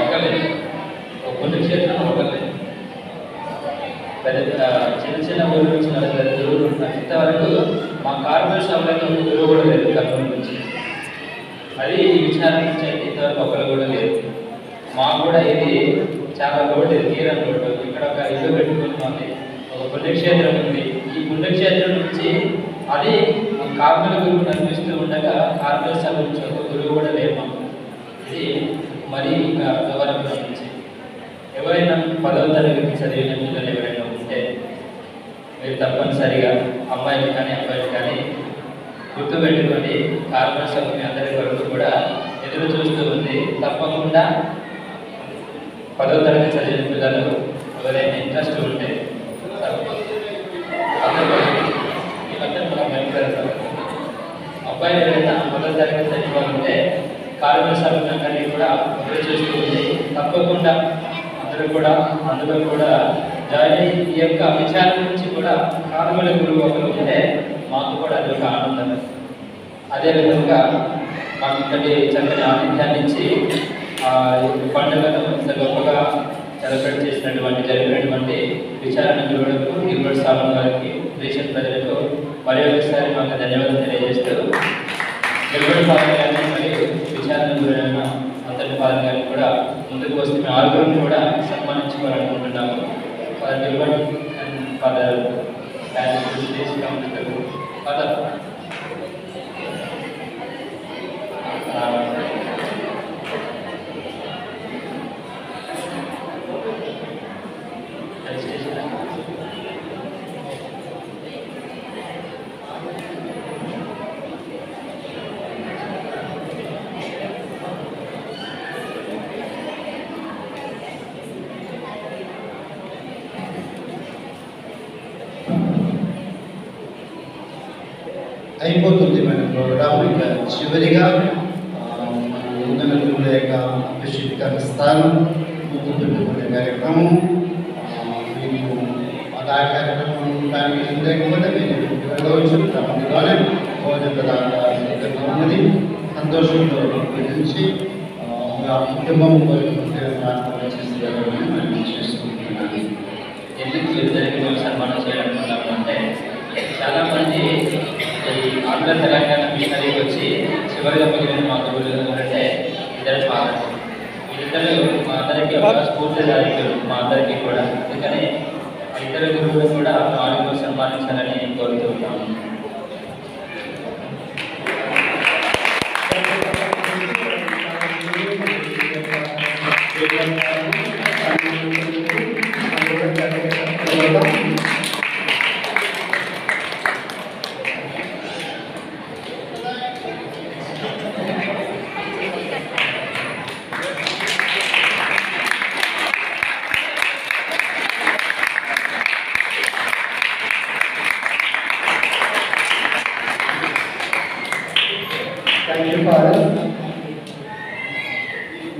ఒక్కలేదు. ఒక పుణ్యక్షేత్రం ఒక్కలేదు. పెద్ద చిన్న చిన్న ఊరు నుంచి 40 గురువులు ఉంటారు. ఇంతవరకు మా కార్పొరేట్ సభలో ఒక గురువు కూడా లేదు కర్నూలు నుంచి. అది విచారణ నుంచి అయితే ఇంతవరకు ఒకరు కూడా లేదు. మాకు కూడా ఇది చాలా లోటు, తీరం లోటు. ఇక్కడ ఒక ఇల్లు పెట్టుకుంటున్నాం, ఒక పుణ్యక్షేత్రం ఉంది. ఈ పుణ్యక్షేత్రం నుంచి అది కార్మిక గురువు నడిపిస్తూ ఉండగా కార్మిక సభ నుంచి ఒక గురువు కూడా లేదు మాకు. ఇది మరీ ఇంకా వివరంగా నుంచి ఎవరైనా 10వ తరగతి చదివిన పిల్లలు ఎవరైనా ఉంటే మీరు తప్పనిసరిగా అమ్మాయిలు కానీ అబ్బాయిలు కానీ గుర్తుపెట్టుకొని కార్మిక సభ మీ అందరి వరకు కూడా ఎదురు చూస్తూ ఉంది. తప్పకుండా 10వ తరగతి చదివిన పిల్లలు ఎవరైనా ఇంట్రెస్ట్ ఉంటే అబ్బాయిలు ఎవరైనా 10వ తరగతి చదివాలంటే కార్మిక సభ్యులందరినీ కూడా ఎదురు చూస్తూ ఉంది. తప్పకుండా అందరూ కూడా అందులో కూడా జాయిన్ అయ్యి ఈ యొక్క విచారణ నుంచి కూడా కార్మిక గురువు ఒకరు ఉంటే మాకు కూడా అది ఒక ఆనందం. అదేవిధంగా మాకు ఇంతటి చక్కని ఆతిథ్యాన్ని ఇచ్చి పండుగను ఇంత గొప్పగా జరిపినటువంటి విచారణ గురువులకు గిల్బర్ట్ సామన్ గారికి దేశ ప్రజలకు మరి ఒకసారి మాకు ధన్యవాదాలు తెలియజేస్తూ గిల్బర్ట్ సామన్ గారిని మరియు విచారణ గురువైన అంతటి పాలన గారిని కూడా ముందుకు వస్తే మేము ఆరుగురిని కూడా సన్మానించుకోవాలనుకుంటున్నాము. Father Gilbert and father father అయిపోతుంది మన ప్రోగ్రామ్. ఇంకా చివరిగా మన నూతన గురువుల యొక్క అభిషేక స్థానం ముందు పెట్టుకునే కార్యక్రమం మీకు ఆ కార్యక్రమం దానికి లేకపోతే మీరు వెళ్ళవచ్చు. తప్పనిగానే భోజన సిద్ధంగా ఉన్నది. సంతోషంతో గురించి ఆ కుటుంబం చేసుకుంటున్నాను. ఎందుకు ఇద్దరికి మేము సన్మానం చేయాలనుకున్నామంటే చాలామంది ఈ ఆంధ్ర తెలంగాణ మిషనరీకి వచ్చి చివరిగా మిగిలిన మా గురువులు అంటే ఇద్దరు ఫాదర్స్. వీళ్ళిద్దరు మా అందరికీ ఒక స్ఫూర్తిదాయకులు మా అందరికీ కూడా. అందుకని ఇద్దరు గురువులు కూడా వారిని సన్మానించాలని కోరుతూ ఉన్నాము.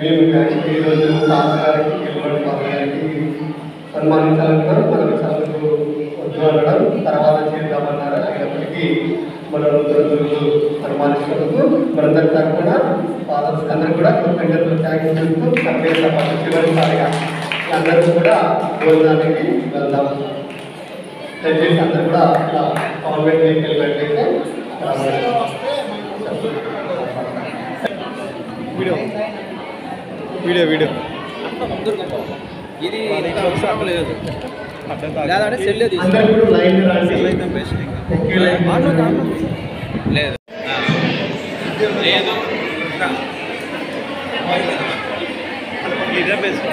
మేము ఈరోజు తాతగారికి గిల్బర్ట్ ఫాదర్ గారికి సన్మానించాలన్నారు. మనకు చదువుకు వద్దు అనడం తర్వాత చేద్దామన్నారు. అయినప్పటికీ మన గురువులు సన్మానించినందుకు మనందరి తరఫున ఫాదర్స్ అందరూ కూడా కృతజ్ఞతలు థ్యాంక్స్ చెప్తూ చివరిసారిగా అందరూ కూడా భోజనానికి వెళ్దాం. దయచేసి అందరూ కూడా కాన్వెంట్ వెహికల్ పెట్టేస్తే వీడియో వీడియో ఇది లేదంటే సెల్ లేదు ఇదే బెస్ట్.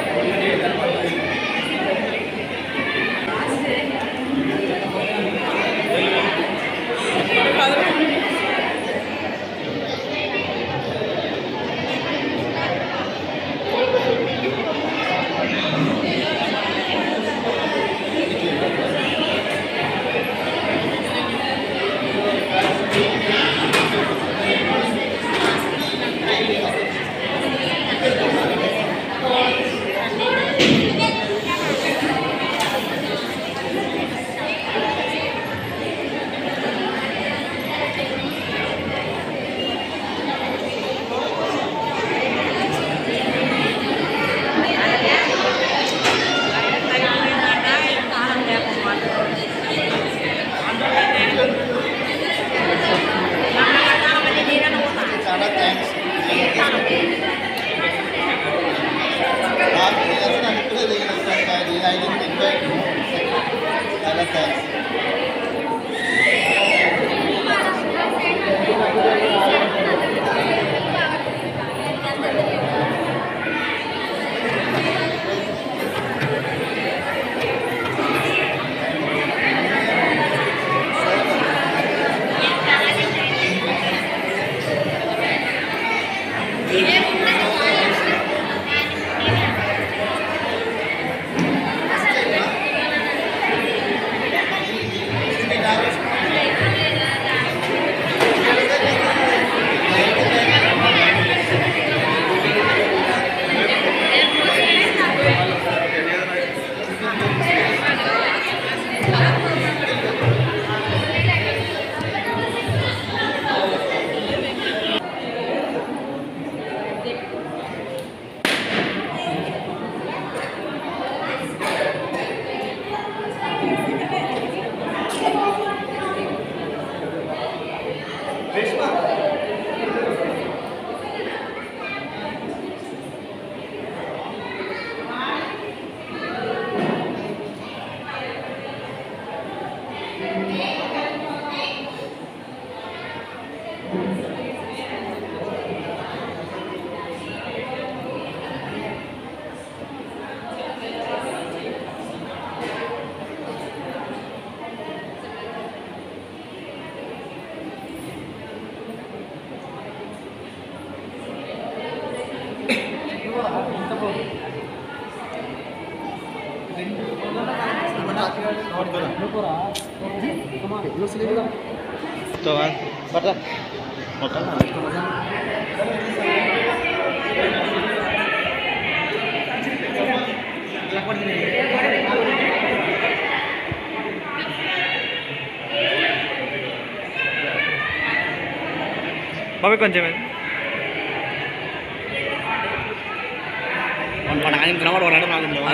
బాబాయ్ కొంచెం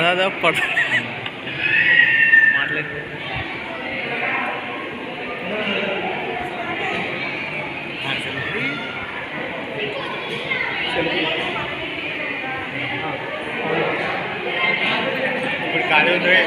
అదే పడు మాట్లాడు ఇప్పుడు ఖాళీ ఉంటుంది